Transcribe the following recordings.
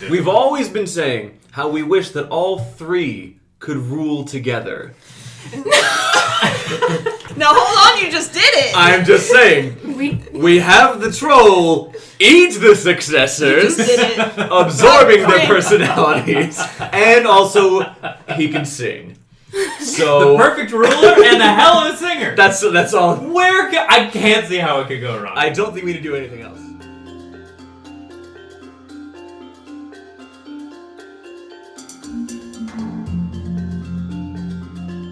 We've always been saying how we wish that all three could rule together. No, hold on, you just did it! I'm just saying, we have the troll eat the successors, absorbing their personalities, and also he can sing. So the perfect ruler and a hell of a singer. That's all. I can't see how it could go wrong. I don't think we need to do anything else.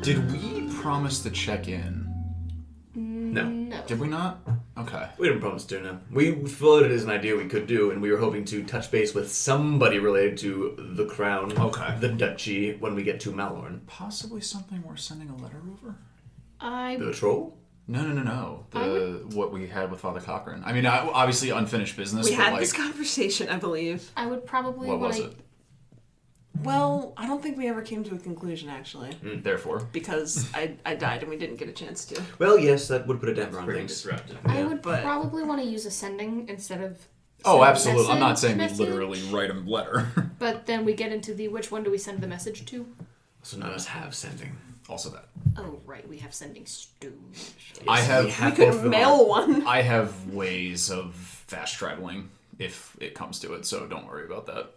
Did we promise to check in? No. Did we not? Okay. We didn't promise to, no. We floated it as an idea we could do, and we were hoping to touch base with somebody related to the crown, the duchy, when we get to Malorn. Possibly something we're sending a letter over? The troll? No. What we had with Father Cochran. I mean, obviously unfinished business. We had this conversation, I believe. I would probably... What was it? Well, I don't think we ever came to a conclusion, actually. Therefore. Because I died and we didn't get a chance to. Well, yes, that would put a damper on Pretty things. disruptive. I would probably want to use ascending instead of... Oh, absolutely. I'm not saying message. we literally write a letter. But then we get into the which one do we send the message to? So none of us have sending. Also that. Oh, right. We have sending stone. Yes, we could mail one. I have ways of fast traveling if it comes to it, so don't worry about that.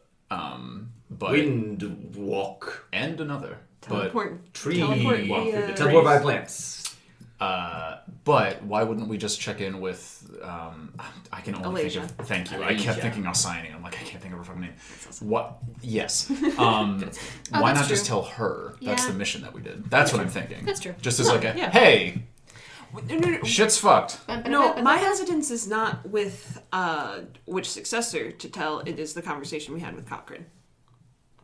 But wind walk and another Teleport. tree Teleport. walk through the Yeah. teleport by plants. But why wouldn't we just check in with I can only think of thank you. I kept thinking Alcyone. I'm like, I can't think of her fucking name. What? Yes. Why not just tell her? That's the mission that we did. That's what I'm thinking. That's true. Just as hey, No. shit's fucked. No, my hesitance is not with which successor to tell. It is the conversation we had with Cochran.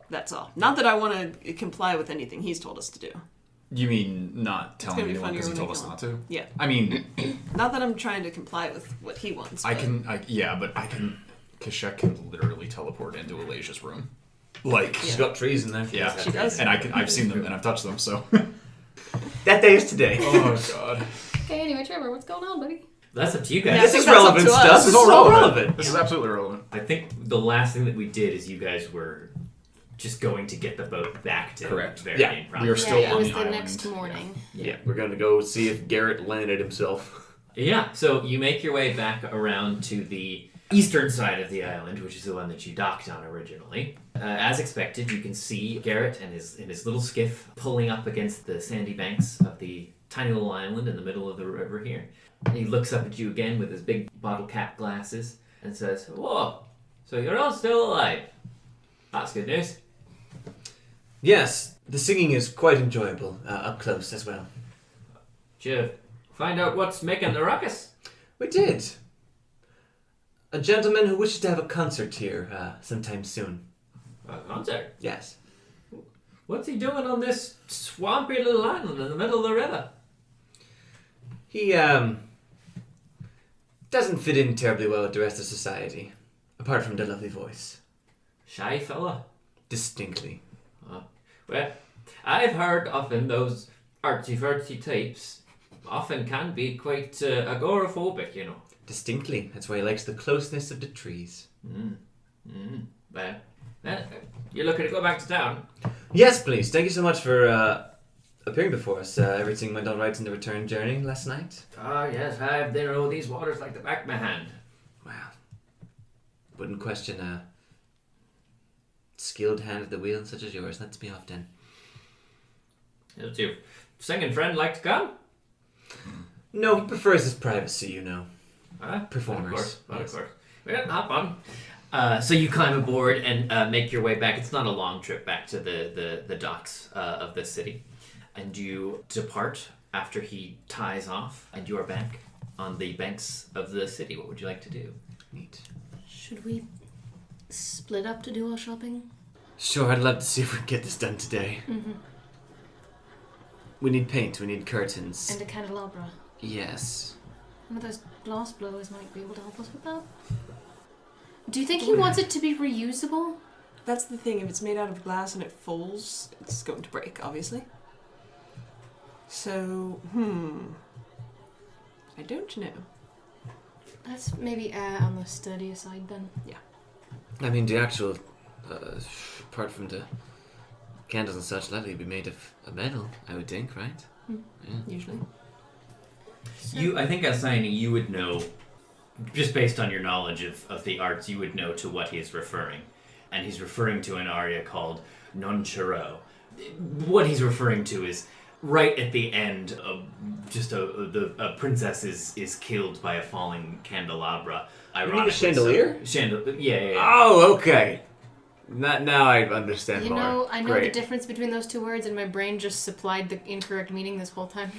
That's all. Not that I want to comply with anything he's told us to do. You mean not telling anyone because he when told we us kill not him. to? Yeah. I mean, not that I'm trying to comply with what he wants. but Kashek can literally teleport into Alasia's room. Like She's got trees in there. Yeah, she does. And I've seen them and I've touched them. So that day is today. Oh god. Okay, anyway, Trevor, what's going on, buddy? That's up to you guys. Yeah, This is relevant stuff. This is all relevant. This is absolutely relevant. I think the last thing that we did is you guys were just going to get the boat back to Varian Yeah. proper. We are still it on was the the island. next morning. Yeah, we're going to go see if Garrett landed himself. Yeah, so you make your way back around to the eastern side of the island, which is the one that you docked on originally. As expected, you can see Garrett and his little skiff pulling up against the sandy banks of the tiny little island in the middle of the river here. And he looks up at you again with his big bottle cap glasses and says, "Whoa, so you're all still alive. That's good news." Yes, the singing is quite enjoyable, up close as well. Did you find out what's making the ruckus? We did. A gentleman who wishes to have a concert here sometime soon. A concert? Yes. What's he doing on this swampy little island in the middle of the river? He, doesn't fit in terribly well with the rest of society, apart from the lovely voice. Shy fella? Distinctly. Well, I've heard often those artsy-fartsy types often can be quite agoraphobic, you know. Distinctly. That's why he likes the closeness of the trees. Well, you're looking to go back to town? Yes, please. Thank you so much for appearing before us. Everything went all right in the return journey last night? Ah, yes, they know these waters like the back of my hand. Well, wouldn't question a skilled hand at the wheel such as yours. Let's be off then. Does your singing friend like to come? No, he prefers his privacy, you know. Of Performers. course. Well, hop on. So you climb aboard and make your way back. It's not a long trip back to the docks of the city. And you depart after he ties off, and you are back on the banks of the city. What would you like to do? Neat. Should we split up to do our shopping? Sure, I'd love to see if we can get this done today. Mm-hmm. We need paint, we need curtains. And a candelabra. Yes. One of those glass blowers might be able to help us with that. Do you think he wants it to be reusable? That's the thing. If it's made out of glass and it falls, it's going to break, obviously. So, I don't know. Let's maybe err on the sturdier side then. Yeah. I mean, the actual apart from the candles and such, likely be made of a metal, I would think, right? Yeah. Usually. I think Alcyone, you would know, just based on your knowledge of the arts, you would know to what he is referring. And he's referring to an aria called Non Chero. What he's referring to is right at the end, a princess is killed by a falling candelabra. You mean a chandelier? Yeah. Oh, okay. Now I understand more. You know, I know Great. the difference between those two words, and my brain just supplied the incorrect meaning this whole time.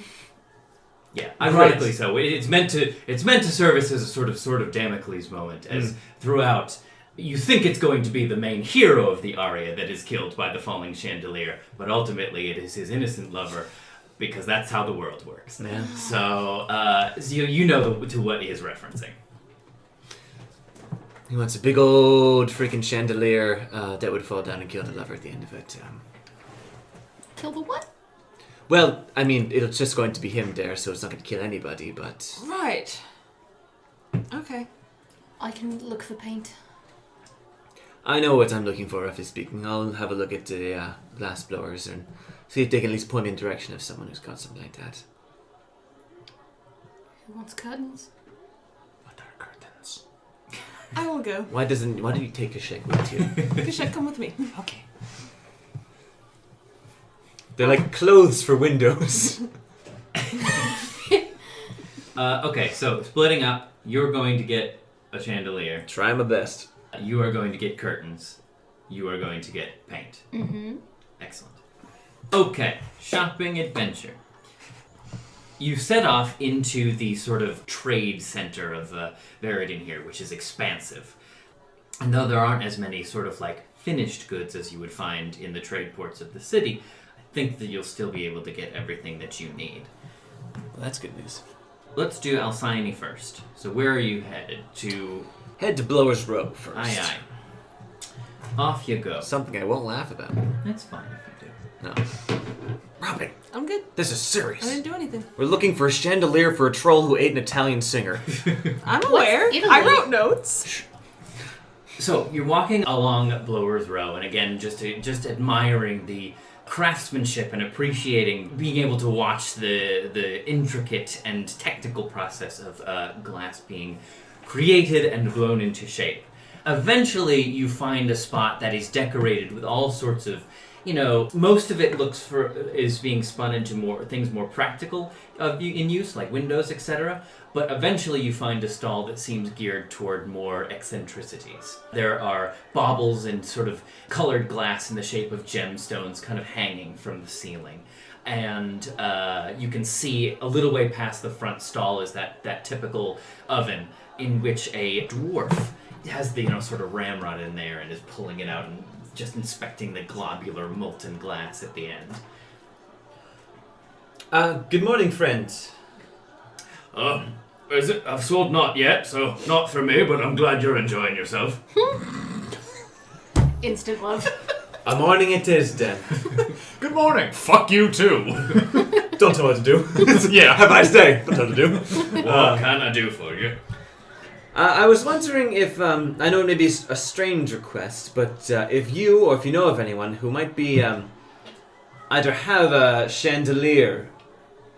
Yeah, ironically so. It's meant to serve as a sort of Damocles moment, as throughout you think it's going to be the main hero of the aria that is killed by the falling chandelier, but ultimately it is his innocent lover, because that's how the world works. Yeah. So you know to what he is referencing. He wants a big old freaking chandelier that would fall down and kill the lover at the end of it. Kill the what? Well, I mean, it's just going to be him there, so it's not going to kill anybody, but... Right. Okay. I can look for paint. I know what I'm looking for, roughly speaking. I'll have a look at the glass blowers and see if they can at least point me in the direction of someone who's got something like that. Who wants curtains? What are curtains? I will go. Why don't you take Kashek with you? Kashek, come with me. Okay. They're like clothes for windows. Okay, so splitting up, you're going to get a chandelier. Try my best. You are going to get curtains. You are going to get paint. Mm-hmm. Excellent. Okay, shopping adventure. You set off into the sort of trade center of Veridin here, which is expansive. And though there aren't as many sort of like finished goods as you would find in the trade ports of the city, I think that you'll still be able to get everything that you need. Well, that's good news. Let's do Alcyone first. So where are you headed? To... Head to Blower's Row first. Aye. Off you go. Something I won't laugh about. That's fine if you do. No. Robin, I'm good. this is serious. I didn't do anything. We're looking for a chandelier for a troll who ate an Italian singer. I'm aware. Italy? I wrote notes. So you're walking along Blower's Row, and again, just admiring the craftsmanship and appreciating being able to watch the intricate and technical process of glass being created and blown into shape. Eventually, you find a spot that is decorated with all sorts of, most of it is being spun into more practical in use, like windows, etc. But eventually you find a stall that seems geared toward more eccentricities. There are baubles and sort of colored glass in the shape of gemstones kind of hanging from the ceiling. And you can see a little way past the front stall is that typical oven in which a dwarf has the sort of ramrod in there and is pulling it out and just inspecting the globular molten glass at the end. Good morning, friend. Is it? I've sold not yet, so not for me, but I'm glad you're enjoying yourself. Instant love. A morning it is, then. Good morning. Fuck you too. Don't know what to do. Yeah. Have a nice day. Don't know what to do. What can I do for you? I was wondering if, I know it may be a strange request, but if you, or if you know of anyone who might be, either have a chandelier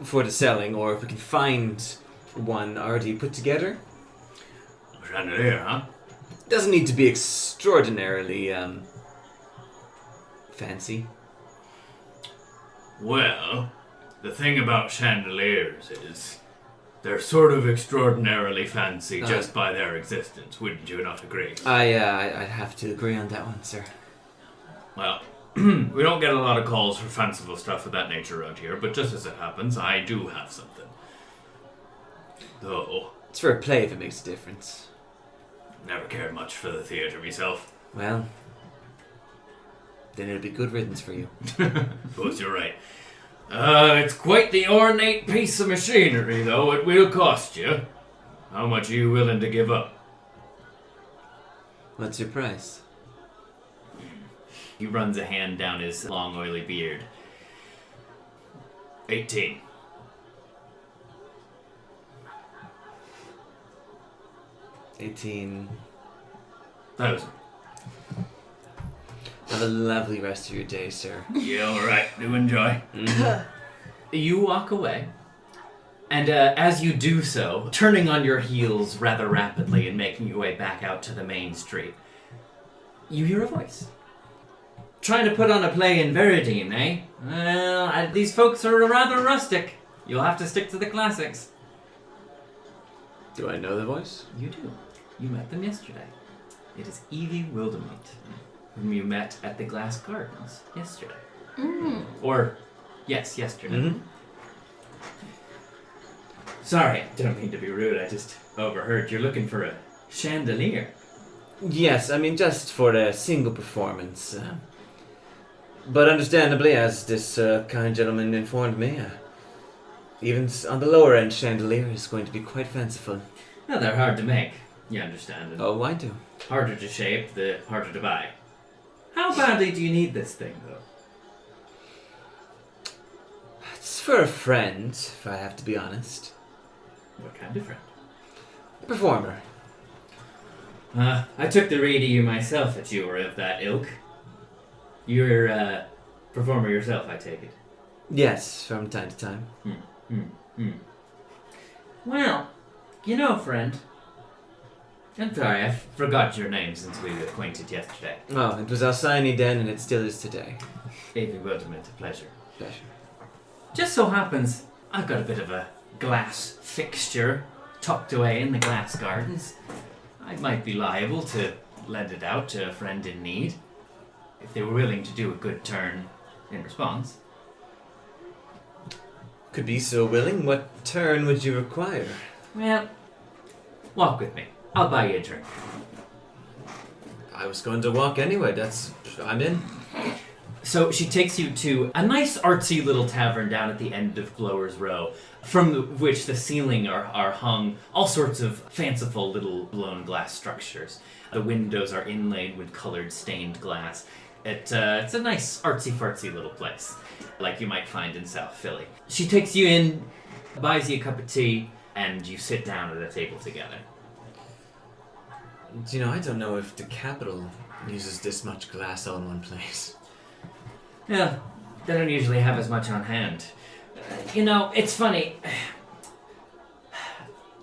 for the selling, or if we can find one already put together. Chandelier, huh? Doesn't need to be extraordinarily, fancy. Well, the thing about chandeliers is they're sort of extraordinarily fancy just by their existence. Wouldn't you not agree? I'd have to agree on that one, sir. Well, we don't get a lot of calls for fanciful stuff of that nature around here, but just as it happens, I do have something. Though, It's for a play if it makes a difference. never cared much for the theatre myself. Well, then it'll be good riddance for you. Suppose you're right. It's quite the ornate piece of machinery, though. It will cost you. How much are you willing to give up? What's your price? He runs a hand down his long, oily beard. 18. 18. 1,000. Have a lovely rest of your day, sir. Yeah, alright. Do enjoy. You walk away, and as you do so, turning on your heels rather rapidly and making your way back out to the main street, you hear a voice. Trying to put on a play in Veridine, eh? Well, these folks are rather rustic. You'll have to stick to the classics. Do I know the voice? You do. You met them yesterday. It is Evie Wildermeat, whom you met at the Glass Gardens yesterday. Or, yes, yesterday. Mm-hmm. Sorry, I don't mean to be rude. I just overheard you're looking for a chandelier. Yes, I mean just for a single performance. But understandably, as this kind gentleman informed me, even on the lower end chandelier is going to be quite fanciful. Well, they're hard to make, you understand. And Oh, I do. harder to shape, the harder to buy. How badly do you need this thing, though? It's for a friend, if I have to be honest. What kind of friend? A performer. I took the read of you myself that you were of that ilk. You're a performer yourself, I take it. Yes, from time to time. Well, you know, friend. I'm sorry, I forgot your name since we were acquainted yesterday. Oh, it was Alcyone then, and it still is today. Evie Wildermeat, a pleasure. Pleasure. Just so happens, I've got a bit of a glass fixture tucked away in the glass gardens. I might be liable to lend it out to a friend in need, if they were willing to do a good turn in response. Could be so willing. What turn would you require? Well, walk with me. I'll buy you a drink. I was going to walk anyway. I'm in. So she takes you to a nice artsy little tavern down at the end of Blower's Row, from which the ceiling are hung all sorts of fanciful little blown glass structures. The windows are inlaid with colored stained glass. It's a nice artsy-fartsy little place, like you might find in South Philly. She takes you in, buys you a cup of tea, and you sit down at a table together. Do you know, I don't know if the capital uses this much glass all in one place. Yeah, they don't usually have as much on hand. You know, it's funny.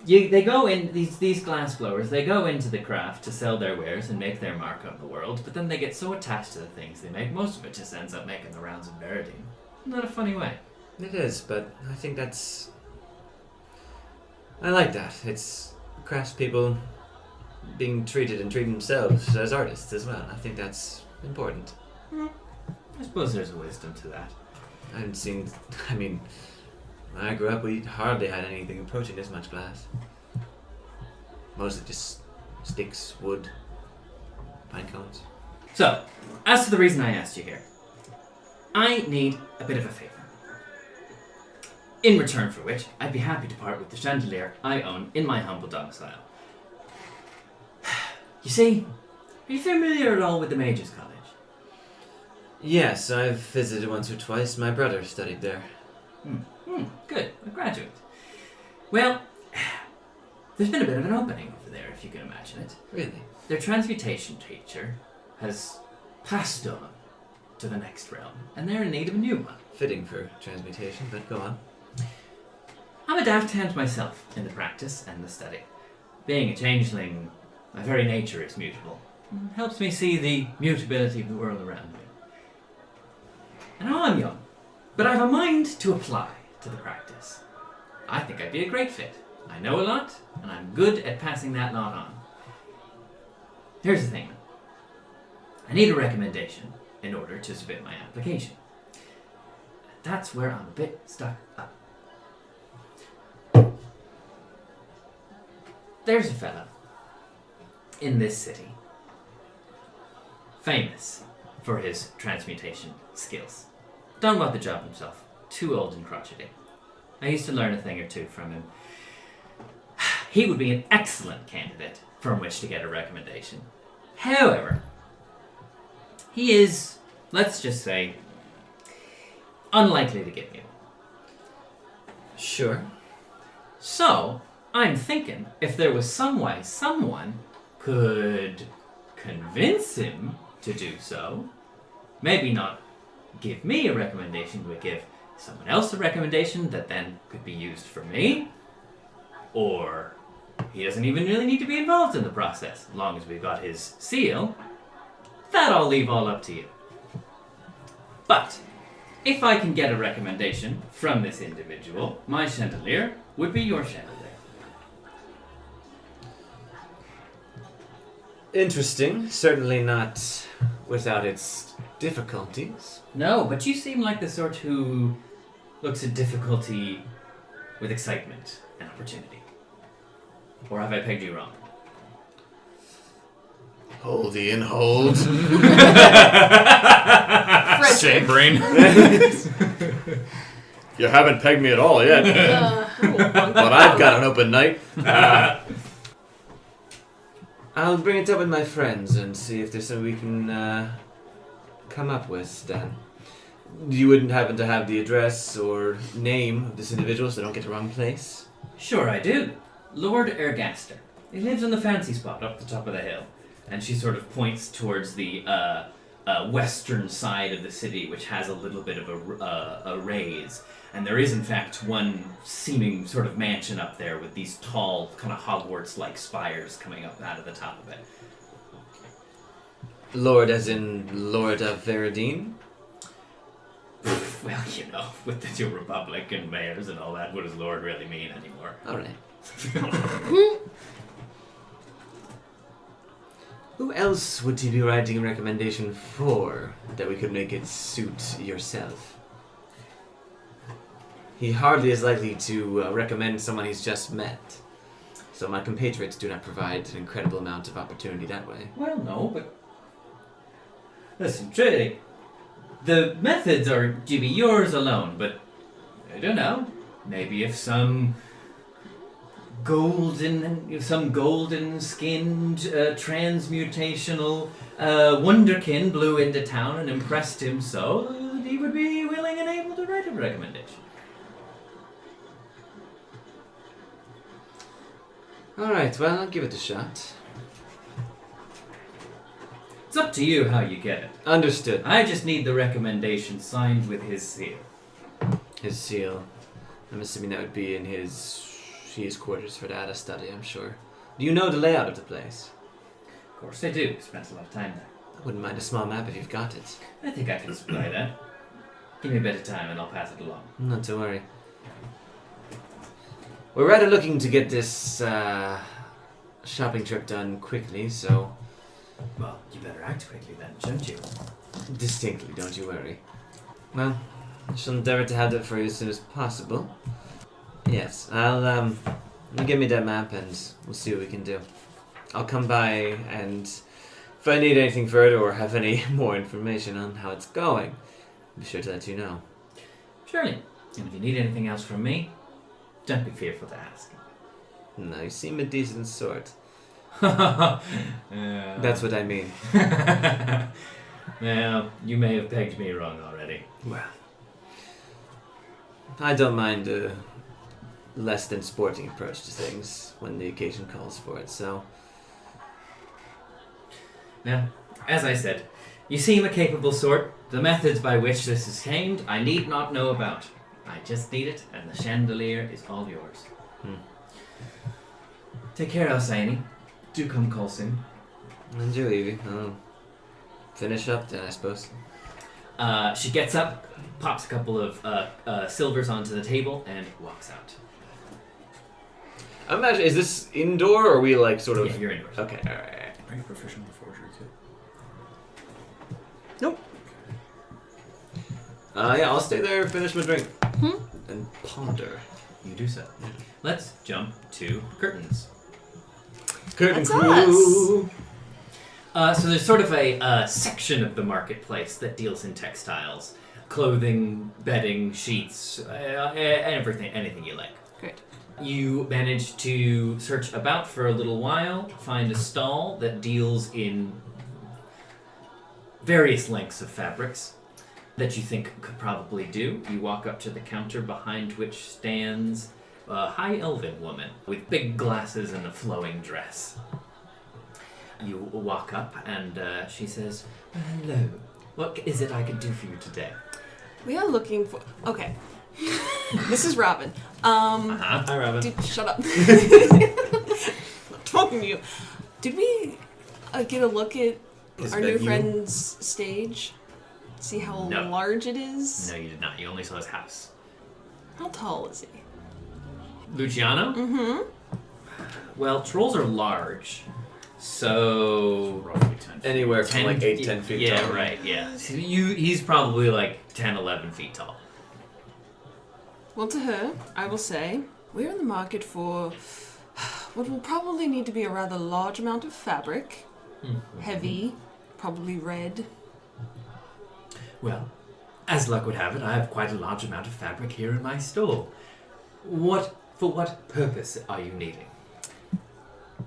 They go in, these glass blowers, they go into the craft to sell their wares and make their mark on the world, but then they get so attached to the things they make, most of it just ends up making the rounds in Veridine. Not a funny way. It is, but I think I like that. It's craftspeople being treated and treating themselves as artists as well. I think that's important. I suppose there's a wisdom to that. I haven't seen... I mean, when I grew up, we hardly had anything approaching this much glass. Mostly just sticks, wood, pine cones. So, as to the reason I asked you here, I need a bit of a favor. In return for which, I'd be happy to part with the chandelier I own in my humble domicile. You see, are you familiar at all with the Mages College? Yes, I've visited once or twice. My brother studied there. Good, a graduate. Well, there's been a bit of an opening over there, if you can imagine it. Really? Their transmutation teacher has passed on to the next realm, and they're in need of a new one. Fitting for transmutation, but go on. I'm a daft hand myself in the practice and the study. Being a changeling, my very nature is mutable. It helps me see the mutability of the world around me. And now I'm young, but I've a mind to apply to the practice. I think I'd be a great fit. I know a lot, and I'm good at passing that lot on. Here's the thing. I need a recommendation in order to submit my application. That's where I'm a bit stuck up. There's a fella in this city, famous for his transmutation skills. Don't want the job himself. Too old and crotchety. I used to learn a thing or two from him. He would be an excellent candidate from which to get a recommendation. However, he is, let's just say, unlikely to give me one. Sure. So, I'm thinking if there was some way someone could convince him to do so, maybe not give me a recommendation, but give someone else a recommendation that then could be used for me. Or he doesn't even really need to be involved in the process, as long as we've got his seal. That I'll leave all up to you. But if I can get a recommendation from this individual, my chandelier would be your chandelier. Interesting. Certainly not without its difficulties. No, but you seem like the sort who looks at difficulty with excitement and opportunity. Or have I pegged you wrong? Hold the and hold. Same brain. You haven't pegged me at all yet. But I've got an open night. I'll bring it up with my friends and see if there's something we can come up with, Dan. You wouldn't happen to have the address or name of this individual so I don't get the wrong place? Sure I do. Lord Ergaster. He lives in the fancy spot up the top of the hill. And she sort of points towards the western side of the city, which has a little bit of a raise. And there is, in fact, one seeming sort of mansion up there with these tall, kind of Hogwarts-like spires coming up out of the top of it. Lord as in Lord of Veradine? Well, you know, with the two Republic and mayors and all that, what does Lord really mean anymore? Alright. Who else would you be writing a recommendation for that we could make it suit yourself? He hardly is likely to recommend someone he's just met. So my compatriots do not provide an incredible amount of opportunity that way. Well, no, but... Listen, truly, the methods are to be yours alone, but I don't know. Maybe if some golden-skinned, transmutational wonderkin blew into town and impressed him so, he would be willing and able to write a recommendation. Alright, well, I'll give it a shot. It's up to you how you get it. Understood. I just need the recommendation signed with his seal. His seal. I'm assuming that would be in his quarters for data study, I'm sure. Do you know the layout of the place? Of course I do. Spent a lot of time there. I wouldn't mind a small map if you've got it. I think I can supply that. Give me a bit of time and I'll pass it along. Not to worry. We're rather looking to get this shopping trip done quickly, so... Well, you better act quickly then, shouldn't you? Distinctly, don't you worry. Well, I shall endeavor to have that for you as soon as possible. Yes, you give me that map and we'll see what we can do. I'll come by and if I need anything further or have any more information on how it's going, I'll be sure to let you know. Surely. And if you need anything else from me, don't be fearful to ask. No, you seem a decent sort. Yeah. That's what I mean. Well, you may have pegged me wrong already. Well, I don't mind a less than sporting approach to things when the occasion calls for it, so... Now, as I said, you seem a capable sort. The methods by which this is gained, I need not know about. I just need it, and the chandelier is all yours. Take care, Alcyone. Do come call soon. And you, Evie. I'll finish up then, I suppose. She gets up, pops a couple of silvers onto the table, and walks out. I imagine, is this indoor, or are we like sort of... Yeah, you're indoors. Okay, alright. Are you proficient in forgery too? Nope. Yeah, I'll stay there, finish my drink. And ponder. You do so. Let's jump to curtains. Curtain That's crew! So there's sort of a section of the marketplace that deals in textiles. Clothing, bedding, sheets, everything, anything you like. Great. You manage to search about for a little while, find a stall that deals in various lengths of fabrics that you think could probably do. You walk up to the counter behind which stands a high elven woman with big glasses and a flowing dress. You walk up and she says, "Hello, What is it I can do for you today? We are looking for... Okay. This is Robin. Hi, Robin. Shut up. I'm talking to you. Did we get a look at our new friend's stage? See how large it is? No, you did not. You only saw his house. How tall is he? Luciano? Mm-hmm. Well, trolls are large. So... Roughly 10 feet. Anywhere from 10, like 8-10 feet yeah, tall. right, yeah. So he's probably like 10, 11 feet tall. Well, to her, I will say, we're in the market for what will probably need to be a rather large amount of fabric. Mm-hmm. Heavy, probably red. Well, as luck would have it, I have quite a large amount of fabric here in my store. For what purpose are you needing?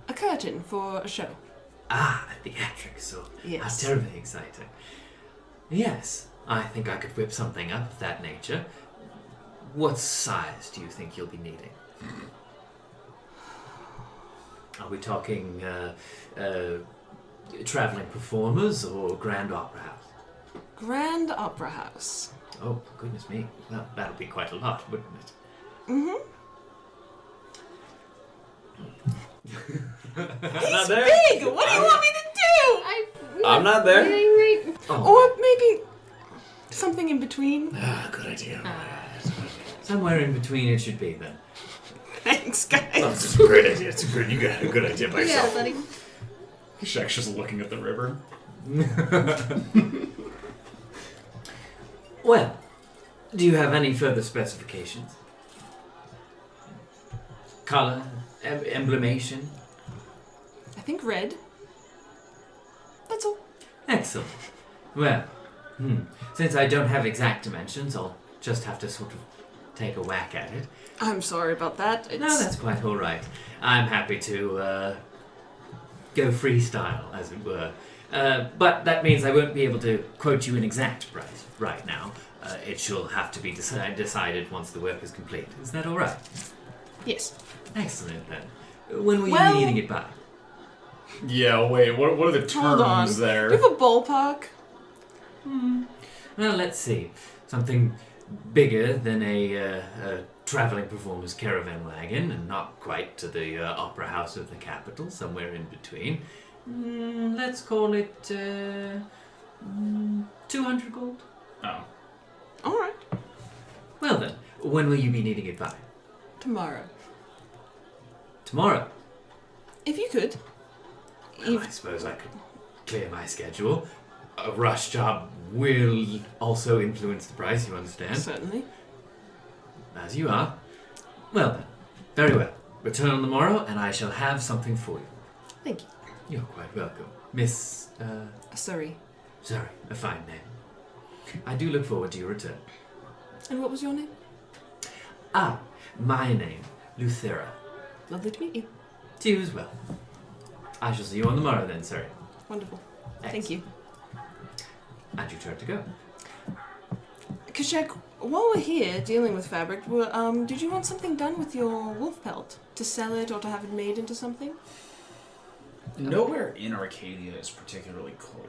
A curtain for a show. Ah, theatrics. So Yes. That's terribly exciting. Yes, I think I could whip something up of that nature. What size do you think you'll be needing? Are we talking traveling performers or Grand Opera House? Grand Opera House. Oh, goodness me. Well, that'll be quite a lot, wouldn't it? Mm-hmm. I'm not there. Big! What do you want me to do? I'm not there. Or maybe something in between. Good idea. Somewhere in between it should be, then. Thanks, guys. That's a great idea. You got a good idea by yourself. buddy. Shaq's just looking at the river. Well, do you have any further specifications? Color? Emblemation? I think red. That's all. Excellent. Well, since I don't have exact dimensions, I'll just have to sort of take a whack at it. I'm sorry about that. No, that's quite all right. I'm happy to go freestyle, as it were. But that means I won't be able to quote you an exact price right now. It shall have to be decided once the work is complete. Is that all right? Yes. Excellent, then. When will you be needing it by? Yeah, wait, what are the Hold on. terms there? Do you have a ballpark? Well, let's see. Something bigger than a traveling performer's caravan wagon, and not quite to the opera house of the capital, somewhere in between. Let's call it 200 gold. Oh. All right. Well then, when will you be needing it by? Tomorrow. Tomorrow? If you could. Well, I suppose I could clear my schedule. A rush job will also influence the price, you understand? Certainly. As you are. Well then, very well. Return on the morrow, and I shall have something for you. Thank you. You're quite welcome. Miss, Sorry. Sorry, a fine name. I do look forward to your return. And what was your name? Ah, my name, Luthera. Lovely to meet you. To you as well. I shall see you on the morrow then, sir. Wonderful. Thank you. And your turn to go. Kashek, while we're here dealing with fabric, did you want something done with your wolf pelt? To sell it or to have it made into something? Nowhere in Arcadia is particularly cold,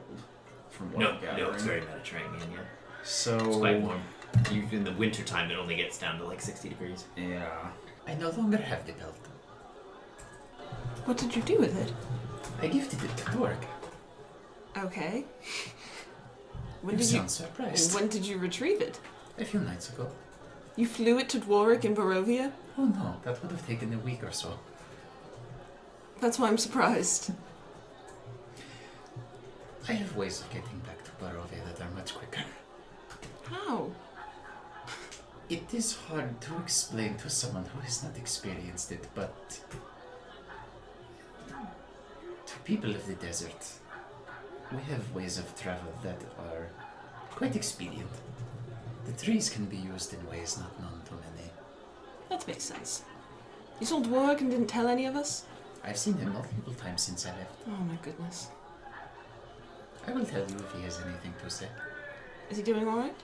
from what I'm gathering. No, it's very Mediterranean, yeah. So... It's quite warm. In the wintertime, it only gets down to like 60 degrees. Yeah. I no longer have the belt. What did you do with it? I gifted it to Dwarg. Okay. You sound surprised. When did you retrieve it? A few nights ago. You flew it to Dwarwick in Barovia? Oh no, that would have taken a week or so. That's why I'm surprised. I have ways of getting back to Barovia that are much quicker. How? It is hard to explain to someone who has not experienced it, but to people of the desert, we have ways of travel that are quite expedient. The trees can be used in ways not known to many. That makes sense. You saw Dwarwick and didn't tell any of us? I've seen him multiple times since I left. Oh my goodness. I will tell you if he has anything to say. Is he doing alright?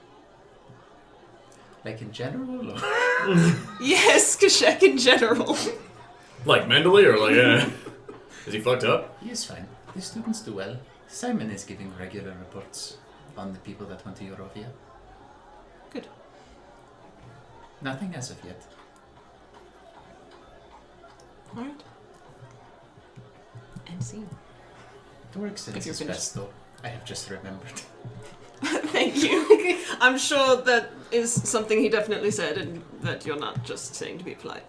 Like in general, or? Yes, Kashek in general. Like mentally, or like, is he fucked up? He is fine. The students do well. Simon is giving regular reports. upon the people that went to Eurovia? Good. Nothing as of yet. Alright. And scene. Dork says If you're it's finished. best though. I have just remembered. Thank you. I'm sure that is something he definitely said, and that you're not just saying to be polite.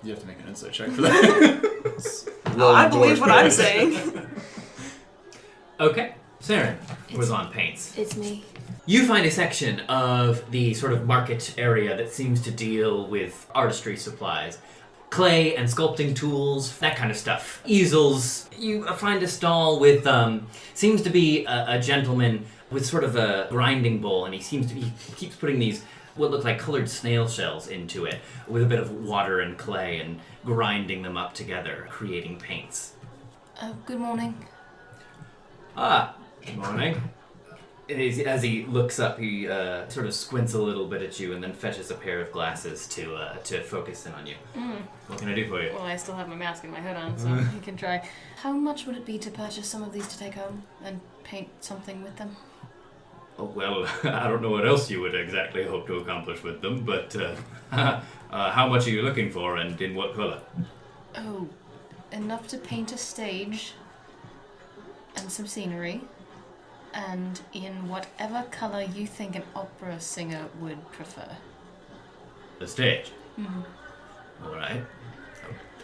You have to make an insight check for that. I believe what I'm saying. Okay, Seren was on paints. It's me. You find a section of the sort of market area that seems to deal with artistry supplies. Clay and sculpting tools, that kind of stuff. Easels. You find a stall with, seems to be a gentleman with sort of a grinding bowl, and he keeps putting these, what look like colored snail shells into it, with a bit of water and clay, and grinding them up together, creating paints. Good morning. Good morning. As he looks up, he sort of squints a little bit at you and then fetches a pair of glasses to focus in on you. What can I do for you? Well, I still have my mask and my hood on, so you can try. How much would it be to purchase some of these to take home and paint something with them? Oh, well, I don't know what else you would exactly hope to accomplish with them, but how much are you looking for and in what color? Oh, enough to paint a stage and some scenery. And in whatever color you think an opera singer would prefer. The stage? Mm-hmm. All right.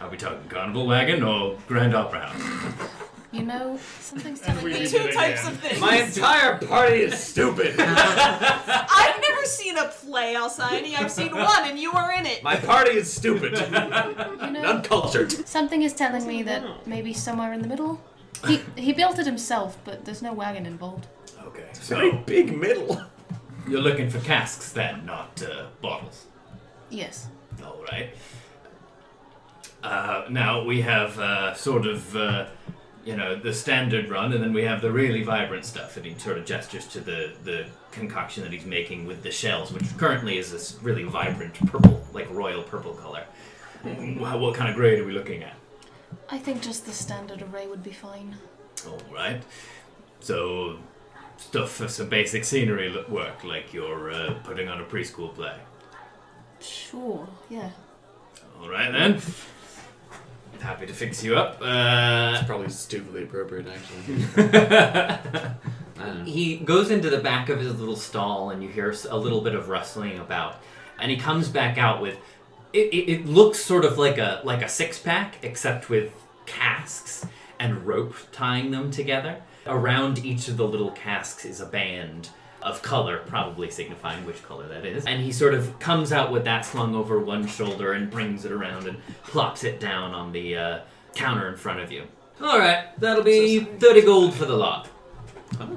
Are we talking carnival wagon or grand opera house? You know, something's telling me... Two types of things. My entire party is stupid. I've never seen a play, Alcyone. I've seen one, and you were in it. My party is stupid. You know, Uncultured. something is telling me that maybe somewhere in the middle. He built it himself, but there's no wagon involved. Okay, Very so big middle. you're looking for casks then, not bottles. Yes. All right. Now we have sort of, the standard run, and then we have the really vibrant stuff. And he sort of gestures to the concoction that he's making with the shells, which currently is this really vibrant purple, like royal purple color. What kind of grade are we looking at? I think just the standard array would be fine. All right. So, stuff for some basic scenery work, like you're putting on a preschool play. Sure, yeah. All right then. Happy to fix you up. It's probably stupidly appropriate, actually. I don't know. He goes into the back of his little stall, and you hear a little bit of rustling about. And he comes back out with. It looks sort of like a six-pack, except with casks and rope tying them together. Around each of the little casks is a band of color, probably signifying which color that is. And he sort of comes out with that slung over one shoulder and brings it around and plops it down on the counter in front of you. All right, that'll be 30 gold for the lot. Do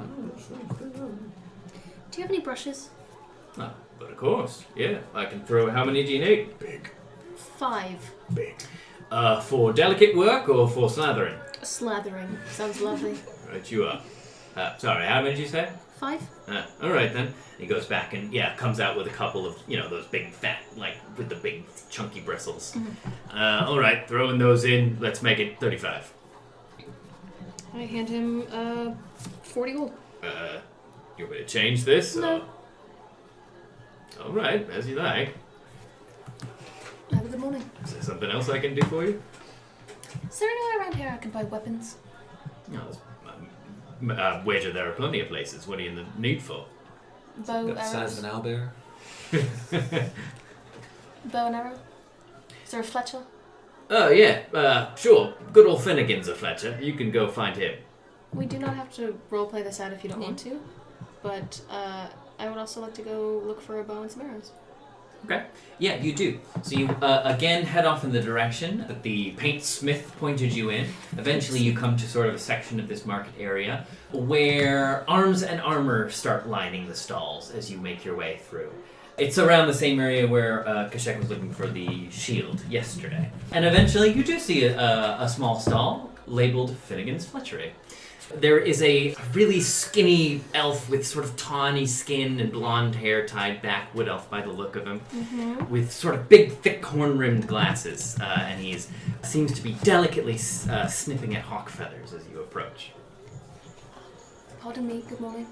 you have any brushes? Oh, but of course, yeah. I can throw. How many do you need? Big. 5. Big. For delicate work or for slathering? Slathering. Sounds lovely. Right, you are. Sorry, how many did you say? 5? All right then. He goes back and comes out with a couple of those big fat, like with the big chunky bristles. Mm-hmm. All right, throwing those in. Let's make it 35. I hand him 40 gold. You want me to change this? No. All right, as you like. Have a good morning. Is there something else I can do for you? Is there anywhere around here I can buy weapons? No, wager there are plenty of places. What are you in the need for? Bow, Got the size of arrows. an owlbear. Bow and arrow? Is there a Fletcher? Oh, yeah, sure. Good old Finnegan's a Fletcher. You can go find him. We do not have to roleplay this out if you don't want to, but I would also like to go look for a bow and some arrows. Okay. Yeah, you do. So you again head off in the direction that the paintsmith pointed you in. Eventually you come to sort of a section of this market area where arms and armor start lining the stalls as you make your way through. It's around the same area where Kashek was looking for the shield yesterday. And eventually you do see a small stall labeled Finnegan's Fletchery. There is a really skinny elf with sort of tawny skin and blonde hair tied back, wood elf by the look of him, with sort of big, thick, horn-rimmed glasses, and he seems to be delicately snipping at hawk feathers as you approach. Pardon me, good morning.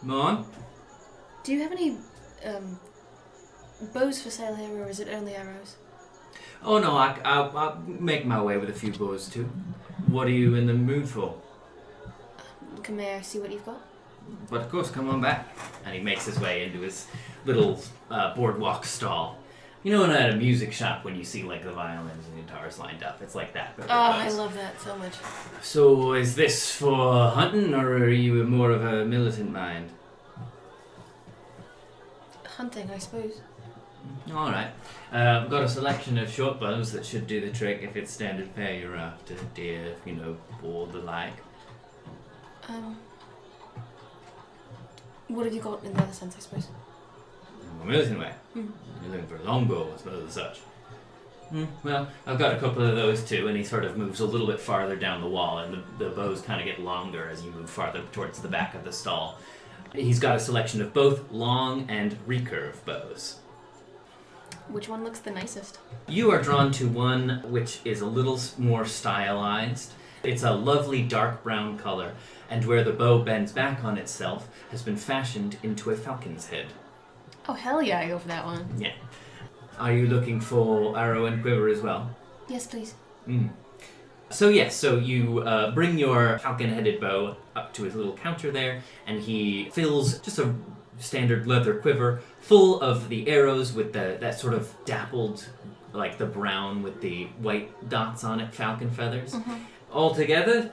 Mon? Do you have any bows for sale here, or is it only arrows? Oh no, I'll make my way with a few bows too. What are you in the mood for? May I see what you've got? But of course, come on back. And he makes his way into his little boardwalk stall. You know, at a music shop when you see like the violins and guitars lined up, it's like that. But I love that so much. So, is this for hunting, or are you more of a militant mind? Hunting, I suppose. All right. I've got a selection of short bows that should do the trick if it's standard fare you're after, deer, boar, the like. What have you got in the other sense, I suppose? A militant way. You're looking for a longbow, I suppose, as such. Well, I've got a couple of those too, and he sort of moves a little bit farther down the wall, and the bows kind of get longer as you move farther towards the back of the stall. He's got a selection of both long and recurve bows. Which one looks the nicest? You are drawn to one which is a little more stylized. It's a lovely dark brown color, and where the bow bends back on itself has been fashioned into a falcon's head. Oh, hell yeah, I go for that one. Yeah. Are you looking for arrow and quiver as well? Yes, please. So you bring your falcon-headed bow up to his little counter there, and he fills just a standard leather quiver full of the arrows with that sort of dappled, like the brown with the white dots on it, falcon feathers. All together,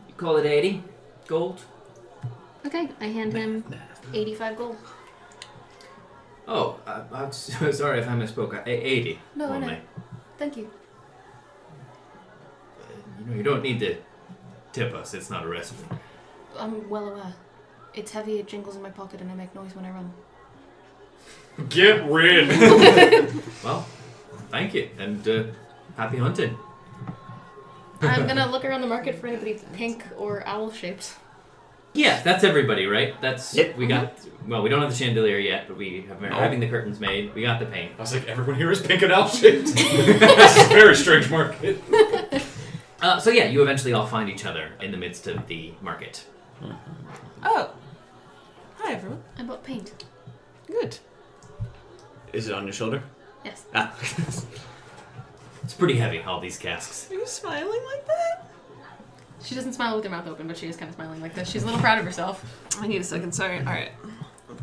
you call it 80 gold. Okay, I hand him 85 gold. Oh, I'm so sorry if I misspoke. 80. No, only. no. Thank you. You don't need to tip us. It's not a restaurant. I'm well aware. It's heavy, it jingles in my pocket, and I make noise when I run. Get rid! Well, thank you, and happy hunting. I'm gonna look around the market for anybody pink or owl-shaped. Yeah, that's everybody, right? That's Yep. We got. Well, we don't have the chandelier yet, but we're having the curtains made. We got the paint. I was like, everyone here is pink and owl-shaped. This is a very strange market. So yeah, you eventually all find each other in the midst of the market. Oh. Hi, everyone. I bought paint. Good. Is it on your shoulder? Yes. Ah. It's pretty heavy, all these casks. Are you smiling like that? She doesn't smile with her mouth open, but she is kind of smiling like this. She's a little proud of herself. I need a second. Sorry. All right.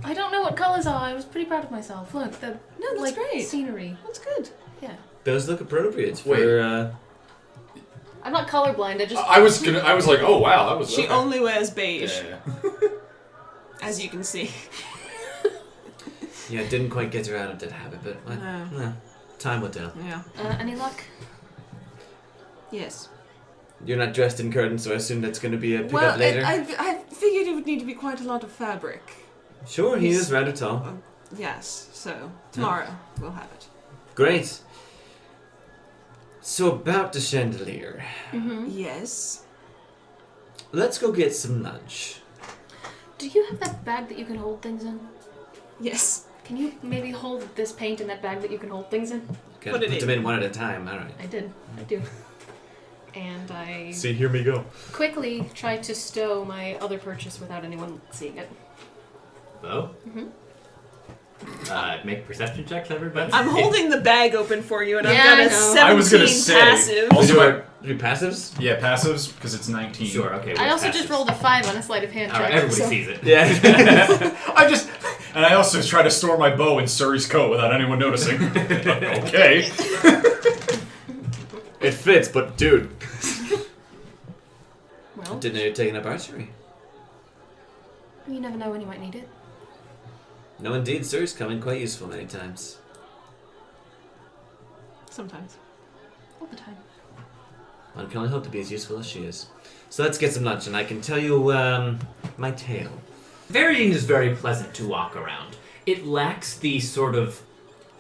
I don't know what colors are. I was pretty proud of myself. Look, the that's great. scenery. That's good. Yeah. Those look appropriate Wait. for. I'm not colorblind. I was like, oh wow, that was. She okay. only wears beige, Yeah. as you can see. Yeah, didn't quite get her out of that habit, but time will tell. Yeah. Any luck? Yes. You're not dressed in curtains, so I assume that's going to be a pickup later. I figured it would need to be quite a lot of fabric. Sure, he is rather tall. Yes. So tomorrow we'll have it. Great. So about the chandelier. Yes. Let's go get some lunch. Do you have that bag that you can hold things in? Yes. Can you maybe hold this paint in that bag that you can hold things in? Gotta put them in one at a time, alright. I did. I do. And I See, hear me go. quickly tried to stow my other purchase without anyone seeing it. Bow? Make perception checks, everybody. I'm holding the bag open for you, and Yeah, I've got I a know. 17 I was gonna say, passive. also, Do passives? yeah, passives because it's 19. Sure, okay. I also just rolled a 5 on a sleight of hand check. Alright, everybody so- sees it. Yeah. And I also try to store my bow in Surrie's coat without anyone noticing. Okay. It fits, but dude. Well, Didn't know you're taking up archery. you never know when you might need it. No, indeed, sir's come in quite useful many times. Sometimes. All the time. One can only hope to be as useful as she is. So let's get some lunch, and I can tell you my tale. Varying is very pleasant to walk around. It lacks the sort of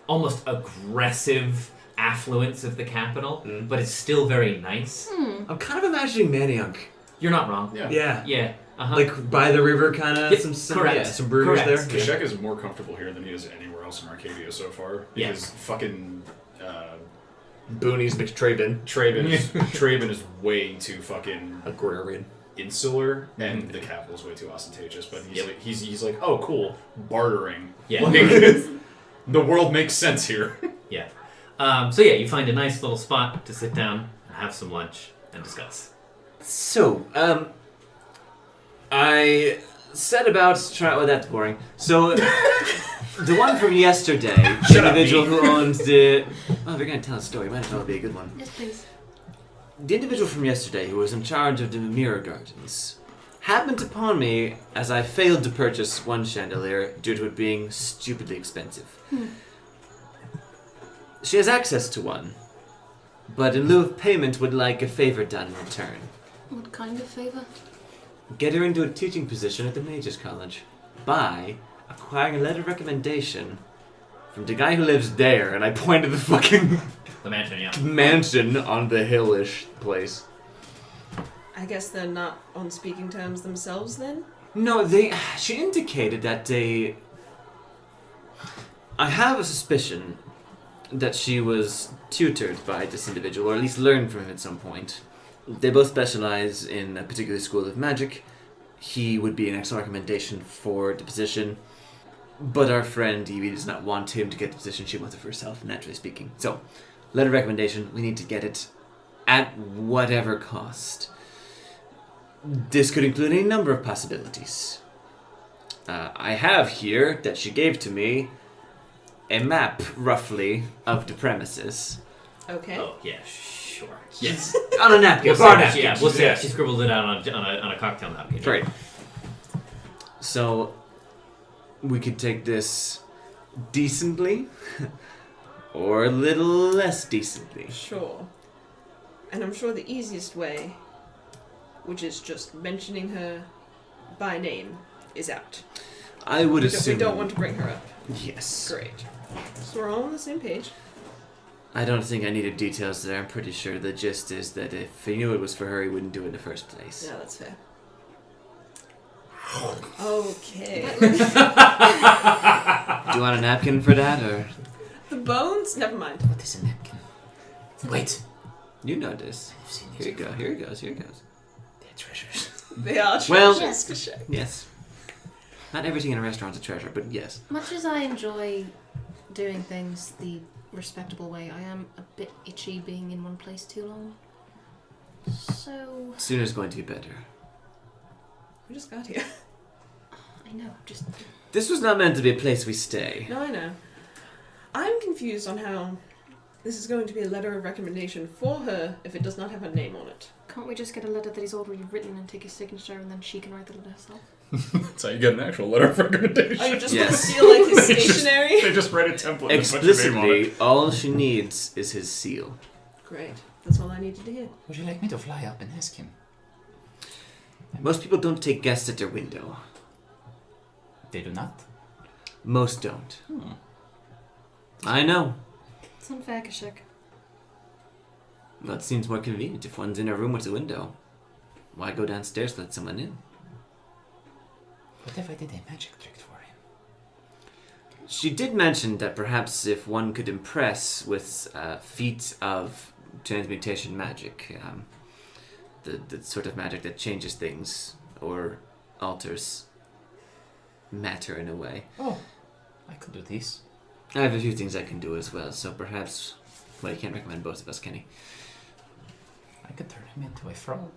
almost aggressive affluence of the capital, but it's still very nice. I'm kind of imagining Manioc. You're not wrong. Yeah. Yeah. Uh-huh. Like by the river, kind of. Yep, Some correct. Yeah, some brewers Correct. there. Kashek is more comfortable here than he is anywhere else in Arcadia so far. Yeah. Because fucking Boonies McTraven. Traven is way too fucking Agrarian. insular, and the capital's way too ostentatious. But he's like, oh, cool, bartering. Yeah. Like, the world makes sense here. Yeah. So yeah, you find a nice little spot to sit down and have some lunch and discuss. So, I set about try. Oh, that's boring. So, the one from yesterday, the individual who owns the. Oh, if you're gonna tell a story, might as well be a good one. Yes, please. The individual from yesterday who was in charge of the mirror gardens happened upon me as I failed to purchase one chandelier due to it being stupidly expensive. She has access to one, but in lieu of payment would like a favor done in return. What kind of favor? Get her into a teaching position at the Mages College by acquiring a letter of recommendation from the guy who lives there, and I pointed the fucking The mansion, yeah. mansion on the hillish place. I guess they're not on speaking terms themselves then? No, she indicated that they... I have a suspicion that she was tutored by this individual, or at least learned from him at some point. They both specialize in a particular school of magic. He would be an excellent recommendation for the position, but our friend Evie does not want him to get the position. She wants it for herself, naturally speaking. So, letter of recommendation, we need to get it at whatever cost. This could include any number of possibilities. I have here, that she gave to me, a map, roughly, of the premises. Okay. Oh, yeah, sure. Yes. On a napkin. We'll say she scribbled it out on a cocktail napkin. Great. So, we could take this decently, or a little less decently. Sure. And I'm sure the easiest way, which is just mentioning her by name, is out. I would assume... We don't want to bring her up. Yes. Great. So we're all on the same page. I don't think I needed details there. I'm pretty sure the gist is that if he knew it was for her, he wouldn't do it in the first place. Yeah, that's fair. Okay. Do you want a napkin for that, or...? The bones? Never mind. What is a napkin? Wait. You know this. I've seen Here you go, here it goes, here it goes. They're treasures. They are treasures. Well, Yes. yes. Not everything in a restaurant's a treasure, but yes. Much as I enjoy doing things the respectable way, I am a bit itchy being in one place too long. So... Sooner's going to be better. We just got here. I know, just... This was not meant to be a place we stay. No, I know. I'm confused on how this is going to be a letter of recommendation for her if it does not have her name on it. Can't we just get a letter that he's already written and take his signature and then she can write the letter herself? That's how you get an actual letter of recommendation. Oh, you just Yes. want to steal like his stationery? They just write a template and put your name on it. Explicitly, all she needs is his seal. Great. That's all I needed to hear. Would you like me to fly up and ask him? Most people don't take guests at their window. They do not? Most don't. I know. It's unfair, Kashuk. Well, it seems more convenient if one's in a room with a window. Why go downstairs to let someone in? What if I did a magic trick for him? She did mention that perhaps if one could impress with feats of transmutation magic, the sort of magic that changes things or alters matter in a way. Oh, I could do this. I have a few things I can do as well, so perhaps... Well, you can't recommend both of us, can you? I could turn him into a frog.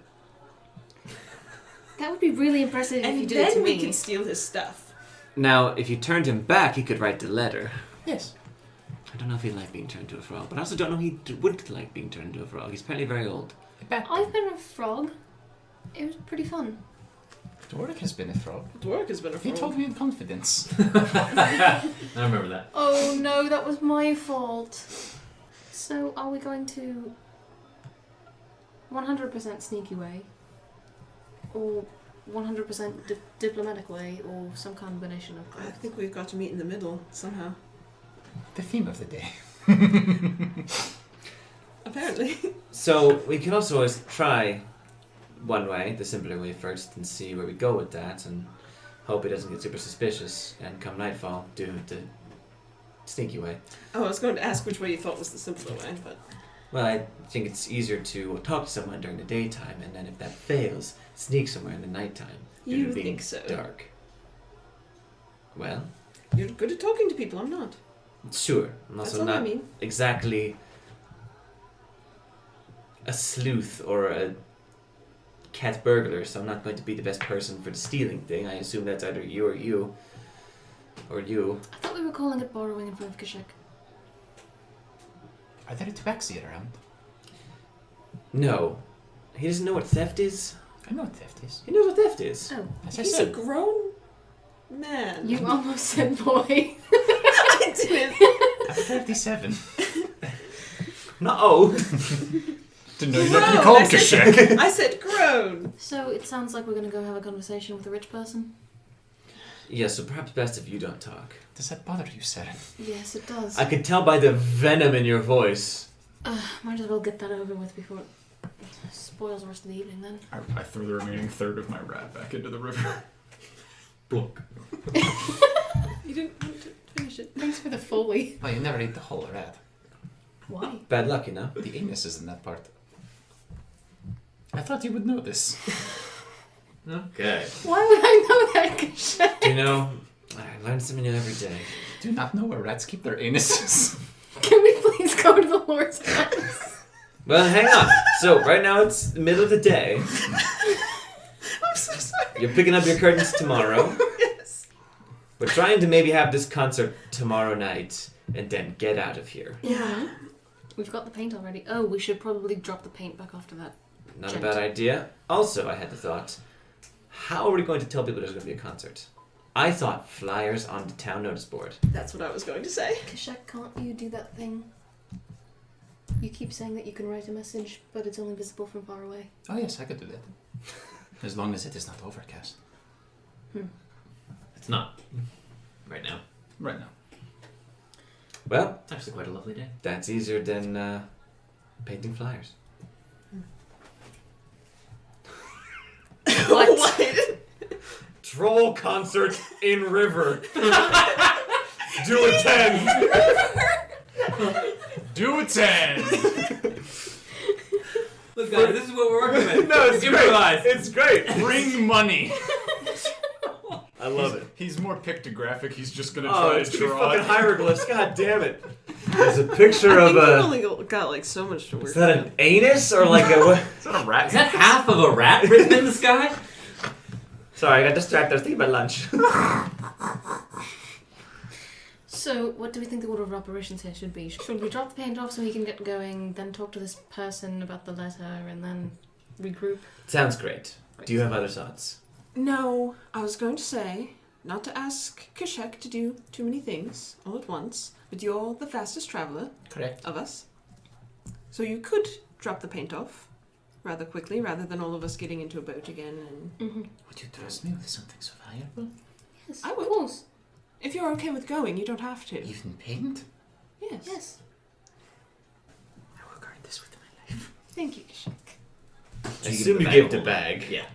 That would be really impressive if you And did it to then we me. could steal his stuff. Now, if you turned him back, he could write the letter. Yes. I don't know if he'd like being turned into a frog, but I also don't know he wouldn't like being turned into a frog. He's apparently very old. A bat. I've been a frog. It was pretty fun. Dwarf has been a frog. Dwarf has been a He frog. told me in confidence. I remember that. Oh no, that was my fault. So, are we going to 100% sneaky way? Or 100% diplomatic way? Or some combination of I both? think we've got to meet in the middle somehow. The theme of the day. Apparently. So, we can also always try one way, the simpler way first, and see where we go with that, and hope he doesn't get super suspicious, and come nightfall, do the sneaky way. Oh, I was going to ask which way you thought was the simpler way, but... Well, I think it's easier to talk to someone during the daytime, and then if that fails, sneak somewhere in the nighttime. due You to being think so? Dark. Well, You're good at talking to people. I'm not. sure. I'm That's also all I not mean. exactly a sleuth or a cat burglar, so I'm not going to be the best person for the stealing thing. I assume that's either you or you. Or you. I thought we were calling it borrowing in front of Kashek. Are there a tabaxi around? No. He doesn't know what theft is? I know what theft is. He knows what theft is. Oh, As I He's a said. grown man. you almost said boy. I didn't. I'm 37. No. Didn't know you're not going to Grown, call him I said- Kashek. I said grown. So it sounds like we're going to go have a conversation with a rich person? Yeah, so perhaps best if you don't talk. Does that bother you, Seren? Yes, it does. I could tell by the venom in your voice. Might as well get that over with before it spoils the rest of the evening then. I throw the remaining third of my rat back into the river. Block. You didn't want to finish it. Thanks for the Foley. Oh, you never ate the whole rat. Why? Bad luck, you know? The anus is in that part. I thought you would know this. Okay. Why would I know that, Kashek? You know, I learn something new every day. Do you not know where rats keep their anuses? Can we please go to the Lord's house? Well, hang on. So, right now it's the middle of the day. I'm so sorry. You're picking up your curtains tomorrow. Yes. We're trying to maybe have this concert tomorrow night and then get out of here. Yeah. We've got the paint already. Oh, we should probably drop the paint back after that. Not Gent. a bad idea. Also, I had the thought, how are we going to tell people there's going to be a concert? I thought flyers on the town notice board. That's what I was going to say. Kashek, can't you do that thing? You keep saying that you can write a message, but it's only visible from far away. Oh yes, I could do that. As long as it is not overcast. It's not. Right now. Right now. Well, It's actually quite a lovely day. that's easier than painting flyers. What? Troll concert in river. Do attend. Do attend! Look, guys, this is what we're working with. No, it's Improvise. great. It's great. Bring money! I love it. He's more pictographic, he's just gonna Oh, try it's to gonna be draw fucking it. hieroglyphs. God damn it. There's a picture I of think we've a. only got like so much to work Is that with. an anus or like a? Is that a rat? Is that half of a rat written in the sky? Sorry, I got distracted. I was thinking about lunch. So, what do we think the order of operations here should be? Should we drop the paint off so he can get going, then talk to this person about the letter, and then regroup? Sounds great. Do you have other thoughts? No, I was going to say not to ask Kashek to do too many things all at once, but you're the fastest traveler Correct. of us. So you could drop the paint off rather quickly rather than all of us getting into a boat again. And Mm-hmm. Would you trust me with something so valuable? Yes, I of would. course. if you're okay with going, you don't have to. Even paint? Yes. Yes. I will guard this with my life. Thank you, Kashek. I assume you give the bag. Yeah.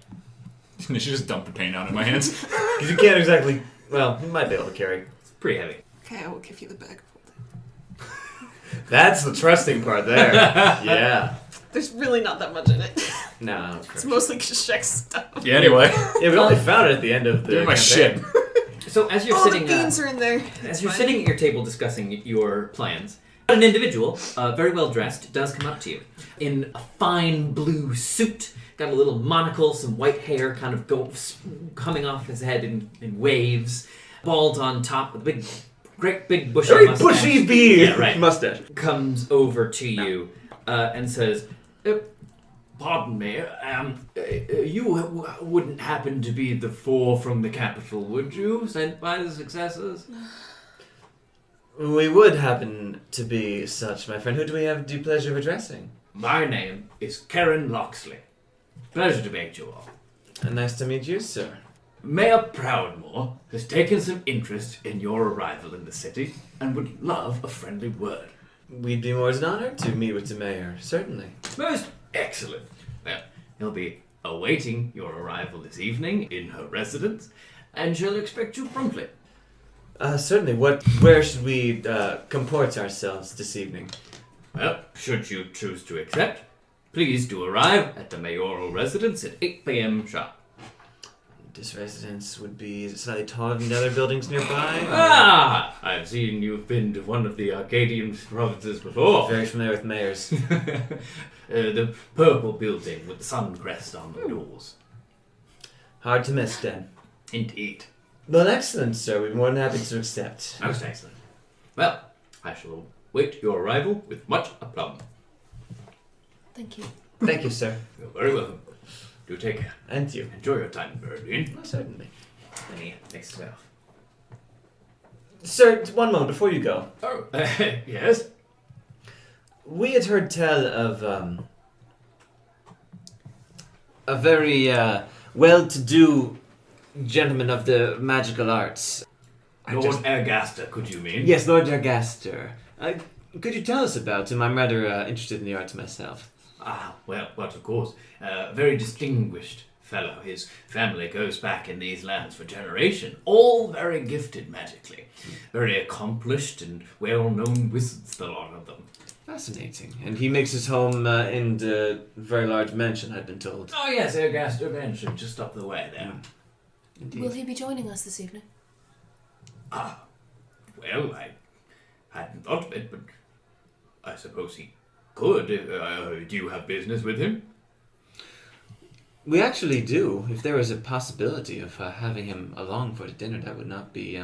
They should just dump the paint out in my hands. Because you can't exactly. Well, you might be able to carry. It's pretty heavy. Okay, I will give you the bag of holding. That's the trusting part there. Yeah. There's really not that much in it. No. It's mostly Kashek's stuff. Yeah, anyway. Yeah, we only found it at the end of the. Give me my campaign. shit. So as you're All the sitting, beans are in there. as you're sitting at your table discussing your plans, an individual, very well dressed, does come up to you in a fine blue suit. Got a little monocle, some white hair kind of coming off his head in waves, bald on top with a big, great big bushy Very mustache. bushy bee Yeah, right. mustache. Comes over to you and says, "Pardon me, you wouldn't happen to be the four from the capital, would you? Sent by the successors?" We would happen to be such, my friend. Who do we have the pleasure of addressing? My name is Karen Loxley. Pleasure to meet you all. Nice to meet you, sir. Mayor Proudmoore has taken some interest in your arrival in the city and would love a friendly word. We'd be more than honored to meet with the mayor, certainly. Most excellent. Well, he'll be awaiting your arrival this evening in her residence, and she'll expect you promptly. Certainly. Where should we comport ourselves this evening? Well, should you choose to accept, please do arrive at the mayoral residence at 8 p.m. sharp. This residence would be slightly taller than the other buildings nearby. Ah! I've seen you've been to one of the Arcadian provinces before. Very familiar with mayors. The purple building with the sun crest on the doors. Hard to miss, then. Indeed. Well, excellent, sir. We'd be more than happy to accept. Most excellent. Well, I shall wait your arrival with much aplomb. Thank you. Thank you, sir. You're very welcome. Do take care. And you. Enjoy your time in Berlin. Certainly. And he takes his way off. Sir, one moment before you go. Oh, yes? We had heard tell of a very well-to-do gentleman of the magical arts. Lord Ergaster, could you mean? Yes, Lord Ergaster. Could you tell us about him? I'm rather interested in the arts myself. Ah, well, of course. Very distinguished fellow. His family goes back in these lands for generations. All very gifted magically. Very accomplished and well-known wizards, the lot of them. Fascinating. And he makes his home in the very large mansion, I've been told. Oh yes, Ergaster Mansion, just up the way there. Indeed. Will he be joining us this evening? Ah, well, I hadn't thought of it, but I suppose he could. Do you have business with him? We actually do. If there was a possibility of having him along for the dinner, that would not be...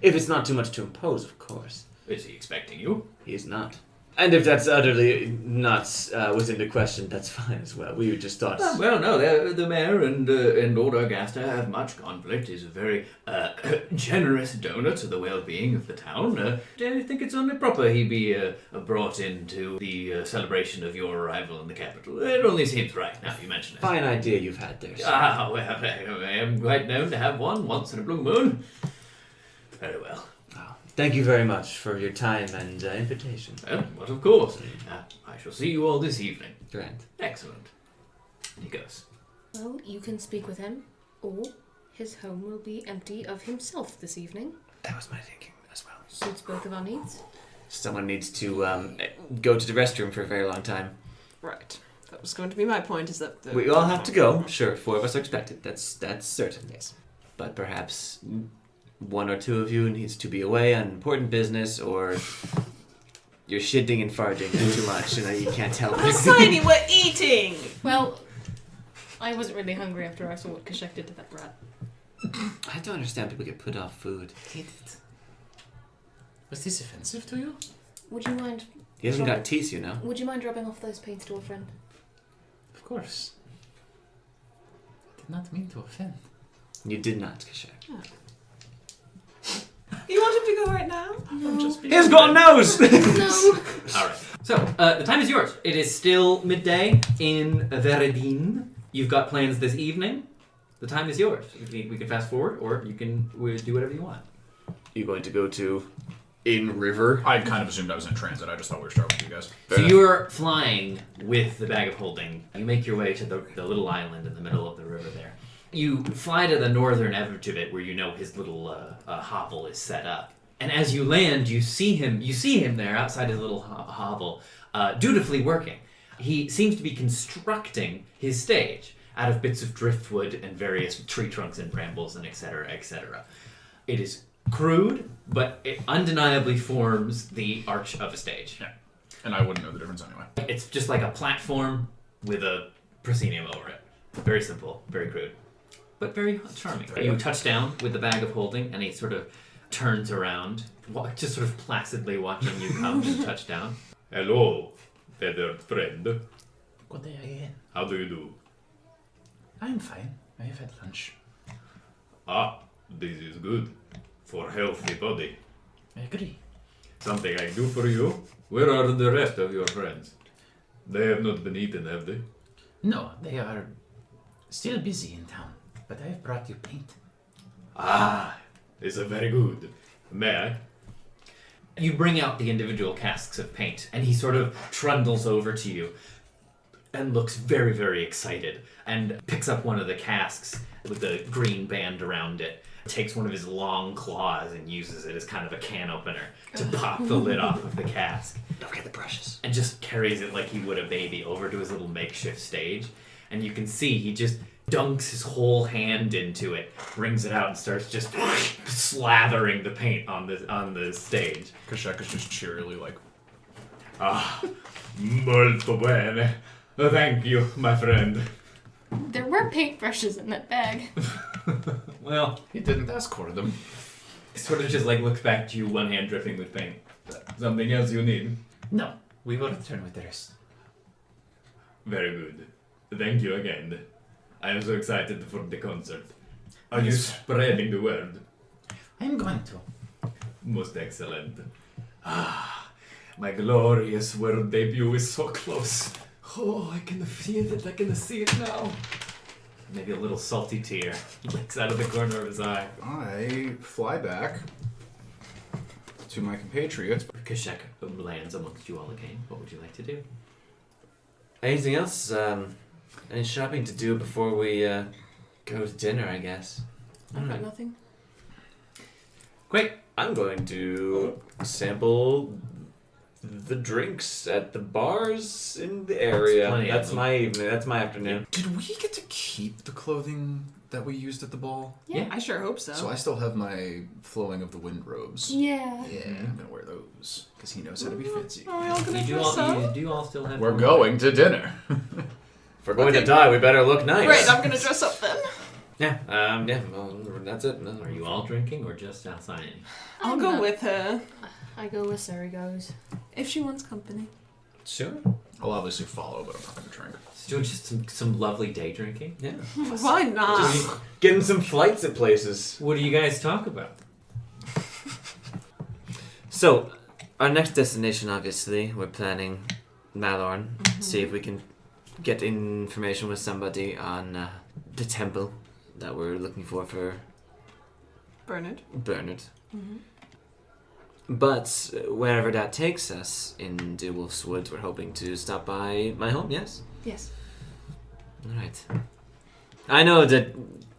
if it's not too much to impose, of course. Is he expecting you? He is not. And if that's utterly not within the question, that's fine as well. We just thought... Well, no, the mayor and Lord Ergaster have much conflict. He's a very generous donor to the well-being of the town. I think it's only proper he be brought into the celebration of your arrival in the capital. It only seems right, now you mention it. Fine idea you've had there, sir. Ah, well, I am quite known to have one once in a blue moon. Very well. Thank you very much for your time and invitation. Well, but of course. I shall see you all this evening. Grand. Excellent. He goes. Well, you can speak with him, or his home will be empty of himself this evening. That was my thinking as well. Suits both of our needs. Someone needs to go to the restroom for a very long time. Right. That was going to be my point, is that... We all have to go. Sure, 4 of us are expected. That's certain, yes. But perhaps... 1 or 2 of you needs to be away on important business, or you're shitting and farting too much, and you can't help it. Alcyone, we're eating! Well, I wasn't really hungry after I saw what Kashek did to that rat. I don't understand people get put off food. Did it? Was this offensive to you? Would you mind... He hasn't got teeth, you know. Would you mind dropping off those paints to a friend? Of course. I did not mean to offend. You did not, Kashek. Oh. You want him to go right now? No. He's got a nose! No. All right. So, the time is yours. It is still midday in Veredin. You've got plans this evening. The time is yours. We can fast forward, or you can do whatever you want. You going to go to in river? I kind of assumed I was in transit. I just thought we were starting with you guys. So you're flying with the bag of holding. You make your way to the little island in the middle of the river there. You fly to the northern edge of it, where you know his little hovel is set up. And as you land, you see him there outside his little hovel, dutifully working. He seems to be constructing his stage out of bits of driftwood and various tree trunks and brambles and etc., etc. It is crude, but it undeniably forms the arch of a stage. Yeah. And I wouldn't know the difference anyway. It's just like a platform with a proscenium over it. Very simple, very crude, but very charming. You touch down with the bag of holding, and he sort of turns around, just sort of placidly watching you come and touch down. Hello, feathered friend. Good day again. How do you do? I'm fine. I have had lunch. Ah, this is good. For healthy body. I agree. Something I can do for you? Where are the rest of your friends? They have not been eaten, have they? No, they are still busy in town, but I have brought you paint. Ah, it's a very good. May I? You bring out the individual casks of paint, and he sort of trundles over to you and looks very, very excited and picks up one of the casks with the green band around it takes one of his long claws and uses it as kind of a can opener to pop the lid off of the cask. Don't forget the brushes. And just carries it like he would a baby over to his little makeshift stage. And you can see he just dunks his whole hand into it, brings it out, and starts just slathering the paint on the stage. Kashek is just cheerily like, Molto bene. Thank you, my friend. There were paintbrushes in that bag. Well, he didn't ask for them. he sort of just like looks back to you, one hand dripping with paint. Something else you need? No, we will return with the rest. Very good. Thank you again. I am so excited for the concert. Are you spreading the word? I am going to. Most excellent. My glorious world debut is so close. Oh, I can feel it. I can see it now. Maybe a little salty tear licks out of the corner of his eye. I fly back to my compatriots. Kashek lands amongst you all again. What would you like to do? Anything else? Any shopping to do before we go to dinner, I guess? I've got nothing. Great. I'm going to sample the drinks at the bars in the area. That's my evening. That's my afternoon. Did we get to keep the clothing that we used at the ball? Yeah, I sure hope so. So I still have my flowing of the wind robes. Yeah. Yeah, I'm gonna wear those because he knows how to be fancy. Are we all gonna dress up? You do all still have. We're going to dinner. If we're going to die, we better look nice. Right, I'm gonna dress up then. Yeah. Yeah. Well, that's it. Are you all drinking or just Alcyone? I'll go with her I go where Surrie goes. if she wants company. Sure. I'll obviously follow, but I'm not gonna drink. Doing just some lovely day drinking. Yeah. Why not? Getting some flights at places. What do you guys talk about? So, our next destination, obviously, we're planning Malorn. See if we can get information with somebody on the temple that we're looking for Bernard. But wherever that takes us in the Wolf's Woods, we're hoping to stop by my home, yes? Yes. All right. I know that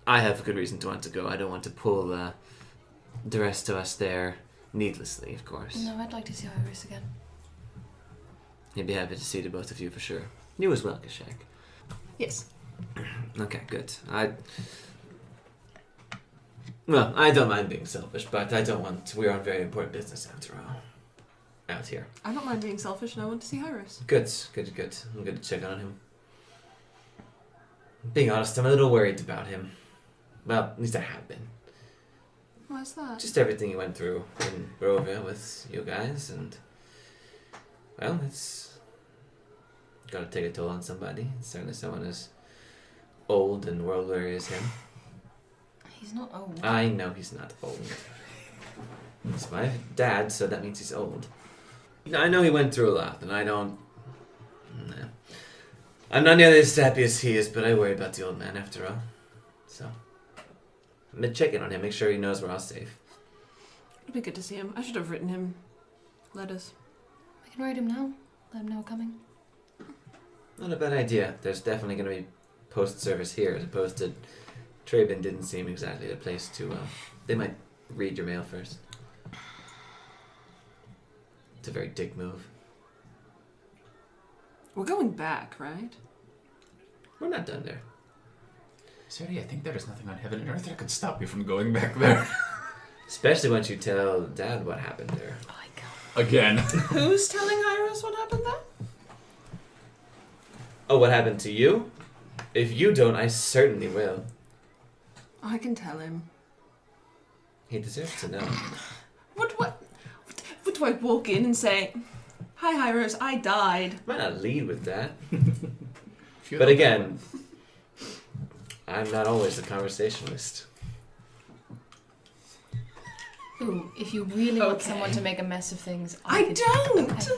I have a good reason to want to go. I don't want to pull the rest of us there needlessly, of course. No, I'd like to see Iris again. He'd be happy to see the both of you for sure. You as well, Kashek. Yes. Okay, good. Well, I don't mind being selfish, but I don't want... We're on very important business after all. Out here. I don't mind being selfish, and I want to see Iris. Good. I'm going to check on him. Being honest, I'm a little worried about him. Well, at least I have been. Why's that? Just everything he went through in Barovia with you guys, and... Well, it's... Gotta take a toll on somebody. Certainly someone as old and world-weary as him. He's not old. I know he's not old. He's my dad, so that means he's old. I know he went through a lot, and I don't... Nah. I'm not nearly as happy as he is, but I worry about the old man after all. So, I'm gonna check in on him, make sure he knows we're all safe. It'd be good to see him. I should have written him letters. I can write him now. Let him know we're coming. Not a bad idea. There's definitely gonna be post-service here, as opposed to... Trabin didn't seem exactly the place to... They might read your mail first. It's a very dick move. We're going back, right? We're not done there. Surrie, I think there is nothing on heaven and earth That could stop you from going back there. Especially once you tell Dad what happened there. Oh my god. Again. Who's telling Iris what happened then? Oh, what happened to you? If you don't, I certainly will. I can tell him. He deserves to know. What do I walk in and say, "Hi, Iris, I died." Might not lead with that. Feel But that again, I'm not always the conversationalist. Ooh, if you really want Okay. someone to make a mess of things, I could, don't! Okay.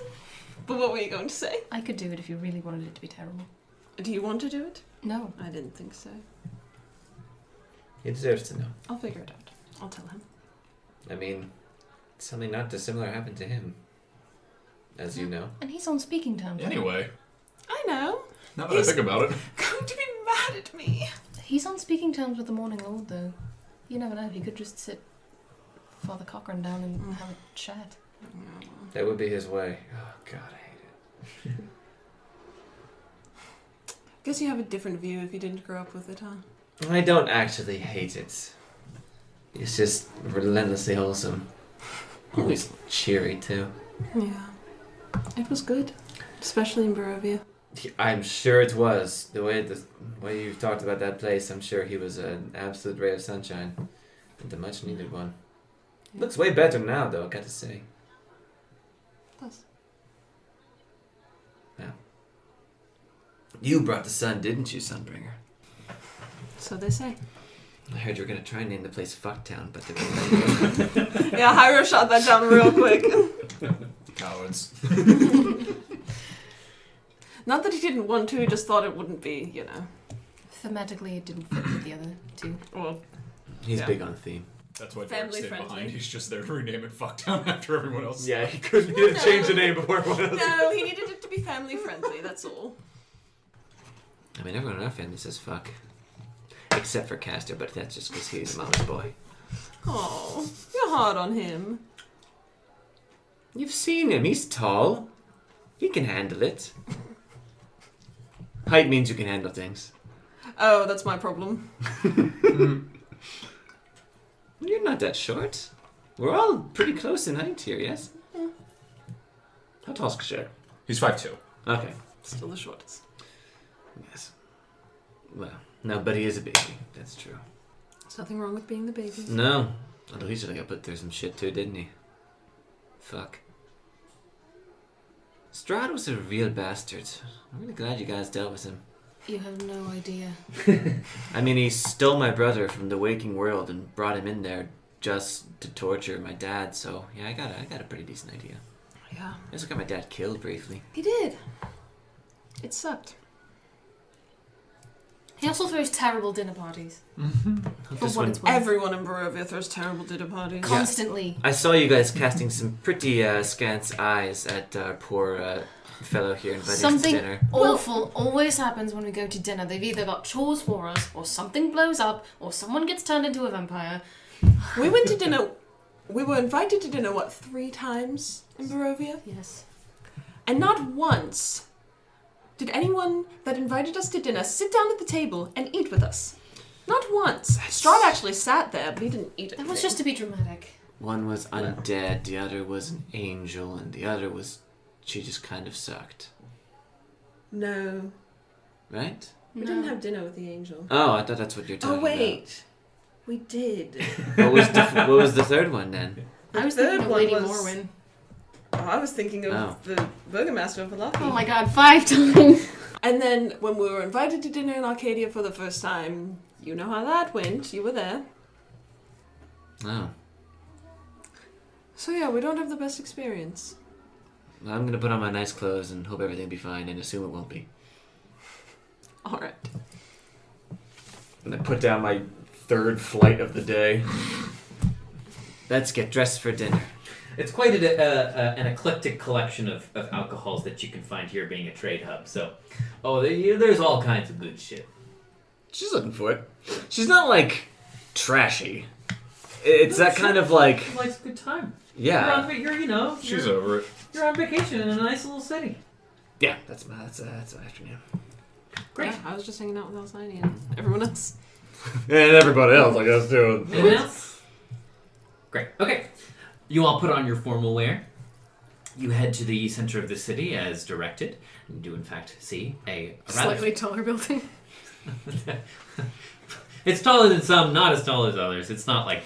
But what were you going to say? I could do it if you really wanted it to be terrible. Do you want to do it? No. I didn't think so. He deserves to know. I'll figure it out. I'll tell him. I mean, something not dissimilar happened to him. As you know. And he's on speaking terms. Anyway, I know. now that I think about it. Going to be mad at me. He's on speaking terms with the Morning Lord, though. You never know. He could just sit Father Cochrane down and have a chat. That would be his way. Oh, God, I hate it. Guess you have a different view if you didn't grow up with it, huh? I don't actually hate it. It's just relentlessly wholesome. Always cheery, too. Yeah. It was good. Especially in Barovia. I'm sure it was. The way you talked about that place, I'm sure he was an absolute ray of sunshine. And a much needed one. Yeah. Looks way better now, though, I got to say. Plus. Yeah. You brought the sun, didn't you, Sunbringer? So they say. I heard you were going to try and name the place Fucktown, but they were Yeah, Hyro shot that down real quick. Cowards. Not that he didn't want to, he just thought it wouldn't be, you know. Thematically, it didn't fit with the other two. Well, He's Yeah. big on theme. That's why Family Derek's stayed friendly. behind. He's just there to rename it Fucktown after everyone else. Yeah, he couldn't change the name before everyone else. no, he needed it to be family friendly, that's all. I mean, everyone in our family says fuck. Except for Castor, but that's just because he's a mama's boy. Oh, you're hard on him. You've seen him. He's tall. He can handle it. Height means you can handle things. Oh, that's my problem. You're not that short. We're all pretty close in height here, yes? How tall's Kasher? He's 5'2". Okay. Still the shortest. Yes. Well, no, but he is a baby. That's true. There's nothing wrong with being the baby. No. Although he should have got put through some shit too, didn't he? Fuck. Strahd was a real bastard. I'm really glad you guys dealt with him. You have no idea. I mean, he stole my brother from the waking world and brought him in there just to torture my dad, so yeah, I got a pretty decent idea. Yeah. I also got my dad killed briefly. He did. It sucked. He also throws terrible dinner parties. For Just what when- it's worth. Everyone in Barovia throws terrible dinner parties. Constantly. I saw you guys casting some pretty askance eyes at our poor fellow here inviting us to Something dinner. awful always happens when we go to dinner. They've either got chores for us, or something blows up, or someone gets turned into a vampire. We went to dinner. We were invited to dinner, 3 times in Barovia? Yes. And not once did anyone that invited us to dinner sit down at the table and eat with us. Not once. Strahd actually sat there, but he didn't eat it. That was just to be dramatic. One was undead, the other was an angel, and the other was... she just kind of sucked. No. Right? We didn't have dinner with the angel. Oh, I thought that's what you're talking Oh, wait. We did. about. What was the third one then? I was third thinking of one Lady was- Morwen. Oh, I was thinking of Oh. the Burgomaster of Valaki. Oh my god, 5 times! And then when we were invited to dinner in Arcadia for the first time, you know how that went. You were there. Oh. So yeah, we don't have the best experience. Well, I'm gonna put on my nice clothes and hope everything will be fine and assume it won't be. Alright. And I put down my third flight of the day. Let's get dressed for dinner. It's quite an eclectic collection of alcohols that you can find here being a trade hub. So, there's all kinds of good shit. She's looking for it. She's not like trashy. It's that kind of like She likes a good time. yeah, She's over it. You're on vacation in a nice little city. yeah. That's my afternoon. Great. Yeah, I was just hanging out with Alcyone and everyone else. And everybody else, I guess too. Anyone else? Great. Okay. You all put on your formal wear. You head to the center of the city as directed. You do in fact see a Slightly taller building. It's taller than some, not as tall as others. It's not like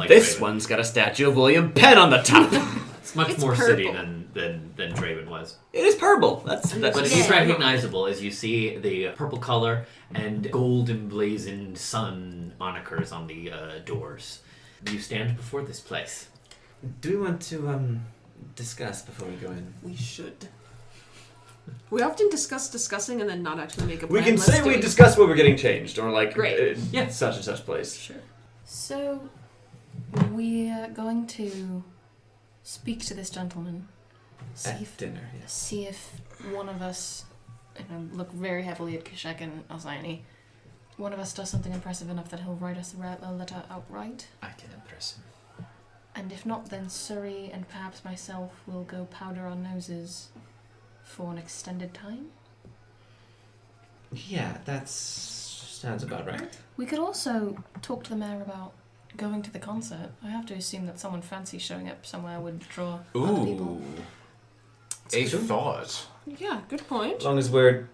This Draven. one's got a statue of William Penn on the top. It's much It's more purple. city than Draven was. It is purple. That's But it Yeah. is recognizable as you see the purple color and gold emblazoned sun monikers on the doors. You stand before this place. Do we want to discuss before we go in? We should. We often discussing and then not actually make a plan. We can Let's say do we it. discuss what we're getting changed, or like Great. Yeah. such and such place. Sure. So, we're going to speak to this gentleman. At dinner, yes. See if one of us, look very heavily at Kashek and Alcyone, one of us does something impressive enough that he'll write us a letter outright. I can impress him. And if not, then Surrie and perhaps myself will go powder our noses for an extended time. Yeah, sounds about right. We could also talk to the mayor about going to the concert. I have to assume that someone fancy showing up somewhere would draw other people. A thought. Yeah, good point. As long as we're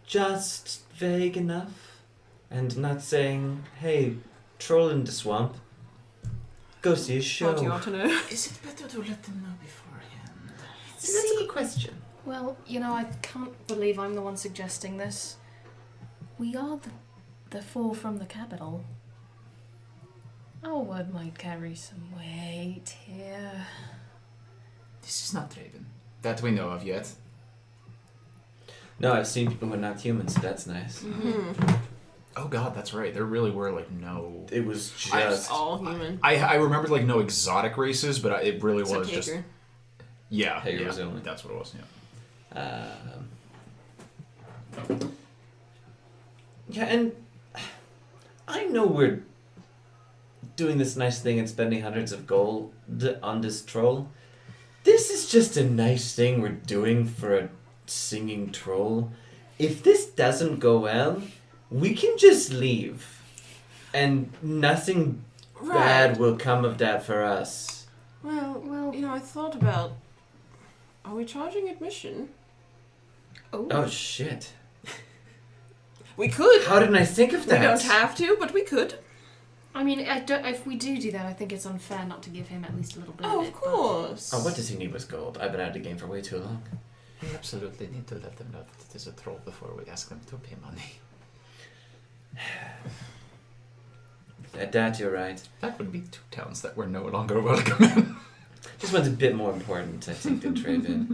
just vague enough and not saying, hey, troll in the swamp, go see a show. What do you want to know? Is it better to let them know beforehand? That's a good question. Well, I can't believe I'm the one suggesting this. We are the four from the capital. Our word might carry some weight here. This is not Raven. That we know of yet. No, I've seen people who are not human, so that's nice. Mm-hmm. Oh god, that's right. There really were no... It was just... all human. I remembered no exotic races, but it really Except was just... Hager. Yeah, Hager was the only. that's what it was, yeah. Yeah, and I know we're doing this nice thing and spending hundreds of gold on this troll. This is just a nice thing we're doing for a singing troll. If this doesn't go well, we can just leave. And nothing bad will come of that for us. Well, I thought about... Are we charging admission? Oh, shit. We could. How didn't I think of that? We don't have to, but we could. I mean, if we do that, I think it's unfair not to give him at least a little bit of it. Of course. Oh, what does he need with gold? I've been out of the game for way too long. We absolutely need to let them know that it is a troll before we ask them to pay money. At that, you're right. That would be 2 towns that we're no longer welcome in. This one's a bit more important, I think, than Trevor.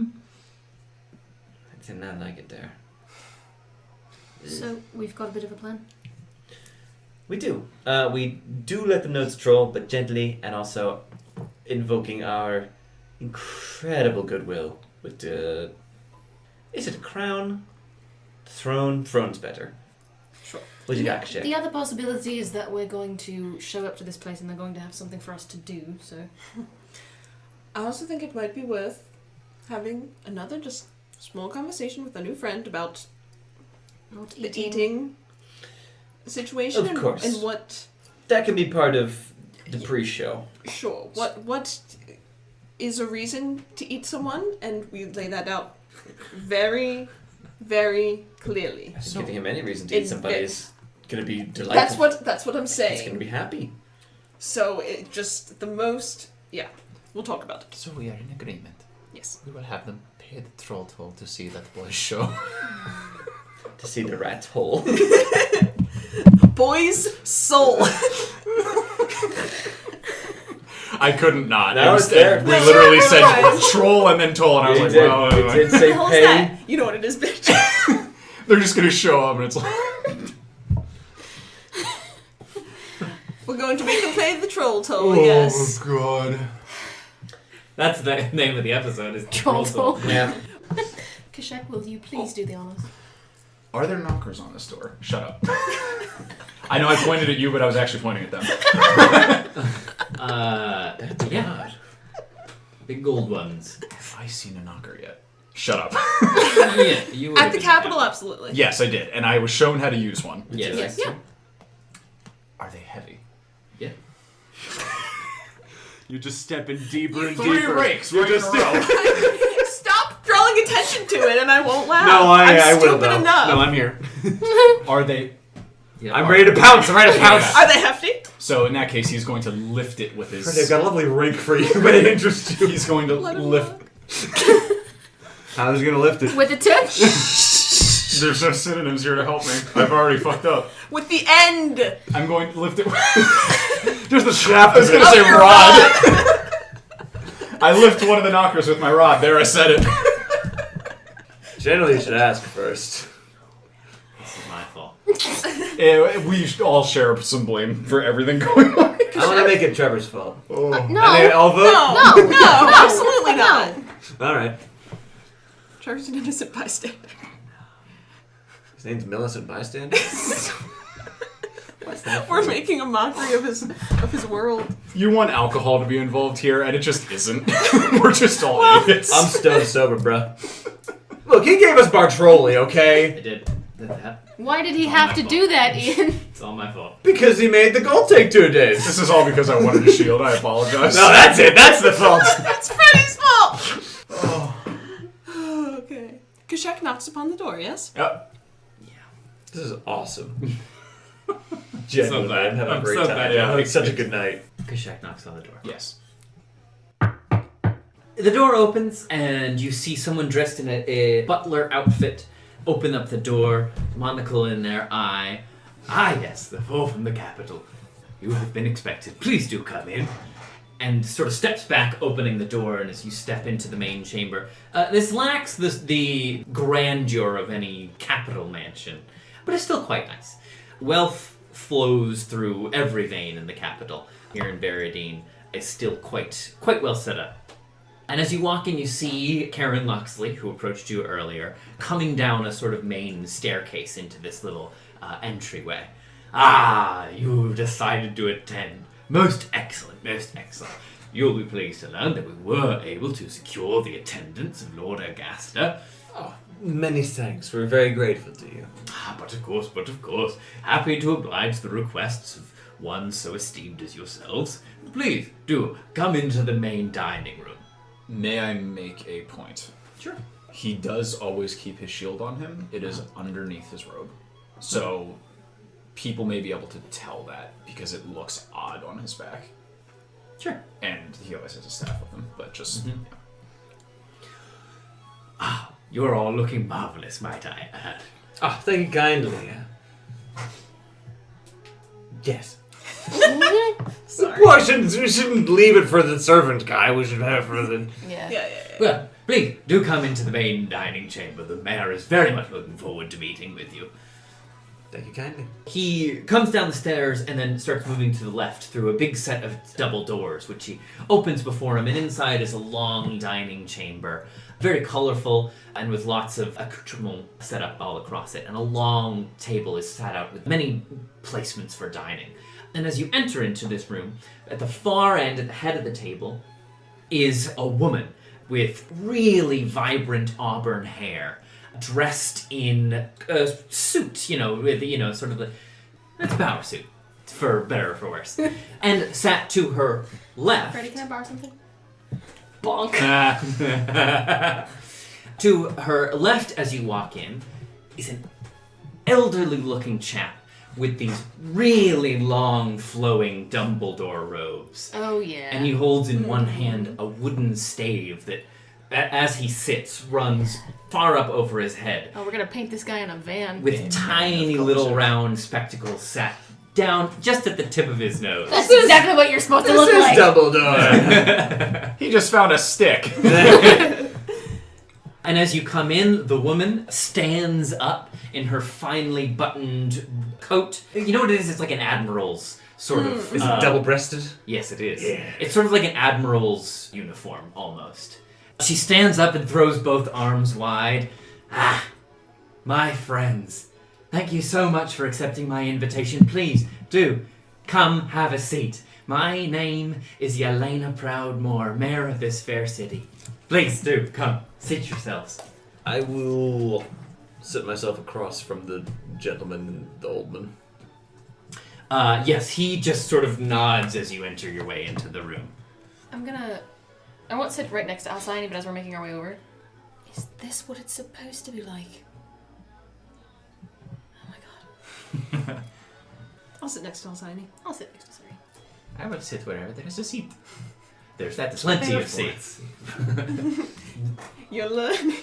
I did not like it there. So, we've got a bit of a plan? We do. We do let them know it's a troll, but gently, and also invoking our incredible goodwill with the... Is it a crown? Throne? Throne's better. Sure. What you got, Kashek? The other possibility is that we're going to show up to this place and they're going to have something for us to do, so... I also think it might be worth having another just small conversation with a new friend about Not the eating situation. Of course. And what... That can be part of the pre-show. Sure. What is a reason to eat someone? And we lay that out very, very clearly. Giving him any reason to eat somebody is going to be delightful. That's what I'm saying. He's going to be happy. So it just the most... Yeah. We'll talk about it. So we are in agreement. Yes. We will have them pay the troll toll to see that boy's show. To see the rat's hole. Boy's soul. I couldn't not. Now it's there. We literally said troll and then toll, and I was like, well... It did say How's pay. that? You know what it is, bitch. They're just going to show up, and it's like... We're going to make them pay the troll toll, yes. Oh, God. That's the name of the episode, is Troll Toll. Yeah. Kashek, will you please do the honors? Are there knockers on this door? Shut up. I know I pointed at you, but I was actually pointing at them. Yeah. Big gold ones. Have I seen a knocker yet? Shut up. Yeah, you would At have the been capital, happy. absolutely. Yes, I did, and I was shown how to use one. Yes. Yeah. Are they heavy? Yeah. You're just stepping deeper and 3 deeper. rakes You're right in just a row. Stop drawing attention to it, and I won't laugh. No, I I'm will stupid though. enough. No, I'm here. Are they... Yeah. I'm ready to pounce. I'm ready to pounce. Are they hefty? So in that case, he's going to lift it with his... Freddy, I've got a lovely rink for you, but it interests you. He's going to Let him lift... How's he gonna lift it? With a tip? There's no synonyms here to help me. I've already fucked up. With the end. I'm going to lift it... Just the shaft. I was going to say your rod. I lift one of the knockers with my rod. There, I said it. Generally, you should ask first. This is my fault. We should all share some blame for everything going on. I want to make it Trevor's fault. No. And they all vote? No, absolutely not. All right. Trevor's an innocent bystander. His name's Millicent Bystander. We're making a mockery of his world. You want alcohol to be involved here, and it just isn't. We're just all idiots. I'm stone sober, bruh. Look, he gave us Bartroli, okay? I did that. Why did he have to do that, Ian? It's all my fault. Because he made the goal take 2 days. This is all because I wanted a shield. I apologize. No, that's it. That's the fault. It's Freddy's fault! Okay. Kashek knocks upon the door, yes? Yep. This is awesome. Genuinely, glad. I'm having a I'm great so time. glad, I'm yeah. having such a good night. Kashak knocks on the door. Yes. The door opens, and you see someone dressed in a butler outfit open up the door, monocle in their eye. Ah, yes, the four from the capital. You have been expected. Please do come in. And sort of steps back, opening the door, and as you step into the main chamber, this lacks the grandeur of any capital mansion, but it's still quite nice. Wealth flows through every vein in the capital. Here in Baradine is still quite well set up. And as you walk in, you see Karen Loxley, who approached you earlier, coming down a sort of main staircase into this little entryway. Ah, you've decided to attend. Most excellent, most excellent. You'll be pleased to learn that we were able to secure the attendance of Lord Ergaster. Oh, many thanks. We're very grateful to you. Ah, but of course, happy to oblige the requests of one so esteemed as yourselves. Please, do come into the main dining room. May I make a point? Sure. He does always keep his shield on him. It is underneath his robe. So people may be able to tell that because it looks odd on his back. Sure. And he always has a staff with him, but just... Mm-hmm. Ah, you're all looking marvelous, might I add. Oh, thank you kindly. Yes. Sorry. Well, we shouldn't leave it for the servant guy. We should have it for the... Yeah. Well, please, do come into the main dining chamber. The mayor is very much looking forward to meeting with you. Thank you kindly. He comes down the stairs and then starts moving to the left through a big set of double doors, which he opens before him, and inside is a long dining chamber, very colorful and with lots of accoutrements set up all across it, and a long table is set out with many placements for dining. And as you enter into this room, at the far end, at the head of the table, is a woman with really vibrant auburn hair, dressed in a suit, with, sort of it's a power suit, for better or for worse. And sat to her left. Freddy, can I borrow something? Bonk. To her left as you walk in is an elderly-looking chap with these really long, flowing Dumbledore robes. Oh, yeah. And he holds in one hand a wooden stave that, as he sits, runs far up over his head. Oh, we're gonna paint this guy in a van. With tiny little round spectacles sat down just at the tip of his nose. That's exactly what you're supposed to look This is like. Dumbledore. He just found a stick. And as you come in, the woman stands up in her finely buttoned coat. You know what it is? It's like an admiral's sort of... Is it double-breasted? Yes, it is. Yeah. It's sort of like an admiral's uniform, almost. She stands up and throws both arms wide. Ah, my friends. Thank you so much for accepting my invitation. Please, do come have a seat. My name is Yelena Proudmore, mayor of this fair city. Please do come, seat yourselves. I will sit myself across from the gentleman and the old man. Yes, he just sort of nods as you enter your way into the room. I won't sit right next to Alcyone, but as we're making our way over. Is this what it's supposed to be like? Oh my god. I'll sit next to Alcyone. I'll sit next to Surrie. I will sit wherever there is a seat. There's plenty of seats. You're learning.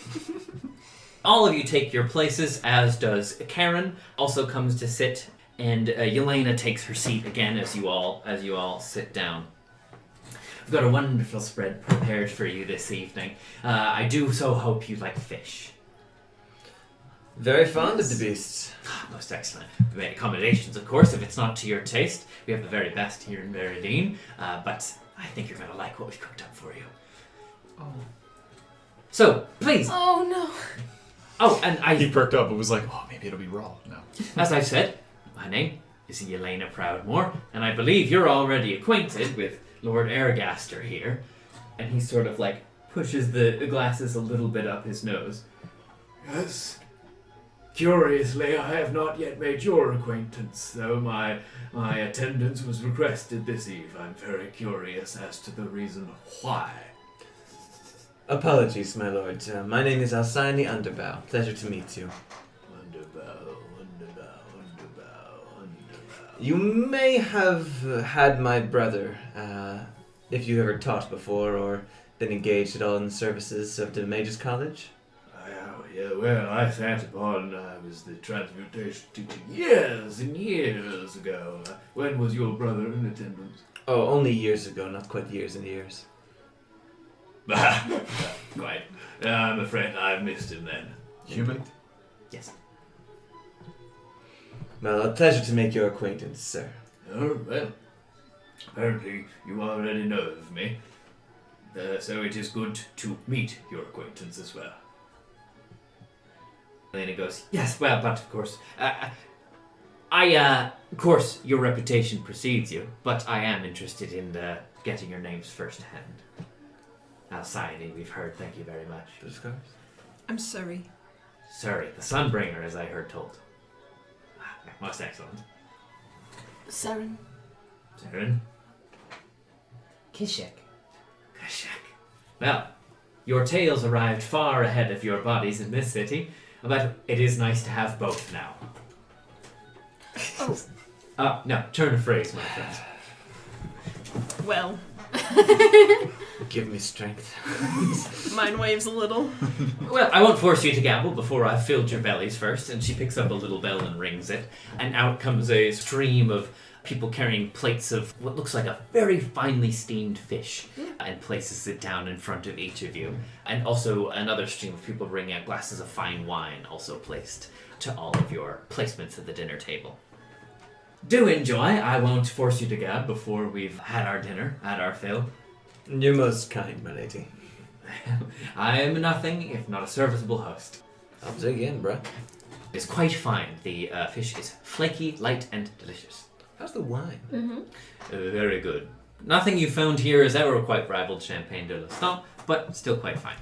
All of you take your places, as does Karen. Also comes to sit, and Yelena takes her seat again as you all sit down. I've got a wonderful spread prepared for you this evening. I do so hope you like fish. Very fond of the beasts. Most excellent. We made accommodations, of course, if it's not to your taste. We have the very best here in Baradine, but I think you're going to like what we've cooked up for you. Oh. So, please. Oh no. Oh, and He perked up and was like, oh, maybe it'll be raw. No. as I've said, my name You see Elena Proudmore, and I believe you're already acquainted with Lord Ergaster here. And he sort of like pushes the glasses a little bit up his nose. Yes. Curiously, I have not yet made your acquaintance, though my attendance was requested this eve. I'm very curious as to the reason why. Apologies, my lord. My name is Alcyone Underbow. Pleasure to meet you. Underbow. You may have had my brother, if you've ever taught before or been engaged at all in the services of the Mages College. Yeah, well, I sat upon, I was the transmutation teacher years and years ago. When was your brother in attendance? Oh, only years ago, not quite years and years. Quite. I'm afraid I missed him then. Human? Yes. Well, a pleasure to make your acquaintance, sir. Oh, well, apparently you already know of me. So it is good to meet your acquaintance as well. Elena goes, yes, well, but of course, of course, your reputation precedes you, but I am interested in getting your names firsthand. Alcyone, we've heard, thank you very much. Of course. I'm sorry. Surrie, the Sunbringer, as I heard told. Most excellent. Seren. Seren? Kishek. Kashak. Well, your tales arrived far ahead of your bodies in this city, but it is nice to have both now. Oh. No, turn of phrase, my friend. Well, Give me strength. mine waves a little. Well, I won't force you to gamble before I've filled your bellies first. And she picks up a little bell and rings it. And out comes a stream of people carrying plates of what looks like a very finely steamed fish and places it down in front of each of you. And also another stream of people bringing out glasses of fine wine, also placed to all of your placements at the dinner table. Do enjoy. I won't force you to gab before we've had our dinner, had our fill. You're most kind, my lady. I am nothing if not a serviceable host. I'll dig in, bruh. It's quite fine. The fish is flaky, light, and delicious. How's the wine? Mm-hmm. Very good. Nothing you found here has ever quite rivaled Champagne de l'Instant, but still quite fine.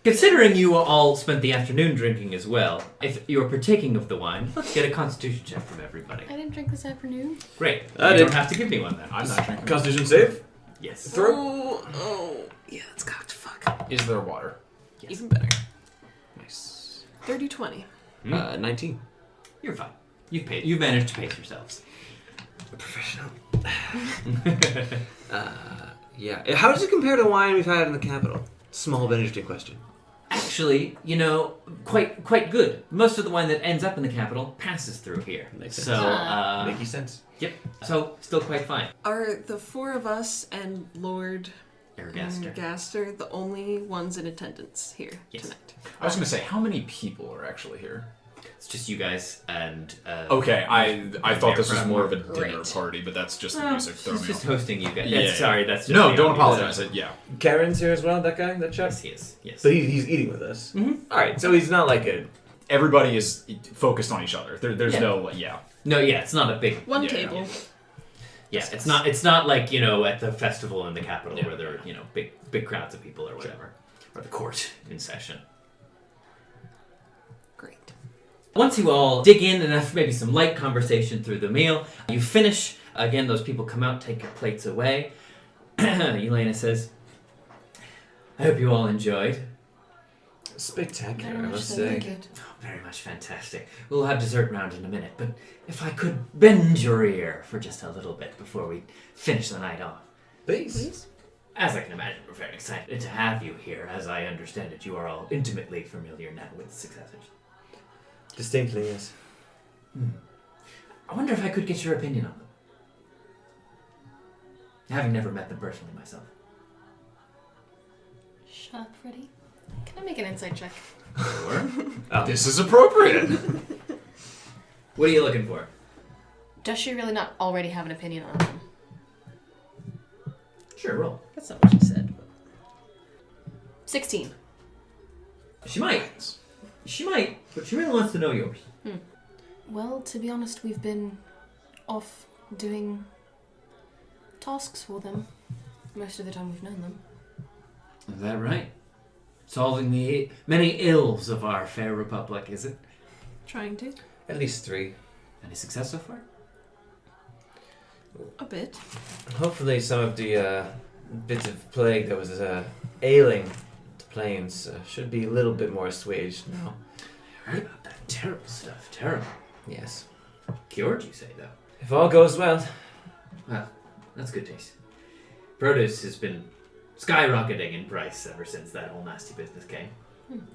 Considering you all spent the afternoon drinking as well, if you're partaking of the wine, let's get a constitution check from everybody. I didn't drink this afternoon. Great. I You did. don't have to give me one then. I'm not drinking. Constitution save? Yes. Throw. Oh, yeah, it's cocked. Fuck. Is there water? Yes. Even better. Nice. 30-20. 19. You're fine. You've managed to pace yourselves. A professional. Yeah. How does it compare to the wine we've had in the capital? Small but interesting question. Actually, quite good. Most of the wine that ends up in the capital passes through here. Makes sense. So, Makes sense. yep. So, still quite fine. Are the four of us and Lord Ergaster. Gaster the only ones in attendance here Yes. tonight? I was going to say, how many people are actually here? It's just you guys and... Okay, I thought this was more of a dinner Great. party, but that's just the Well, music she's throwing me just off. hosting you guys. Yeah. Sorry, that's just No, the don't obvious. apologize. Yeah. Karen's here as well, that guy, that chap? Yes, he is. Yes. But he's eating with us. Mm-hmm. Alright, so he's not like a... Everybody is focused on each other. There's Yeah. no, No, yeah, it's not a big... One Yeah. table. Yeah, it's not like, at the festival in the capital where there are, big crowds of people or whatever. Or the court in session. Great. Once you all dig in and have maybe some light conversation through the meal, you finish. Again, those people come out, take your plates away. Elena says, I hope you all enjoyed. Spectacular, Very I much must so, say. thank you. Oh, very much fantastic. We'll have dessert round in a minute, but if I could bend your ear for just a little bit before we finish the night off. Please. As I can imagine, we're very excited to have you here. As I understand it, you are all intimately familiar now with the successors. Distinctly, yes. I wonder if I could get your opinion on them. Having never met them personally myself. Shut up, Freddy. Can I make an insight check? Sure. This is appropriate. What are you looking for? Does she really not already have an opinion on them? Sure, roll. That's not what she said. 16. She might. She might, but she really wants to know yours. Well, to be honest, we've been off doing tasks for them most of the time we've known them. Is that right? Solving the many ills of our fair republic, is it? Trying to. At least 3. Any success so far? A bit. Hopefully some of the bits of plague that was ailing the plains should be a little bit more assuaged now. I heard about that. Terrible stuff. Terrible. Yes. Cured, you say, though? If all goes well. Well, that's good taste. Produce has been skyrocketing in price ever since that whole nasty business came.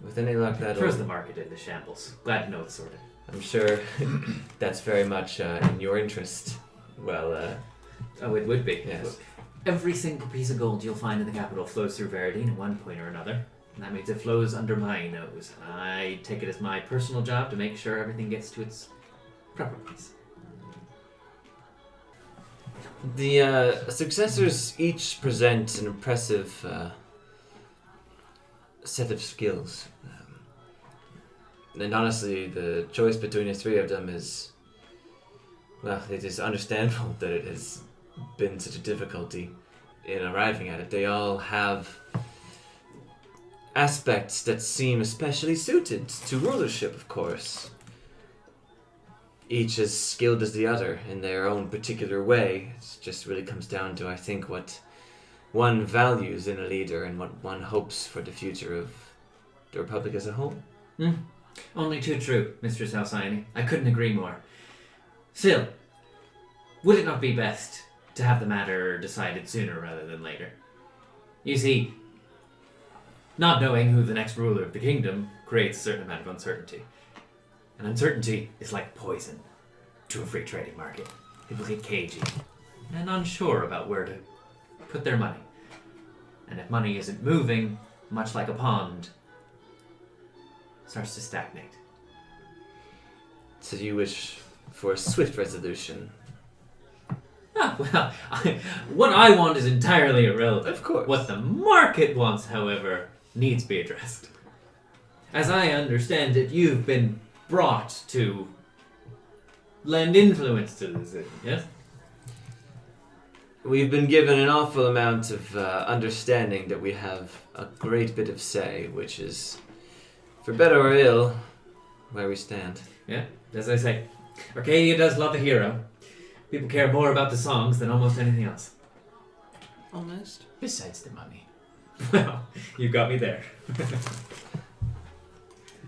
With any luck, that'll... Throws the market into shambles. Glad to know it's sorted. I'm sure that's very much in your interest. Well, Oh, it would be. yes. Look, every single piece of gold you'll find in the capital flows through Veridine at one point or another. And that means it flows under my nose. I take it as my personal job to make sure everything gets to its proper place. The successors each present an impressive set of skills. And honestly, the choice between the 3 of them is... Well, it is understandable that it has been such a difficulty in arriving at it. They all have aspects that seem especially suited to rulership, of course. Each as skilled as the other in their own particular way. It just really comes down to, I think, what one values in a leader and what one hopes for the future of the Republic as a whole. Only too true, Mistress Alcyone. I couldn't agree more. Still, would it not be best to have the matter decided sooner rather than later? You see, not knowing who the next ruler of the kingdom creates a certain amount of uncertainty. And uncertainty is like poison to a free trading market. People get cagey and unsure about where to put their money. And if money isn't moving, much like a pond, it starts to stagnate. So you wish for a swift resolution? Well, what I want is entirely irrelevant. Of course. What the market wants, however, needs to be addressed. As I understand it, you've been brought to lend influence to the decision, yes? We've been given an awful amount of understanding that we have a great bit of say, which is, for better or ill, where we stand. Yeah, as I say, Arcadia does love a hero. People care more about the songs than almost anything else. Almost. Besides the money. Well, you got me there.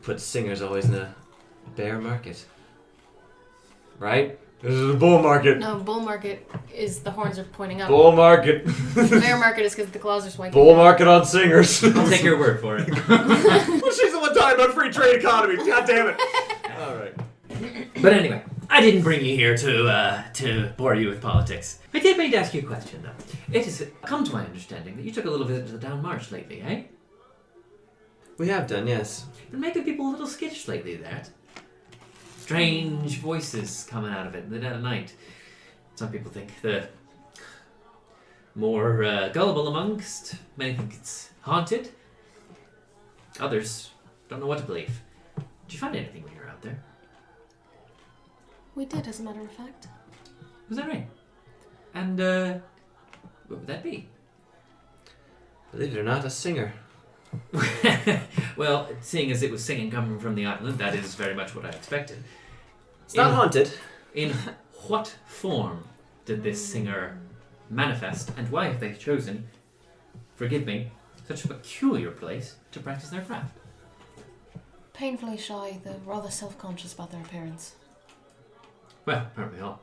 Put singers always in a bear market. Right? This is a bull market. No, bull market is the horns are pointing up. Bull market. Bear market is because the claws are swiping. Bull market on singers. I'll take your word for it. Well, she's the one talking about free trade economy. God damn it. All right. But anyway, I didn't bring you here to bore you with politics. I did mean to ask you a question, though. It has come to my understanding that you took a little visit to the Down Marsh lately, eh? We have done, yes. Been making people a little skittish lately, that. Strange voices coming out of it in the dead of night. Some people think the more gullible amongst many think it's haunted. Others don't know what to believe. Did you find anything when you were out there? We did, as a matter of fact. Was that right? And what would that be? Believe it or not, a singer. Well, seeing as it was singing coming from the island, that is very much what I expected. It's not haunted. In what form did this singer manifest, and why have they chosen, forgive me, such a peculiar place to practice their craft? Painfully shy, they're rather self-conscious about their appearance. Well, aren't we all?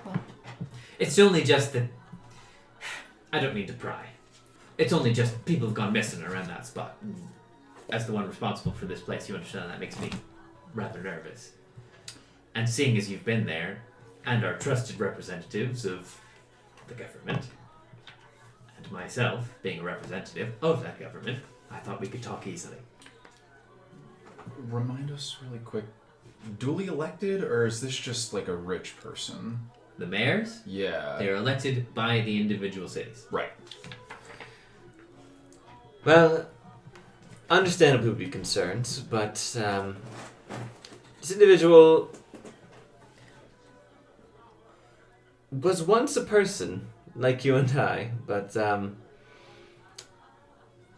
Well, It's only just that... I don't mean to pry. It's only just people have gone missing around that spot. And as the one responsible for this place, you understand that makes me rather nervous. And seeing as you've been there, and are trusted representatives of the government, and myself being a representative of that government, I thought we could talk easily. Remind us really quick, duly elected, or is this just like a rich person? The mayors, Yeah. they are elected by the individual cities. Right. Well, understandably would be concerned, but this individual was once a person like you and I, but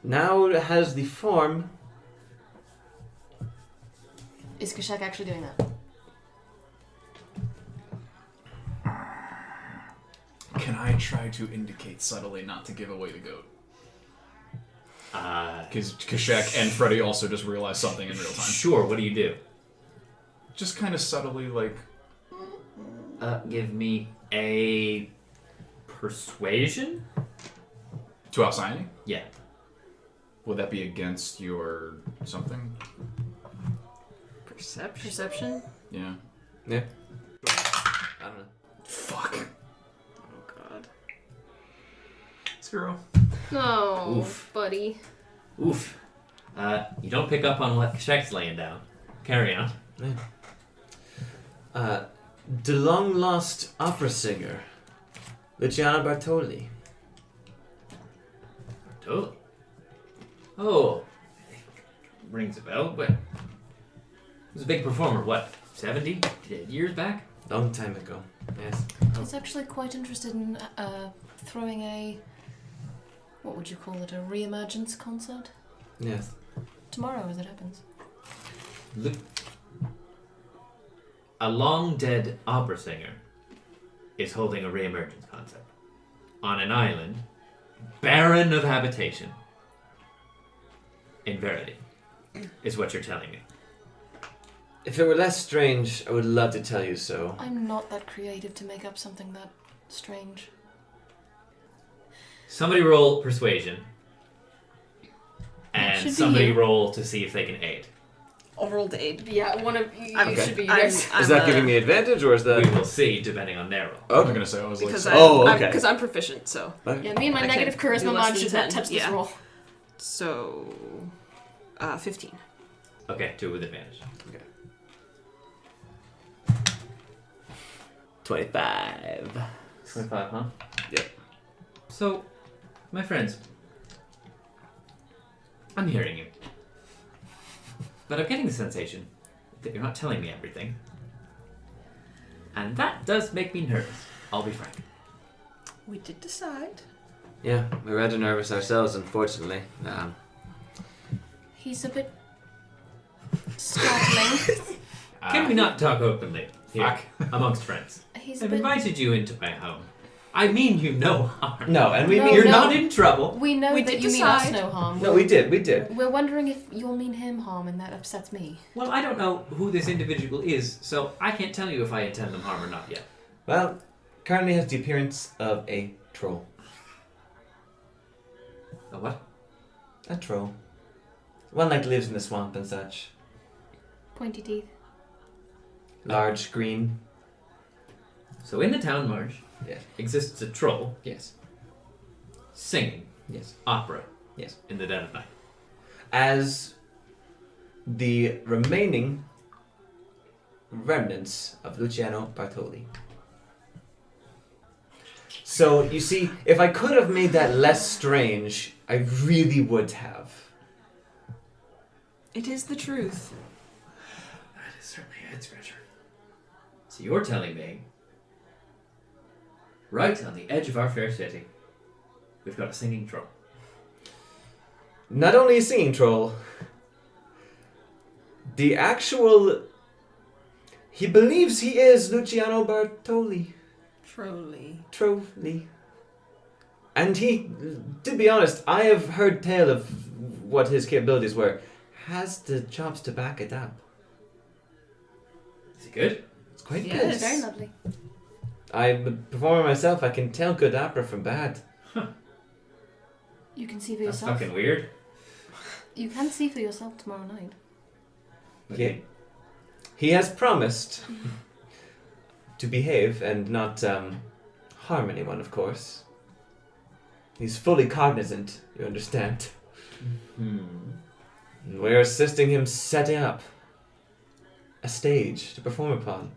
now it has the form. Is Kashak actually doing that? Can I try to indicate subtly not to give away the goat? Because Kashak and Freddy also just realized something in real time. Sure, what do you do? Just kind of subtly, like... Give me a persuasion? To Alcyone? Yeah. Would that be against your something? Perception? Yeah. Yeah. I don't know. Fuck. Oh god. 0. No, Oof. buddy. Oof. You don't pick up on what Kashak's laying down. Carry on. The long-lost opera singer, Luciano Bartoli. Totally. Oh. Rings a bell, but... He was a big performer, what, 70 years back? Long time ago, yes. He's actually quite interested in throwing a... What would you call it? A re-emergence concert? Yes. Tomorrow, as it happens. Look. A long-dead opera singer is holding a re-emergence concert on an island barren of habitation. In verity, is what you're telling me. If it were less strange, I would love to tell you so. I'm not that creative to make up something that strange. Somebody roll persuasion. Should And be somebody you. roll to see if they can aid. I'll roll the 8. Yeah, one of you I'm- should be you I'm- guys. I'm Is that a- giving me advantage, or is that... We will see, depending on their roll. I was gonna say, I was Because like... okay. Because I'm proficient, so. Yeah, me and my I negative can't charisma do less mod than should not 10, touch this yeah. roll. So, 15. Okay, 2 with advantage. 25. 25, huh? Yep. So, my friends, I'm hearing you. But I'm getting the sensation that you're not telling me everything. And that does make me nervous, I'll be frank. We did decide. Yeah, we're rather nervous ourselves, unfortunately. He's a bit startling. Can we not talk openly here, Fuck. amongst friends? He's a I've bit... invited you into my home. I mean you no harm. No, and we No, mean... You're no. not in trouble. We know We that did you mean us decide. no harm. No, we did. We're wondering if you'll mean him harm, and that upsets me. Well, I don't know who this individual is, so I can't tell you if I intend them harm or not yet. Well, currently has the appearance of a troll. A what? A troll. One like lives in the swamp and such. Pointy teeth. Large, green. So in the town marsh Yes. exists a troll Yes. singing Yes. opera Yes. in the dead of night. As the remaining remnants of Luciano Bartoli. So, you see, if I could have made that less strange, I really would have. It is the truth. That is certainly a head scratcher. So you're telling me, right on the edge of our fair city, we've got a singing troll. Not only a singing troll, the actual... He believes he is Luciano Bartoli. Trolley. And he, to be honest, I have heard tale of what his capabilities were. Has the chops to back it up. Is he good? It's quite Yes. good. It's very lovely. I'm a performer myself. I can tell good opera from bad. You can see for That's yourself. fucking weird. You can see for yourself tomorrow night. He has promised to behave and not harm anyone, of course. He's fully cognizant, you understand. And we're assisting him setting up a stage to perform upon.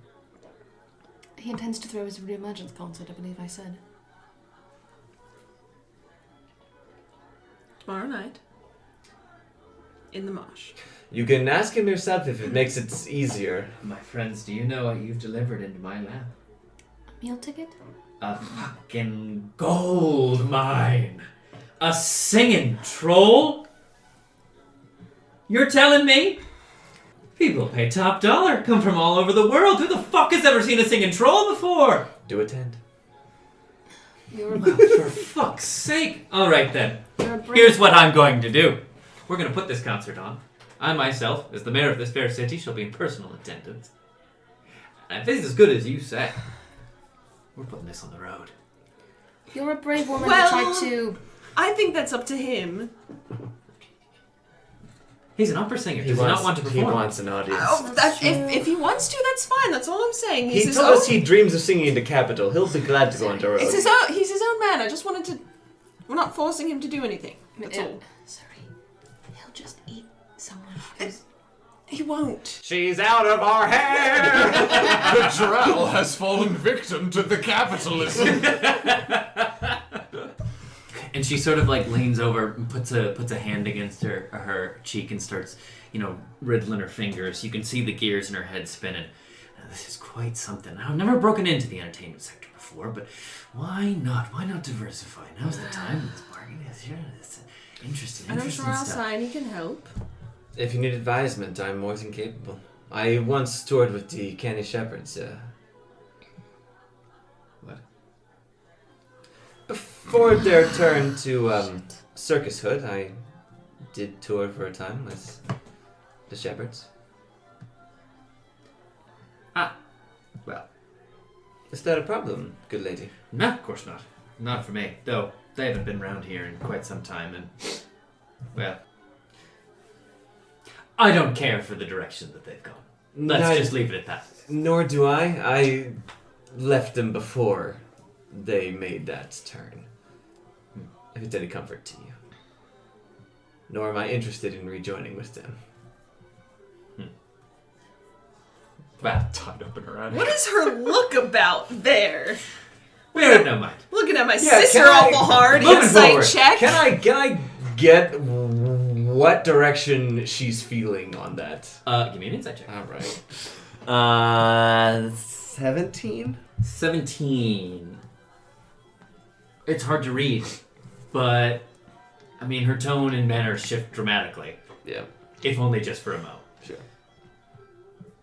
He intends to throw his re-emergence concert, I believe I said. Tomorrow night. In the marsh. You can ask him yourself if it makes it easier. My friends, do you know what you've delivered into my lap? Meal ticket? A fucking gold mine. A singing troll? You're telling me? People pay top dollar, come from all over the world. Who the fuck has ever seen a singing troll before? Do attend. You're For fuck's sake. Alright then. Here's what I'm going to do. We're going to put this concert on. I myself, as the mayor of this fair city, shall be in personal attendance. And if it's as good as you say, we're putting this on the road. You're a brave woman Well- to try to... I think that's up to him. He's an opera singer. Does he not want to perform? He wants an audience. Oh, if he wants to, that's fine. That's all I'm saying. He told us he dreams of singing in the capital. He'll be glad to go on the road. He's his own man. I just wanted to. We're not forcing him to do anything. That's all. Sorry. He'll just eat someone who's... He won't. She's out of our hair! The drow has fallen victim to the capitalism. And she sort of like leans over and puts a hand against her cheek and starts, riddling her fingers. You can see the gears in her head spinning. Now, this is quite something. I've never broken into the entertainment sector before, but why not? Why not diversify? Now's the time. This bargain is interesting. And I'm sure stuff. Alcyone can help. If you need advisement, I'm more than capable. I once toured with the Canny Shepherds. What? Before their turn to circus hood, I did tour for a time with the Shepherds. Well, Is that a problem, good lady? no, of course not. Not for me. Though they haven't been around here in quite some time, and well, I don't care for the direction that they've gone. Let's just leave it at that. Nor do I. I left them before they made that turn. If it's any comfort to you. Nor am I interested in rejoining with them. Well, Tied up in her attic. What is her look about there? we're no mind. Looking at my Yeah, sister can I- awful hard. Moving Insight forward. check. Can I get what direction she's feeling on that? Give me an insight check. Alright. 17? 17. It's hard to read, but I mean, her tone and manner shift dramatically, Yeah, if only just for a mo. sure.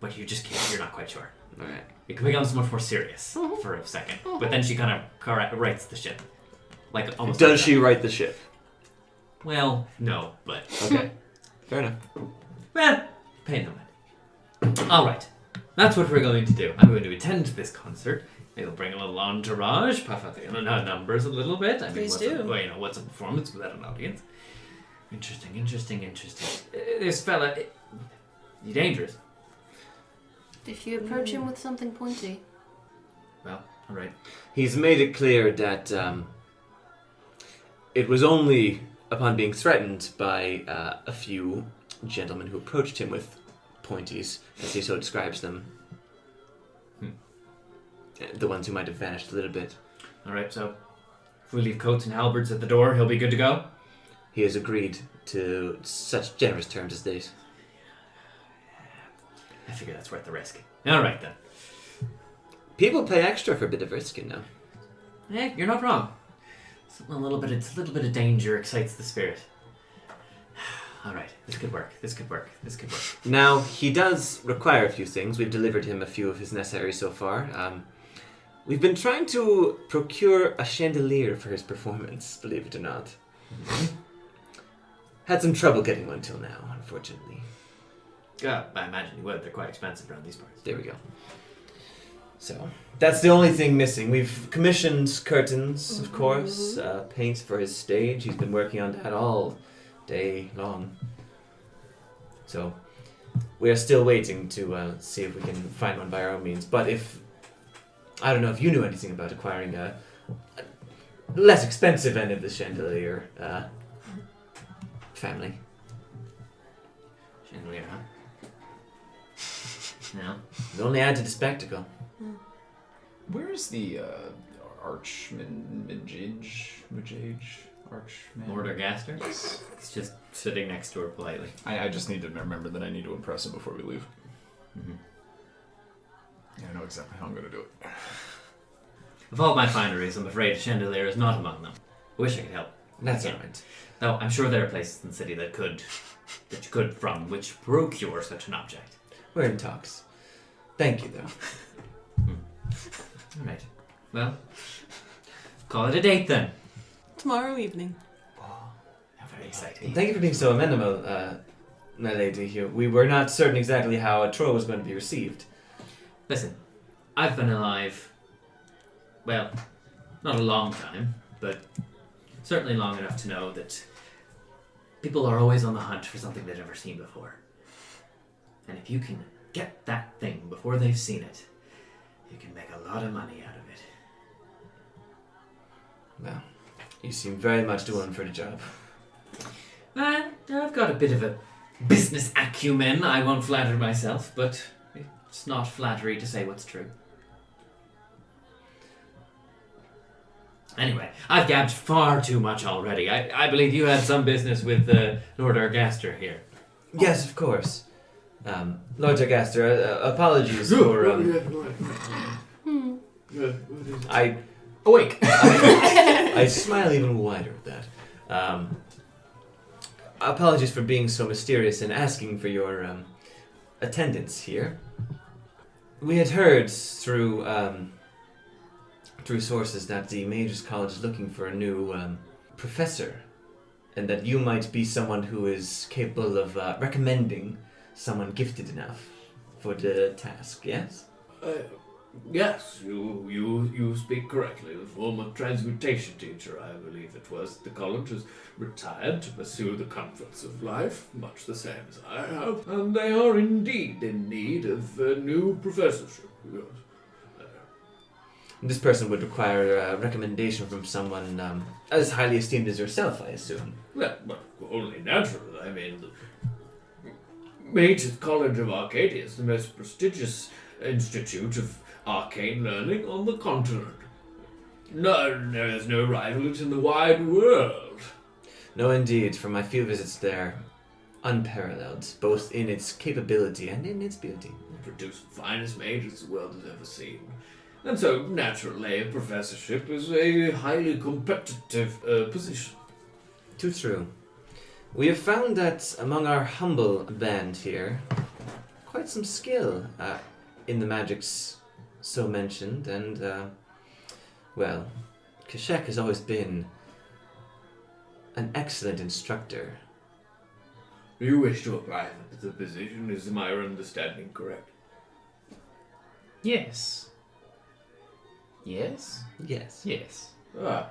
But you just can't. You're not quite sure. Alright. It becomes much more serious for a second, but then she kind of rights the ship, like almost. Does like she write the ship? that. Well, no, but Okay. Fair enough. well, pay no mind. All right, that's what we're going to do. I'm going to attend this concert. It'll bring a little entourage, puff out the numbers a little bit. I mean, Please what's do. What's a performance without an audience? Interesting. This fella, he's dangerous. If you approach him with something pointy... Well, all right. He's made it clear that it was only upon being threatened by a few gentlemen who approached him with pointies, as he so describes them. The ones who might have vanished a little bit. All right, so if we leave coats and halberds at the door, he'll be good to go? He has agreed to such generous terms as these. I figure that's worth the risk. All right, then. People pay extra for a bit of risk, you know. You're not wrong. It's a little bit of danger excites the spirit. All right, this could work. Now, he does require a few things. We've delivered him a few of his necessaries so far. We've been trying to procure a chandelier for his performance, believe it or not. Had some trouble getting one till now, unfortunately. Yeah, I imagine you would. They're quite expensive around these parts. There we go. So, that's the only thing missing. We've commissioned curtains, of course, paint for his stage. He's been working on that all day long. So, we are still waiting to see if we can find one by our own means. But I don't know if you knew anything about acquiring a less expensive end of the chandelier family. Chandelier, huh? No. It only add to the spectacle. Where's the Archman? Mordergaster? He's just sitting next to her politely. I just need to remember that I need to impress him before we leave. Mm-hmm. Yeah, I know exactly how I'm going to do it. Of all my fineries, I'm afraid a chandelier is not among them. I wish I could help. That's Yeah. all right. Though I'm sure there are places in the city that you could procure such an object. We're in talks. Thank you, though. All right. Well, call it a date then. Tomorrow evening. How very exciting. Thank you for being so amenable, my lady here. We were not certain exactly how a troll was going to be received. Listen, I've been alive, well, not a long time, but certainly long enough to know that people are always on the hunt for something they've never seen before. And if you can get that thing before they've seen it, you can make a lot of money out of it. Well, you seem very much the one for the job. I've got a bit of a business acumen, I won't flatter myself, but it's not flattery to say what's true. Anyway, I've gabbed far too much already. I believe you had some business with Lord Argaster here. Yes, of course. Lord Argaster, apologies for... Awake! I smile even wider at that. Apologies for being so mysterious and asking for your attendance here. We had heard through sources that the Mages College is looking for a new professor, and that you might be someone who is capable of recommending someone gifted enough for the task, yes? Yes, you speak correctly. The former transmutation teacher, I believe it was, at the college has retired to pursue the comforts of life, much the same as I have, and they are indeed in need of a new professorship. Yes. This person would require a recommendation from someone as highly esteemed as yourself, I assume. Well, only natural. I mean, the Mages College of Arcadia is the most prestigious institute of arcane learning on the continent. No, there's no rival it in the wide world. No, indeed. From my few visits there, unparalleled, both in its capability and in its beauty. Produce the finest mages the world has ever seen. And so, naturally, a professorship is a highly competitive position. Too true. We have found that among our humble band here, quite some skill in the magics so mentioned, and, well, Kashek has always been an excellent instructor. You wish to apply for the position, is my understanding correct? Yes. Yes? Yes. Yes. Ah,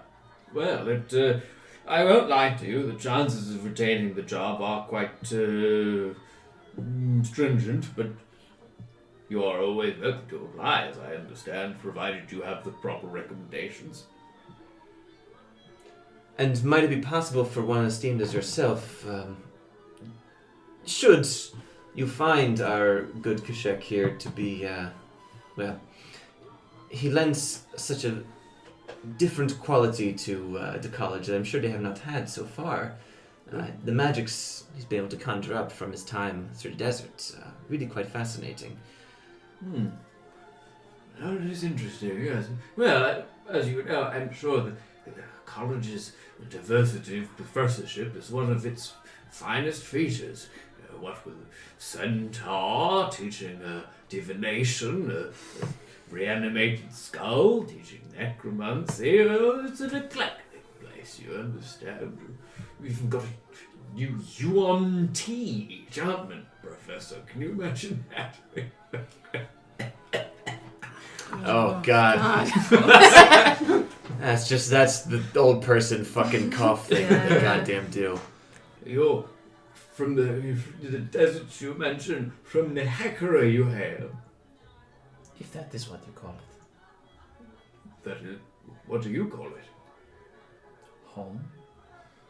well, I won't lie to you, the chances of retaining the job are quite stringent, but you are always welcome to apply, as I understand, provided you have the proper recommendations. And might it be possible for one esteemed as yourself, should you find our good Kashek here to be, well, he lends such a different quality to the college that I'm sure they have not had so far. The magics he's been able to conjure up from his time through the desert, really quite fascinating. Oh, it is interesting, yes. Well, as you know, I'm sure the college's diversity of professorship is one of its finest features. What with centaur teaching divination, reanimated skull teaching necromancy. It's an eclectic place, you understand. We've even got a new Yuan Ti enchantment professor. Can you imagine that? Oh, God. That's the old person fucking cough thing that they goddamn do. You're from the deserts you mentioned, from the Hekara you hail. If that is what you call it. That is, what do you call it? Home?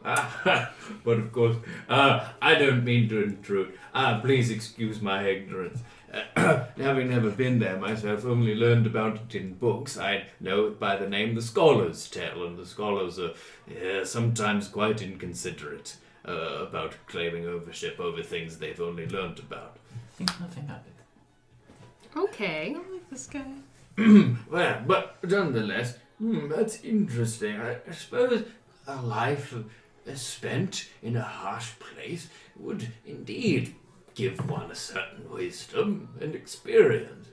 But of course, I don't mean to intrude. Please excuse my ignorance. Having never been there myself, only learned about it in books. I know it by the name The Scholar's Tale, and the scholars are sometimes quite inconsiderate about claiming ownership over things they've only learned about. Think nothing of it. Okay, I like this guy. Well, but nonetheless, that's interesting. I suppose a life spent in a harsh place would indeed give one a certain wisdom and experience.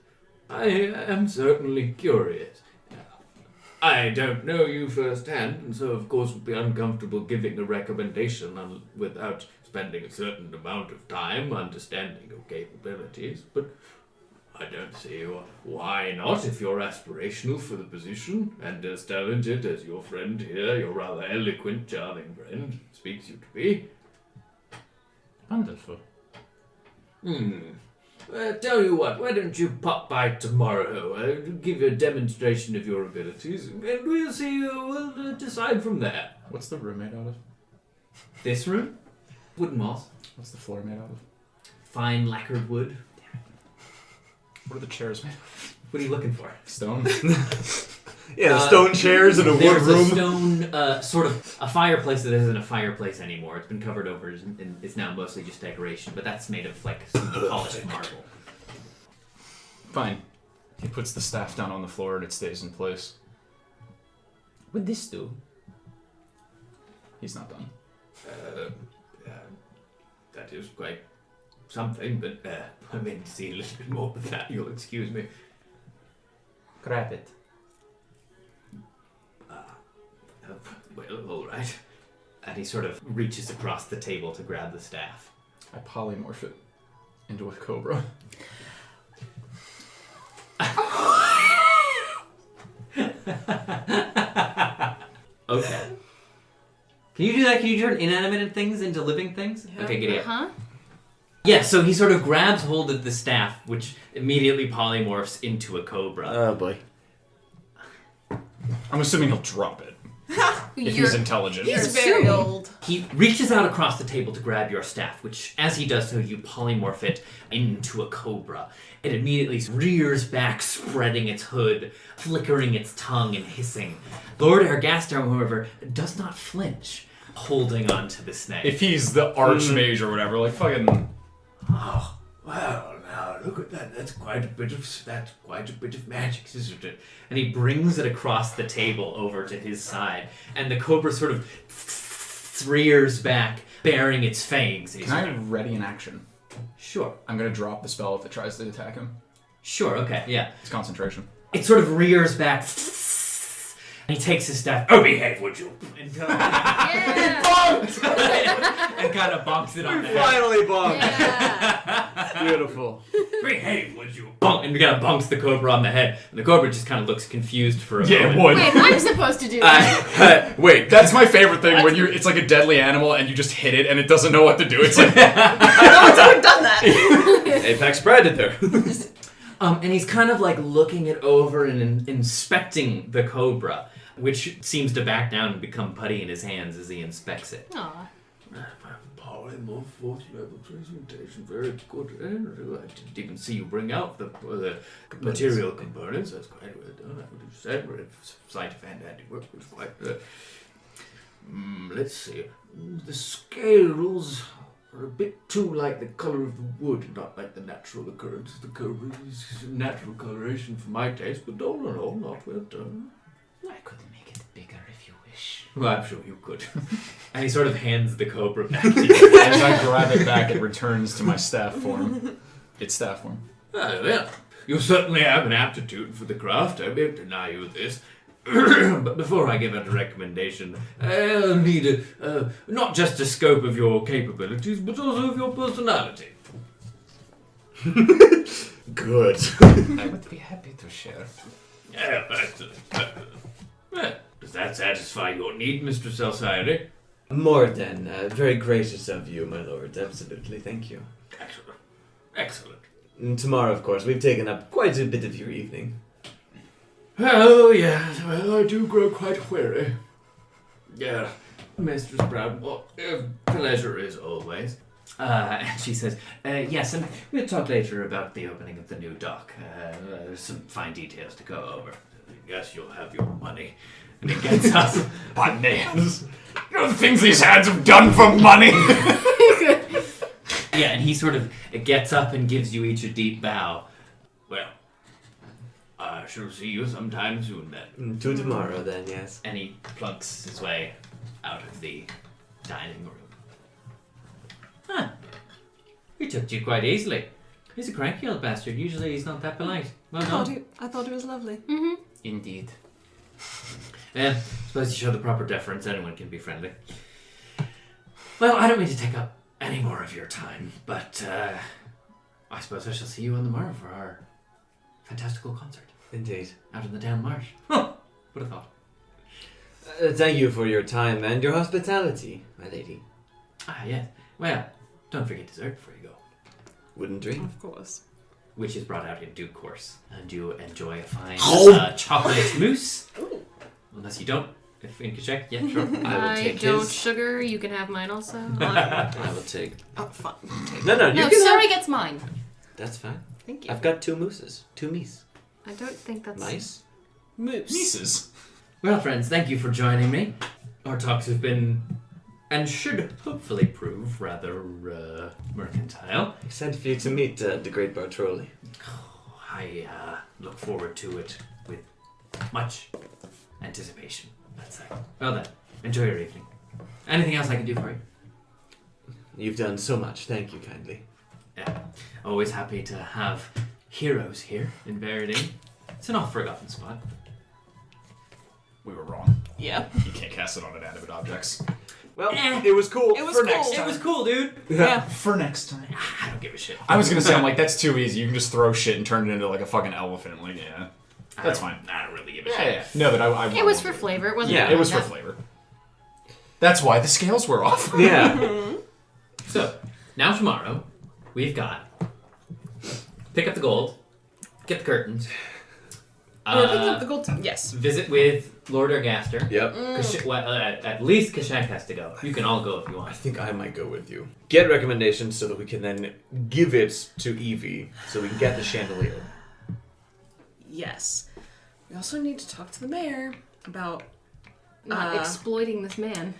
I am certainly curious. I don't know you firsthand, and so of course would be uncomfortable giving a recommendation without spending a certain amount of time understanding your capabilities, but I don't see why not if you're aspirational for the position and as talented as your friend here, your rather eloquent, charming friend, speaks you to be. Wonderful. Tell you what, why don't you pop by tomorrow? I'll give you a demonstration of your abilities, and we'll see, we'll decide from there. What's the room made out of? This room? Wooden walls. What's the floor made out of? Fine lacquered wood. What are the chairs made of? What are you looking for? Stone? Yeah, the stone chairs in a wood There's room. a stone, sort of a fireplace that isn't a fireplace anymore. It's been covered over and it's now mostly just decoration, but that's made of like polished marble. Fine. He puts the staff down on the floor and it stays in place. What'd this do? He's not done. That is quite something, but I mean to see a little bit more of that, you'll excuse me. Grab it. Well, all right. And he sort of reaches across the table to grab the staff. I polymorph it into a cobra. Okay. Can you do that? Can you turn inanimate things into living things? Yeah. Okay, giddy up. Huh? Yeah, so he sort of grabs hold of the staff, which immediately polymorphs into a cobra. Oh boy. I'm assuming he'll drop it. If he's intelligent. He's very old. He reaches out across the table to grab your staff, which, as he does so, you polymorph it into a cobra. It immediately rears back, spreading its hood, flickering its tongue and hissing. Lord Ergastorm, however, does not flinch, holding on to the snake. If he's the archmage or whatever, like fucking... Oh, well, now look at that. That's quite a bit of magic, isn't it? And he brings it across the table over to his side, and the cobra sort of rears back, baring its fangs. Can I ready an action? Sure. I'm gonna drop the spell if it tries to attack him. Sure, okay, yeah. It's concentration. It sort of rears back, and he takes his staff. Oh, behave, would you? And kind of bonks it on the head. Finally bonked. Yeah. Beautiful. Behave, would you? Bonk, and kind of bonks the cobra on the head, and the cobra just kind of looks confused for a Yeah, moment. it would. Wait, I'm supposed to do that. Wait, that's my favorite thing when it's like a deadly animal and you just hit it and it doesn't know what to do. It's like No one's ever done that. Apex Predator. And he's kind of like looking it over and inspecting the cobra, which seems to back down and become putty in his hands as he inspects it. Aw. Polymorph 40 level presentation, very good. I didn't even see you bring out the material components. That's quite well done. I would have said, but sleight of hand handiwork was quite. Let's see. The scales are a bit too like the color of the wood, not like the natural occurrence of the cobra. It's natural coloration for my taste, but all in all, not well done. I could make it bigger if you wish. Well, I'm sure you could. And he sort of hands the cobra back to you. as I grab it back, it returns to my staff form. It's staff form. Well, you certainly have an aptitude for the craft. I won't deny you this. But before I give out a recommendation, I'll need not just a scope of your capabilities, but also of your personality. Good. I would be happy to share. Yeah, excellent. Well, does that satisfy your need, Mr. Alcyone? More than very gracious of you, my lord. Absolutely, thank you. Excellent. Excellent. And tomorrow, of course, we've taken up quite a bit of your evening. Oh, yes. Well, I do grow quite weary. Yeah, Mistress Brown, well, pleasure is always. And she says, yes, and we'll talk later about the opening of the new dock. There's some fine details to go over. I guess you'll have your money. And he gets up. Money. You know the things these hands have done for money. Yeah, and he sort of gets up and gives you each a deep bow. Well, I shall see you sometime soon then. To tomorrow, then, yes. And he plunks his way out of the dining room. Huh. He took to you quite easily. He's a cranky old bastard. Usually he's not that polite. Well, I thought it was lovely. Mm-hmm. Indeed. Suppose you show the proper deference. Anyone can be friendly. Well, I don't mean to take up any more of your time, but I suppose I shall see you on the morrow for our fantastical concert. Indeed. Out in the down marsh. Huh. Would have thought. Thank you for your time and your hospitality, my lady. Ah, yes. Well, don't forget dessert before you go. Wouldn't dream. Of course. Which is brought out in due course. And you enjoy a fine chocolate mousse. Ooh. Unless you don't. If in Kashek, yeah, sure. I will take don't his. sugar. You can have mine also. I will take. Oh, fine. No, you No, can Surrie have. gets mine. That's fine. Thank you. I've got 2 mooses. 2 meese. I don't think that's Mice? Moose. Nieces. Well, friends, thank you for joining me. Our talks have been, and should hopefully prove, rather mercantile. Excited for you to meet the great Bartroli. I look forward to it with much anticipation, let's say. Well then, enjoy your evening. Anything else I can do for you? You've done so much. Thank you kindly. Yeah, always happy to have heroes here in Veridane. It's an oft-forgotten spot. We were wrong. Yeah. You can't cast it on inanimate objects. Well, it was cool. It was for cool. next It time. was cool, dude. Yeah. For next time. I don't give a shit. I was gonna say, I'm like, that's too easy. You can just throw shit and turn it into like a fucking elephant. Like, yeah. That's fine. I don't really give a Yeah, shit. yeah. No, but I It was for flavor. It wasn't. Yeah, It was for that. flavor. That's why the scales were off. Yeah. So, now tomorrow, we've got pick up the gold, get the curtains, We're picking up the gold. Yes. visit with Lord Ergaster. Yep. At least Kashak has to go. You can all go if you I want. think I might go with you. Get recommendations so that we can then give it to Evie so we can get the chandelier. Yes. We also need to talk to the mayor about. Not exploiting this man.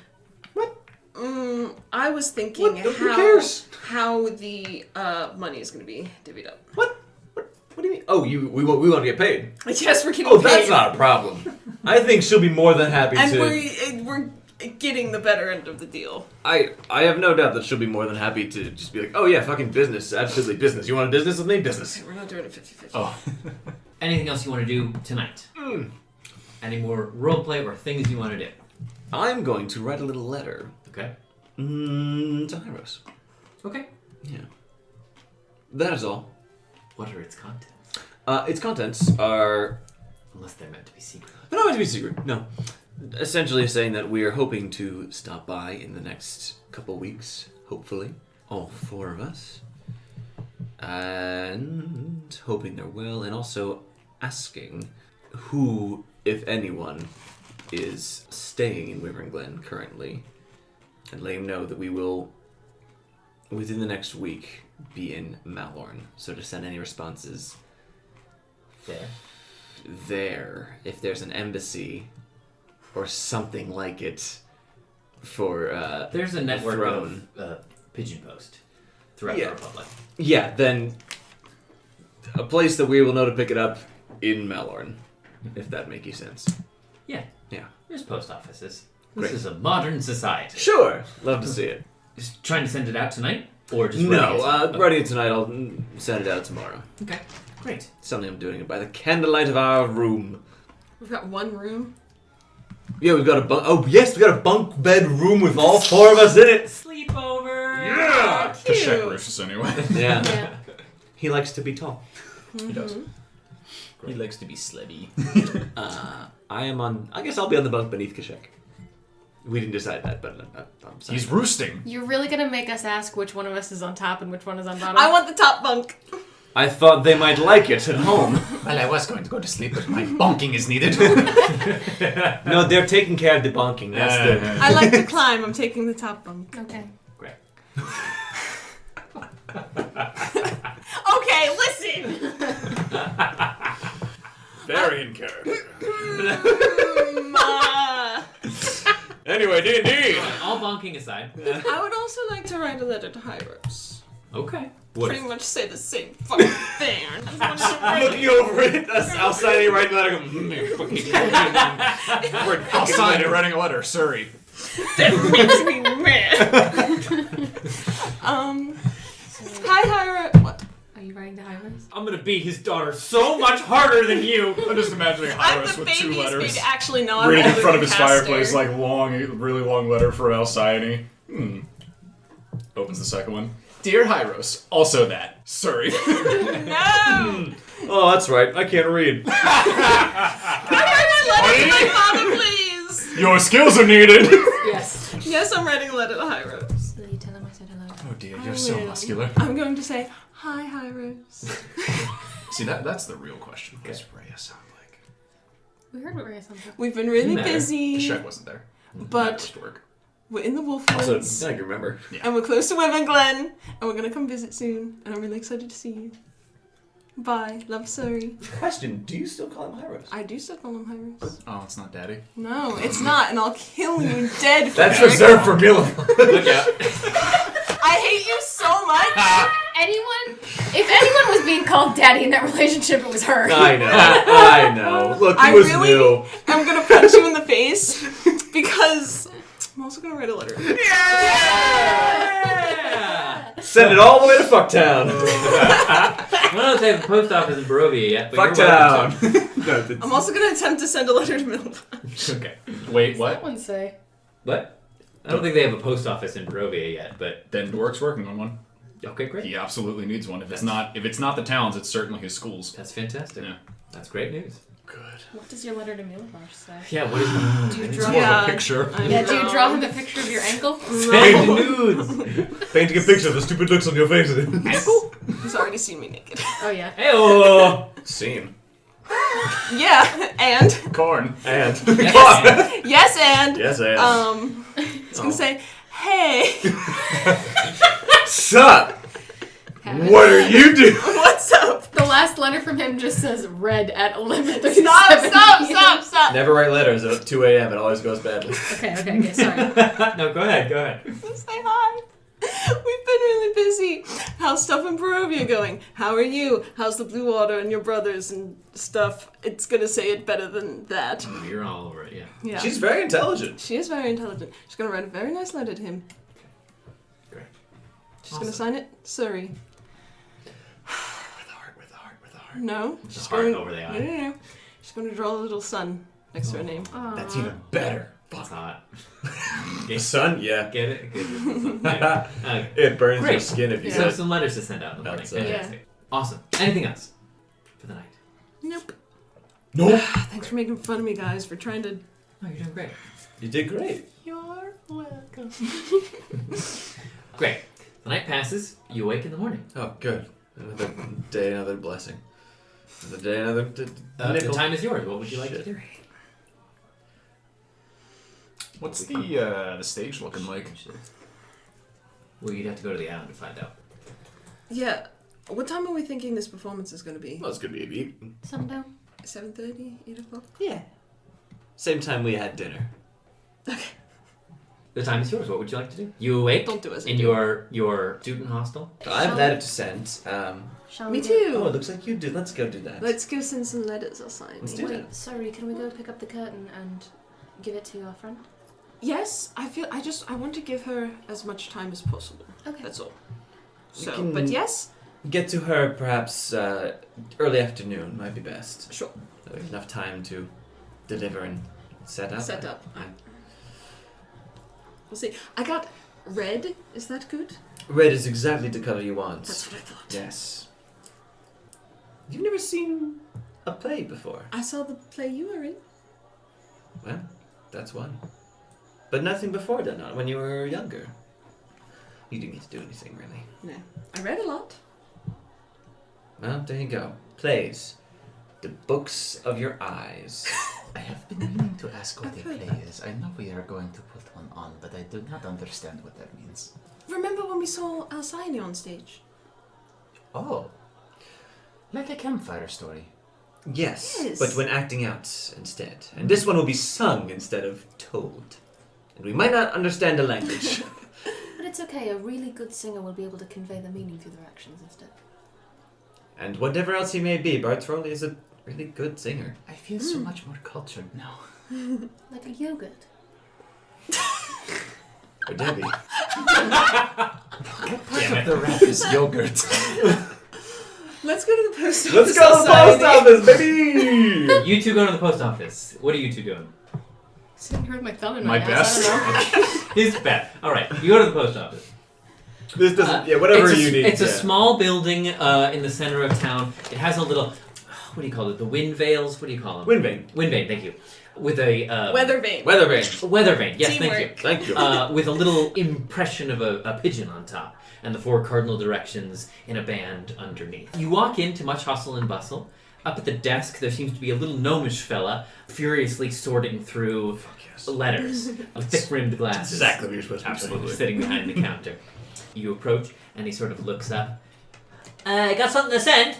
I was thinking Who cares? how the money is going to be divvied up. What do you mean? Oh, we want to get paid. Yes, we're getting Oh, paid. that's not a problem. I think she'll be more than happy And to. we're getting the better end of the deal. I have no doubt that she'll be more than happy to just be like, oh yeah, fucking business, absolutely business. You want a business with me? Business. We're not doing it 50-50. Oh. Anything else you want to do tonight? Any more roleplay or things you want to do? I'm going to write a little letter. Okay. To Hyros. Okay. Yeah. That is all. What are its contents? Its contents are Unless they're meant to be secret. they're not meant to be secret. No. Essentially saying that we are hoping to stop by in the next couple weeks, hopefully. All 4 of us. And hoping they're well, and also asking who, if anyone, is staying in Wyvern Glen currently. And let him know that we will, within the next week, be in Malorn. So to send any responses there. If there's an embassy or something like it for There's a network throne. of pigeon post throughout Yeah. the Republic. Yeah, then a place that we will know to pick it up in Malorn, if that makes you sense. Yeah. Yeah. There's post offices. Great. This is a modern society. Sure, love to see it. Just trying to send it out tonight? Or just No, writing it? writing it tonight, I'll send it out tomorrow. Okay, great. Something I'm doing it by the candlelight of our room. We've got one room. Yeah, we've got a bunk. Oh, yes, we got a bunk bed room with all 4 of us in it. Sleepover! Yeah! The check roofs, anyway. Yeah. Yeah. He likes to be tall. He does. He likes to be slebby. I guess I'll be on the bunk beneath Kashek. We didn't decide that, but I'm sorry. He's roosting. You're really gonna make us ask which one of us is on top and which one is on bottom? I want the top bunk. I thought they might like it at home. Well, I was going to go to sleep, but my bonking is needed. No, they're taking care of the bunking. That's the. I like to climb. I'm taking the top bunk. Okay. Great. Okay, listen. Very in character. uh, Anyway, D&D. All bonking aside. I would also like to write a letter to Hyros. Okay. Pretty much say the same fucking thing. I'm looking over it. I'll sign it right now. I'll sign it writing a letter, Surrie. That makes me mad. Hi, Hyra. What? Are you writing to Hyra's? I'm gonna beat his daughter so much harder than you. I'm just imagining I'm Hyros the with 2 baby's letters. baby. Actually, no, I'm Reading in older front of than his Castor. fireplace, like really long letter for Alcyone. Opens the second one. Dear Hyros, also that. Surrie. No! Oh, that's right. I can't read. Can I write a letter to my father, please? Your skills are needed. Yes. Yes, I'm writing a letter to Hyros. Will you tell him I said hello? Oh dear, I you're so will. muscular. I'm going to say, hi, Hyros. See, that's the real question. What does Rhea sound like? We heard what Rhea sounded like. We've been really Matter. The busy, Shrek wasn't there. but That work. we're in the So, Wolfwoods, I can remember. and we're close to Wyvern Glen, and we're going to come visit soon, and I'm really excited to see you. Bye. Love, Surrie. Question, do you still call him Hyros? I do still call him Hyros. Oh, it's not Daddy. No, it's not, and I'll kill you dead for That's it. reserved for Mila. Look out. I hate you so much. If anyone was being called daddy in that relationship, it was her. I know. Look, he I was really new. am going to punch you in the face, because I'm also going to write a letter. Send it all the way to Fucktown. I don't know if they have a post office in Barovia yet, but Fucktown. I'm also going to attempt to send a letter to Milva. Okay. Wait, What what? one say? What? I don't think they have a post office in Barovia yet, but Then Dwark's working on one. okay, great. He absolutely needs one. If it's not the towns, it's certainly his schools. That's fantastic. Yeah. That's great news. Good. What does your letter to Milvar say? Yeah, what is Do you It's draw more of a picture. I Yeah, do you know. draw him a picture of your ankle? Paint nudes. Painting a picture of the stupid looks on your face. He's already seen me naked. Oh, yeah. Hey-oh. Scene. Yeah, and Corn. And. yes, and Yes, and. it's gonna say, hey, Sup? What are you doing? what's up? The last letter from him just says red at 11:37. Stop. Never write letters at 2 a.m. It always goes badly. Okay, sorry. No, go ahead. Say hi. We've been really busy. How's stuff in Barovia going? How are you? How's the Blue Water and your brothers and stuff? It's gonna say it better than that. You're all over it, yeah. Yeah. She's very intelligent. She is very intelligent. She's gonna write a very nice letter to him. Great. She's gonna sign it, Surrie. With a heart. No. It's She's a heart going. over the eye. No. She's gonna draw a little sun next to her name. That's even better. That's hot. The sun? Yeah. Get it? Good. Yeah. It burns your Great. skin if you So do have it. some letters to send out in the morning. That's, Fantastic. Awesome. Anything else for the night? Nope. No. Thanks for making fun of me, guys, for trying to. Oh, you're doing great. You did great. You're welcome. Great. The night passes. You awake in the morning. Oh, good. Another day, another blessing. Another day, another The nickel. time is yours. What would you like to do? What's the stage looking like? Well, you'd have to go to the island to find out. Yeah. What time are we thinking this performance is going to be? Well, it's gonna be a beat. Sundown. 7:30, 8 o'clock? Yeah. Same time we had dinner. The time is yours. What would you like to do? You awake Don't do as I in do. your student hostel. I haven't had it to send. Shall Me we too. Oh, it looks like you did. Let's go do that. Let's go send some letters or something. Let's do Wait, that. sorry, can we go pick up the curtain and give it to our friend? Yes, I want to give her as much time as possible. Okay. That's all. We So, can- but yes, Get to her perhaps early afternoon might be best. sure. So we have enough time to deliver and set up. Set up. I- We'll see. I got red. Is that good? Red is exactly the color you want. That's what I thought. Yes. You've never seen a play before. I saw the play you were in. Well, that's one. But nothing before then, not when you were younger. You didn't get to do anything, really. No. I read a lot. Well, there you go. Plays. The books of your eyes. I have been meaning to ask what I've a heard play that. is. I know we are going to put one on, but I do not understand what that means. Remember when we saw Alcyone on stage? Oh, like a campfire story. Yes, Yes. but when acting out instead. And this one will be sung instead of told. And we might not understand the language. But It's okay. A really good singer will be able to convey the meaning through their actions instead. And whatever else he may be, Bartoli is a really good singer. I feel so much more cultured now. Like a yogurt. Or Debbie. What part of the rap is yogurt? Let's go to the post office. Let's go to the post office, baby! You two go to the post office. What are you two doing? Sitting here with my thumb in My my ass. best. I don't know. His bet. All right, you go to the post office. This doesn't, whatever it's you need. It's a small building in the center of town. It has a little, what do you call it? The wind veils? What do you call them? Wind vane. Wind vane, thank you. With a... Weather vane. Weather vane. Weather vane, yes, Teamwork. Thank you. with a little impression of a pigeon on top, and the 4 cardinal directions in a band underneath. You walk into much hustle and bustle. Up at the desk, there seems to be a little gnomish fella furiously sorting through letters with thick-rimmed glasses. Exactly what you're supposed to be Absolutely, saying. sitting behind the counter. You approach, and he sort of looks up. Got something to send?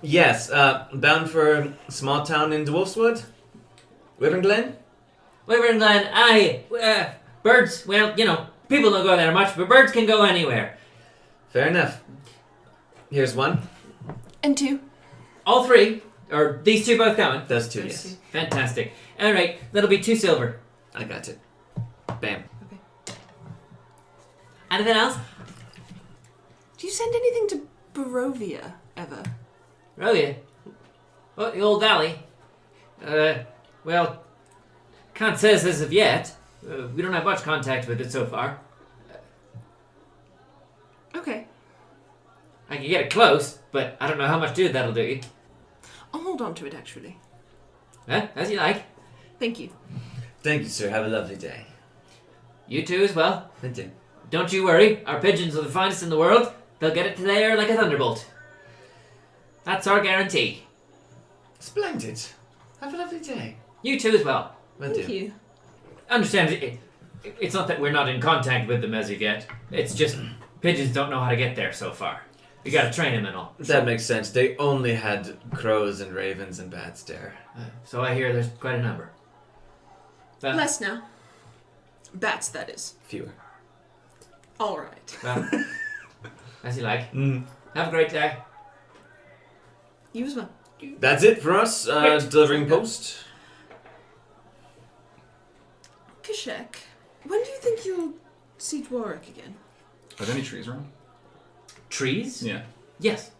Yes, bound for a small town in Dwarfswood? Wyvern Glen? Wyvern Glen, aye. Birds, well, people don't go there much, but birds can go anywhere. Fair enough. Here's one. And 2. All 3, or these 2 both coming? Those 2, Those yes. 2. Fantastic. All right, that'll be 2 silver. I got it. Bam. Anything else? Do you send anything to Barovia ever? Oh, yeah. Oh, the old valley. Well, can't say as of yet. We don't have much contact with it so far. Okay. I can get it close, but I don't know how much good that'll do you. I'll hold on to it, actually. As you like. Thank you. Thank you, sir. Have a lovely day. You too as well. Thank you. Don't you worry. Our pigeons are the finest in the world. They'll get it to the air like a thunderbolt. That's our guarantee. Splendid. Have a lovely day. You too as well. Will Thank do. you. Understand, it's not that we're not in contact with them as of yet. It's just pigeons don't know how to get there so far. You gotta train them and all. That makes sense. They only had crows and ravens and bats there. So I hear there's quite a number. Less now. Bats, that is. Fewer. All right. Well, as you like. Mm. Have a great day. You as well. That's it for us. Great. Delivering post. Kashek, when do you think you'll see Dwarrick again? Are there any trees around? Trees? Yeah. Yes.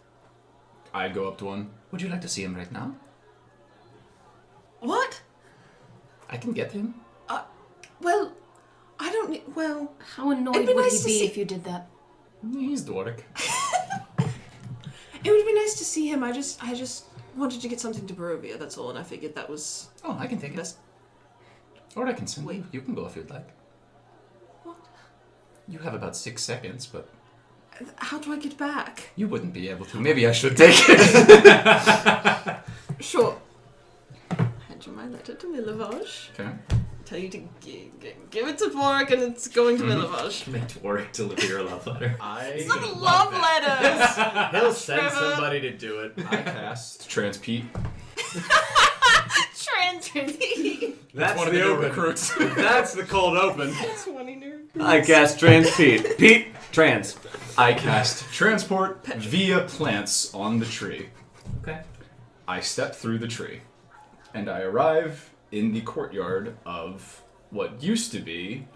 I go up to one. Would you like to see him right now? What? I can get him. Well, I don't need... Well... How annoyed It'd be would nice he to be see- if you did that? He's Dwarrick. It would be nice to see him. I just wanted to get something to Barovia, that's all, and I figured that was Oh, I can take best. it. Or I can send Wait. you. You can go if you'd like. What? You have about 6 seconds, but How do I get back? you wouldn't be able to. Maybe I should take it. Sure. Hand you my letter to Milovaj. Okay. Tell you to give it to Dwarrick, and it's going to Milovaj. Make Dwarrick deliver your love letter. It's not a love letter! He'll send Trevor. somebody to do it. I cast Transpete. Transfer That's one of the the new open. recruits. That's the cold open. 20 nerve. I cast trans Pete. Pete, trans. I cast Transport via plants on the tree. Okay. I step through the tree, and I arrive in the courtyard of what used to be...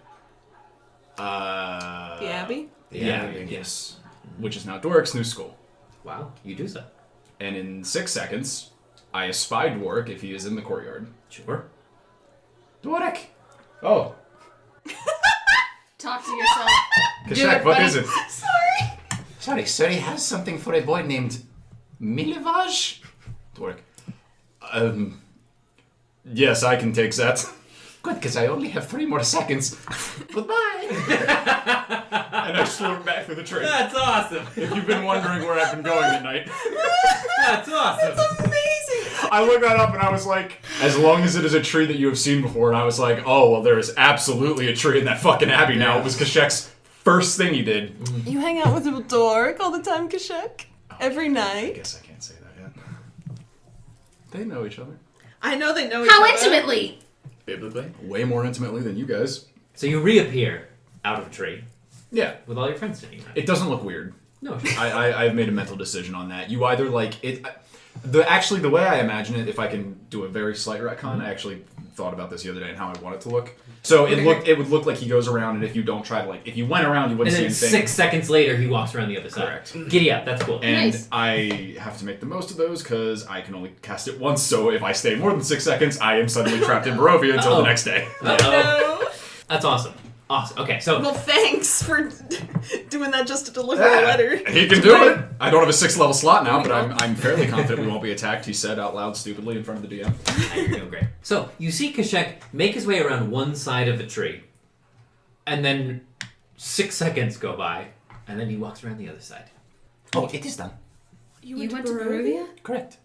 The Abbey? The Abbey, yes. Which is now Dwarrick's new school. Wow, you do so. And in 6 seconds, I espy Dwarrick if he is in the courtyard. Sure. Dwarrick! Oh, Talk to yourself. Kashak, it, what buddy. is it? Sorry, sir, he has something for a boy named Milivaj? Dwarrick. Yes, I can take that. Good, because I only have 3 more seconds. Goodbye. And I slurp back through the tree. That's awesome. If you've been wondering where I've been going at night, That's awesome. Amazing! I looked that up and I was like, as long as it is a tree that you have seen before, and I was like, oh, well, there is absolutely a tree in that fucking abbey now. It was Kashek's first thing he did. You hang out with Dwarrick all the time, Kashek? Every I night? guess I can't say that yet. They know each other. I know they know each How other. intimately? Biblically. Way more intimately than you guys. So you reappear out of a tree. Yeah. With all your friends sitting around. It doesn't look weird. No. I've made a mental decision on that. You either like it. The way I imagine it, if I can do a very slight retcon, I actually thought about this the other day and how I want it to look. So it would look like he goes around, and if you don't try to if you went around, you wouldn't see And then anything. 6 seconds later, he walks around the other side. Correct. Giddy up, that's cool. And Nice. I have to make the most of those because I can only cast it once. So if I stay more than 6 seconds, I am suddenly trapped in Barovia until the next day. No. That's awesome. Awesome. Okay, so Well, thanks for doing that just to deliver a letter. He can do it. I don't have a 6th level slot now, but I'm fairly confident we won't be attacked. He said out loud stupidly in front of the DM. you're doing great. So you see Kashek make his way around one side of a tree, and then 6 seconds go by, and then he walks around the other side. Oh, it is done. You went to Barovia? Correct.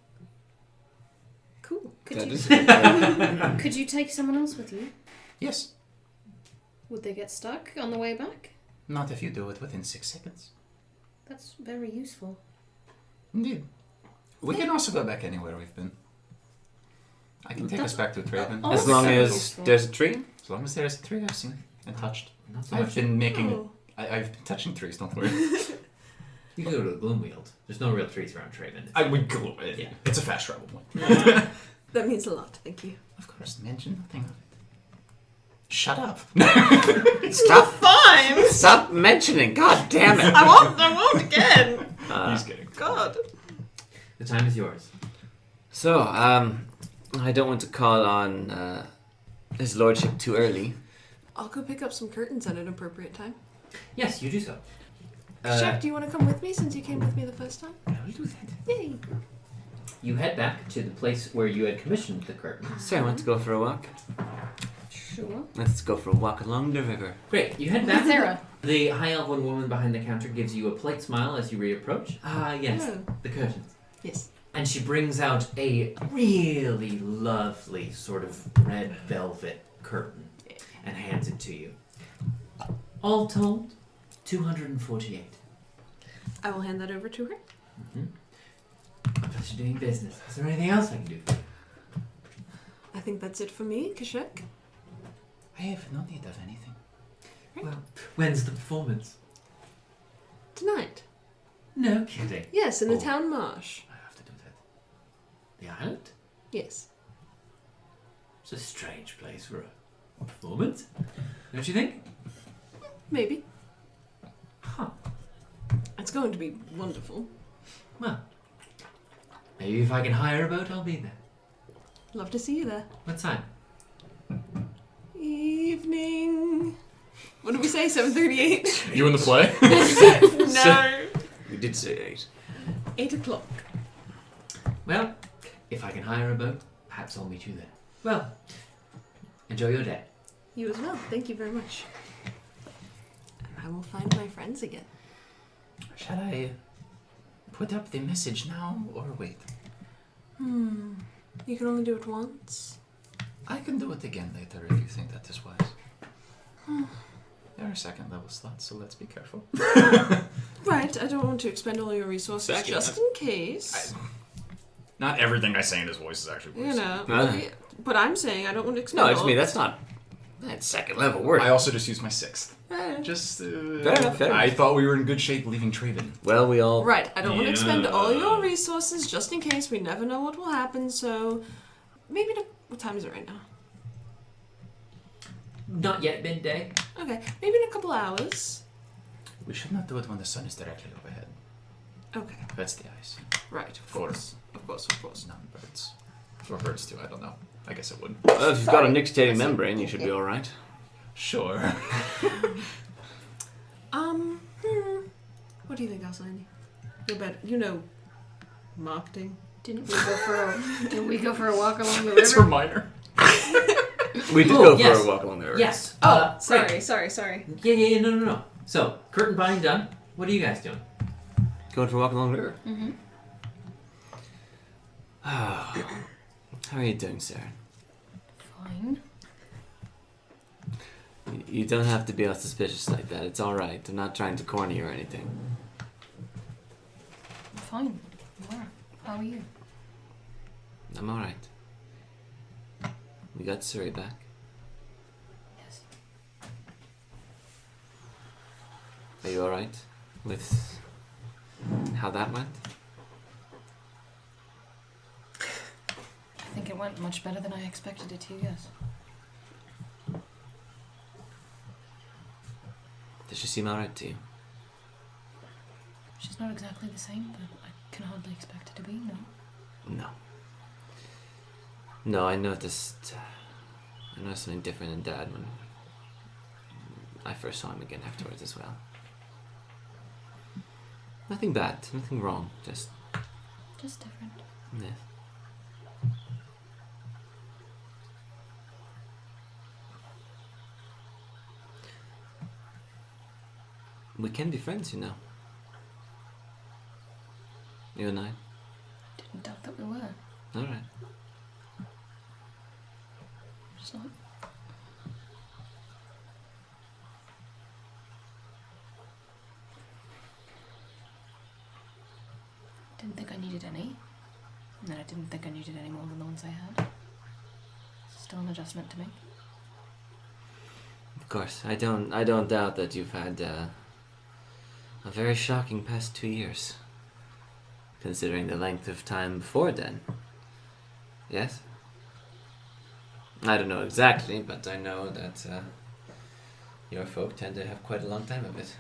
Cool. Could you take someone else with you? Yes. Would they get stuck on the way back? Not if you do it within 6 seconds. That's very useful. Indeed. We can also go back anywhere we've been. I can take us back to Traven. Oh, As long so as useful. there's a tree? As long as there is a tree I've seen and touched. Not so I've much. been making... Oh. I've been touching trees, don't worry. You can go to the Gloomweald. There's no real trees around Traven. We glue it. Yeah. It's a fast travel point. That means a lot. Thank you. Of course, mention nothing of it. Shut up. Stop! Fine. Stop mentioning! God damn it! I won't again. He's kidding. God. The time is yours. So, I don't want to call on his lordship too early. I'll go pick up some curtains at an appropriate time. Yes, you do so. Shaq, do you want to come with me since you came with me the first time? I will do that. Yay. You head back to the place where you had commissioned the curtains. Sir, I want to go for a walk. Sure. Let's go for a walk along the river. Great, you head back. Sarah. The high elven woman behind the counter gives you a polite smile as you reapproach. Ah, yes, Hello. the curtains. Yes. And she brings out a really lovely sort of red velvet curtain and hands it to you. All told, 248. I will hand that over to her. A pleasure doing business. Is there anything else I can do for you? I think that's it for me, Kashek. I have no need of anything. Well, when's the performance? Tonight. No kidding. Yes, in the Oh. town marsh. I have to do that. The island? Yes. It's a strange place for a performance. Don't you think? Maybe. Huh. It's going to be wonderful. Well, maybe if I can hire a boat, I'll be there. Love to see you there. What time? Evening. What did we say? 7:38. You in the play? No. We did say 8. 8 o'clock. Well, if I can hire a boat, perhaps I'll meet you there. Well, enjoy your day. You as well. Thank you very much. And I will find my friends again. Shall I put up the message now or wait? You can only do it once. I can do it again later if you think that is wise. There are 2nd level slots, so let's be careful. Right. I don't want to expend all your resources Second. just in case. Not everything I say in his voice is actually You voice. know. But I'm saying I don't want to expend No, it's all me. That's not... That's 2nd level word. I also just used my 6th. Eh. Just, Fair enough, fair I enough. thought we were in good shape leaving Traven. Well, we all... Right. I don't want to expend all Yeah. your resources just in case. We never know what will happen. So maybe what time is it right now? Not yet midday. Okay. Maybe in a couple hours. We should not do it when the sun is directly overhead. Okay. That's the ice. Right. Of course. Of course. Of course. Non-birds. Or birds too, I don't know. I guess it would. Well, if you've got a Sorry. nictitating membrane, you should be alright. Sure. What do you think, Alcyone? You're better. You know, marketing. Didn't we go for a walk along the It's river? minor. We did Oh, go yes. for a walk along the river. Yes. Sorry. Yeah, no. So, curtain buying done. What are you guys doing? Going for a walk along the river. Mm-hmm. Oh. How are you doing, Seren? Fine. You don't have to be all suspicious like that. It's alright. I'm not trying to corner you or anything. I'm fine. You are. How are you? I'm alright. We got Surrie back. Yes. Are you alright with how that went? I think it went much better than I expected it to, yes. Does she seem alright to you? She's not exactly the same, but I can hardly expect her to be, no. No. No, I noticed something different in Dad when I first saw him again afterwards as well. Nothing bad, nothing wrong, just different. yes. We can be friends, you know. You and I. Didn't doubt that we were. Alright. Just not. Didn't think I needed any. And then I didn't think I needed any more than the ones I had. Still an adjustment to make. Of course, I don't doubt that you've had a very shocking past 2 years, considering the length of time before then. Yes? I don't know exactly, but I know that your folk tend to have quite a long time of it.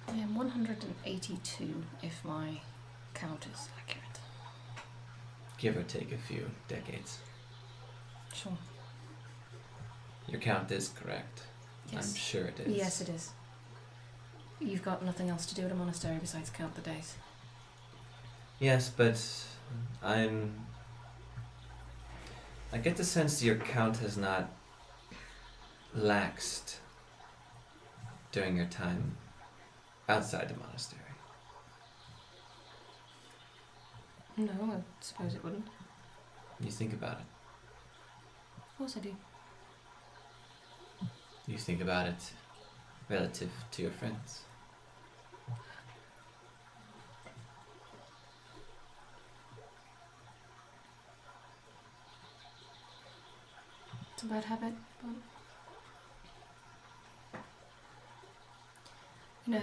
I am 182, if my count is accurate. Give or take a few decades. Sure. Your count is correct. Yes. I'm sure it is. Yes, it is. You've got nothing else to do at a monastery besides count the days. Yes, but I get the sense your count has not laxed during your time outside the monastery. No, I suppose it wouldn't. You think about it. Of course I do. You think about it relative to your friends. It's a bad habit, but... You know,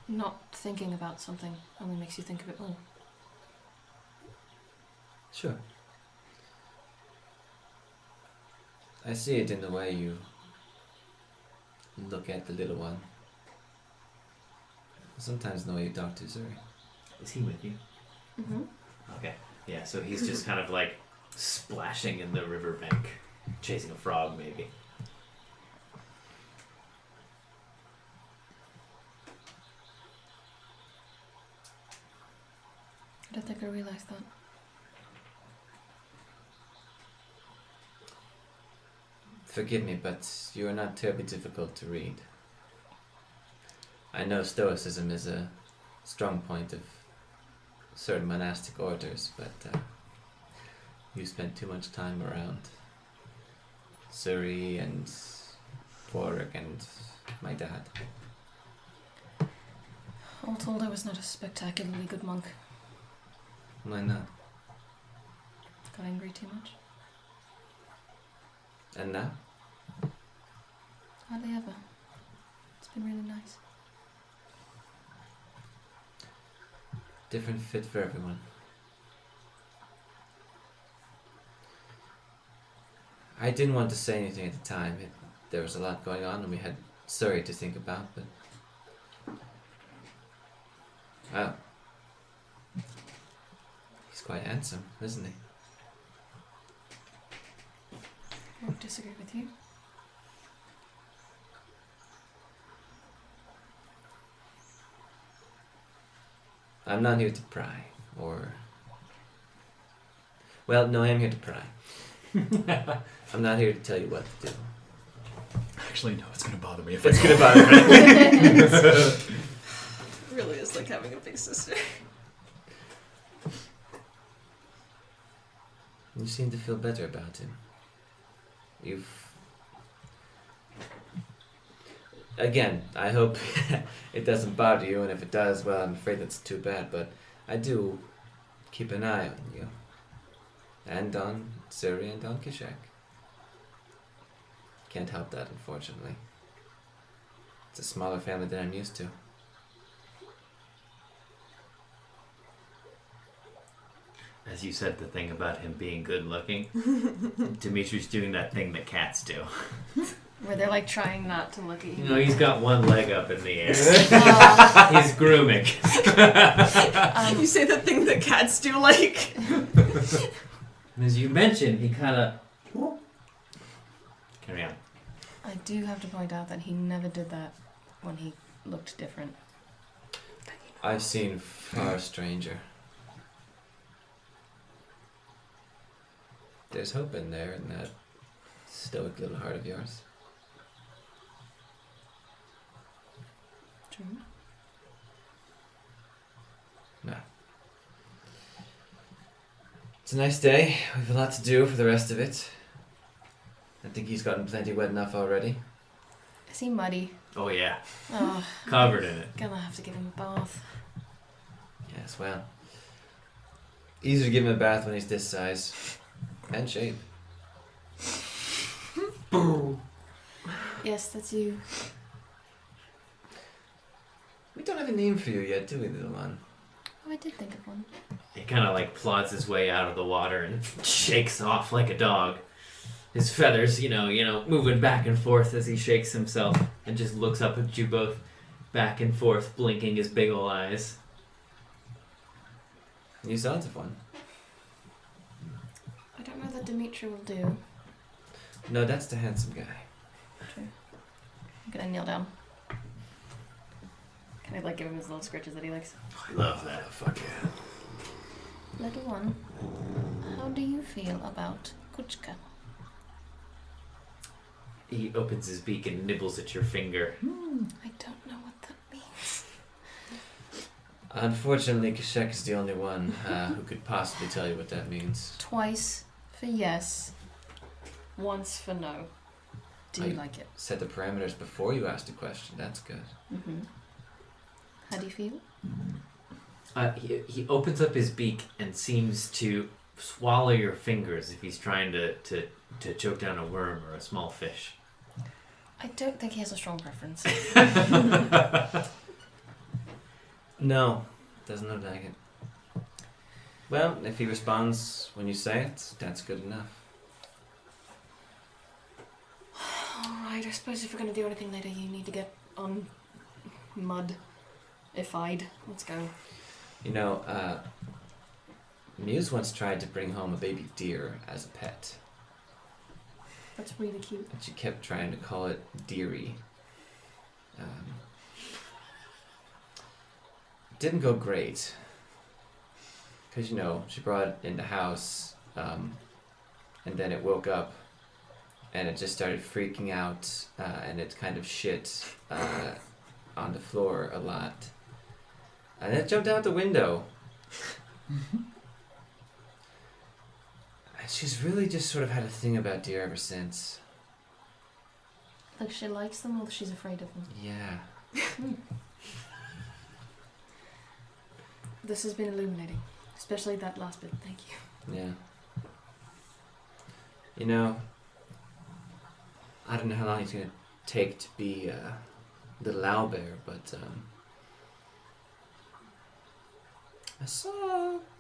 not thinking about something only makes you think of it more. Sure. I see it in the way you look at the little one. Sometimes in the way you talk to Surrie. Is he with you? Mm-hmm. Okay. Yeah, so he's just kind of like splashing in the riverbank, chasing a frog maybe. I don't think I realised that. Forgive me, but you are not terribly difficult to read. I know Stoicism is a strong point of certain monastic orders, but you spent too much time around Surrie and Warwick and my dad. All told, I was not a spectacularly good monk. Why not? Got angry too much. And now? Hardly ever. It's been really nice. Different fit for everyone. I didn't want to say anything at the time. There was a lot going on and we had Surrie to think about, but... Well... He's quite handsome, isn't he? I won't disagree with you. I'm not here to pry, or... Well, no, I am here to pry. I'm not here to tell you what to do. Actually, no, it's going to bother me if It's going to bother me. Really is like having a big sister. You seem to feel better about him. Again, I hope it doesn't bother you, and if it does, well, I'm afraid that's too bad, but I do keep an eye on you. And on Surrie and on Kishak. Can't help that, unfortunately. It's a smaller family than I'm used to. As you said the thing about him being good looking, Dimitri's doing that thing that cats do. Where they're like trying not to look at you. You know, he's got one leg up in the air. He's grooming. You say the thing that cats do, like. As you mentioned, he kind of... Carry on. I do have to point out that he never did that when he looked different. I've seen far stranger. There's hope in there in that stoic little heart of yours. True. No. It's a nice day. We have a lot to do for the rest of it. I think he's gotten plenty wet enough already. Is he muddy? Oh, yeah. Oh, Covered in it. gonna have to give him a bath. Yes, well. Easier to give him a bath when he's this size. And shape. Yes, that's you. We don't have a name for you yet, do we, little man? Oh, I did think of one. He kind of like plods his way out of the water and shakes off like a dog. His feathers, you know, moving back and forth as he shakes himself and just looks up at you both back and forth, blinking his big ol' eyes. You sound of one. I don't know that Dimitri will do. No, that's the handsome guy. True. I'm gonna kneel down. Can I like give him his little scritches that he likes? I love that. Fuck yeah. Little one, how do you feel about Kuchka? He opens his beak and nibbles at your finger. I don't know what that means. Unfortunately, Kashek is the only one who could possibly tell you what that means. Twice for yes, once for no. Do you like it? Set the parameters before you asked a question. That's good. Mm-hmm. How do you feel? He opens up his beak and seems to swallow your fingers if he's trying to choke down a worm or a small fish. I don't think he has a strong preference. No, doesn't look like it. Well, if he responds when you say it, that's good enough. Alright, I suppose if we're going to do anything later, you need to get on mud-ified. Let's go. You know, Muse once tried to bring home a baby deer as a pet. That's really cute. And she kept trying to call it Deary. Didn't go great. Because, you know, she brought it in the house, and then it woke up, and it just started freaking out, and it kind of shit on the floor a lot. And it jumped out the window. And she's really just sort of had a thing about deer ever since. Like she likes them or she's afraid of them? Yeah. This has been illuminating. Especially that last bit. Thank you. Yeah. You know, I don't know how long it's going to take to be little owlbear, but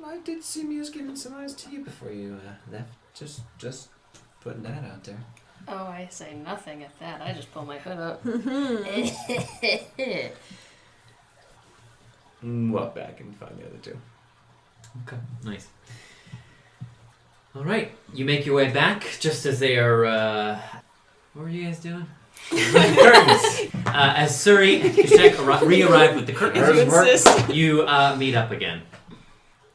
I did see Muse giving some eyes to you before you left. Just putting that out there. Oh, I say nothing at that. I just pull my hood up. Walk back and find the other two. Okay, nice. All right, you make your way back just as they are. What were you guys doing? Curtains. As Surrie and Kashek re-arrive with the curtains, you meet up again.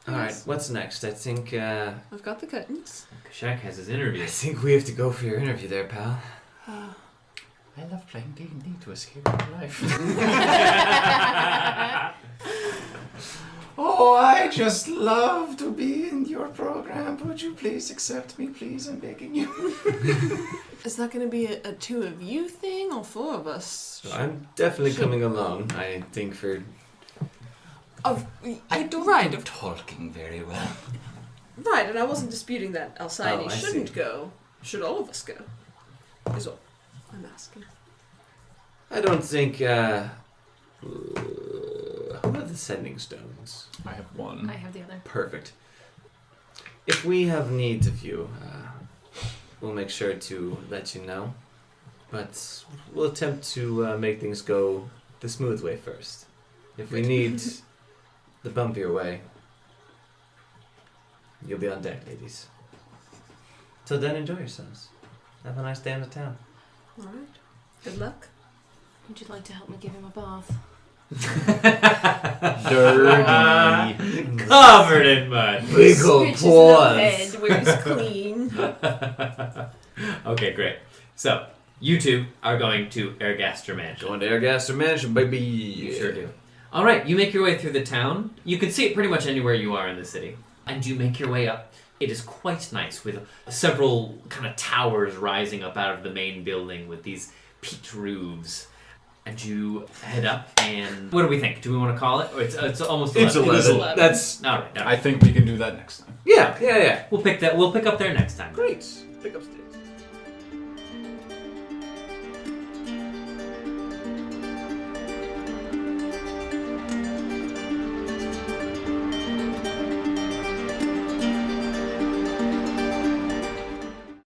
All right, what's next? I think I've got the curtains. Kashek has his interview. I think we have to go for your interview there, pal. I love playing D&D to escape my life. Oh, I just love to be in your program. Would you please accept me, please? I'm begging you. Is that going to be a two of you thing or four of us? I'm definitely coming along. I think for. Right. Talking very well. Right, and I wasn't disputing that Alcyone I shouldn't see. go. Should all of us go? Is all I'm asking. I don't think. Who have the sending stones? I have one. I have the other. Perfect. If we have need of you, we'll make sure to let you know. But we'll attempt to make things go the smooth way first. If we need the bumpier way, you'll be on deck, ladies. Till then, enjoy yourselves. Have a nice day in the town. All right. Good luck. Would you like to help me give him a bath? Dirty. Covered in mud. Big old Scritches the paws. head where it's clean. Okay, great. So, you two are going to Ergaster Mansion. Going to Airgaster Mansion, baby. You sure do. All right, you make your way through the town. You can see it pretty much anywhere you are in the city. And you make your way up. It is quite nice with several kind of towers rising up out of the main building with these peaked roofs. And you head up, and what do we think? Do we want to call it? Or it's almost 11. It's 11. It is 11. That's All right. I think we can do that next time. yeah. We'll pick up there next time. Great. Pick up stakes.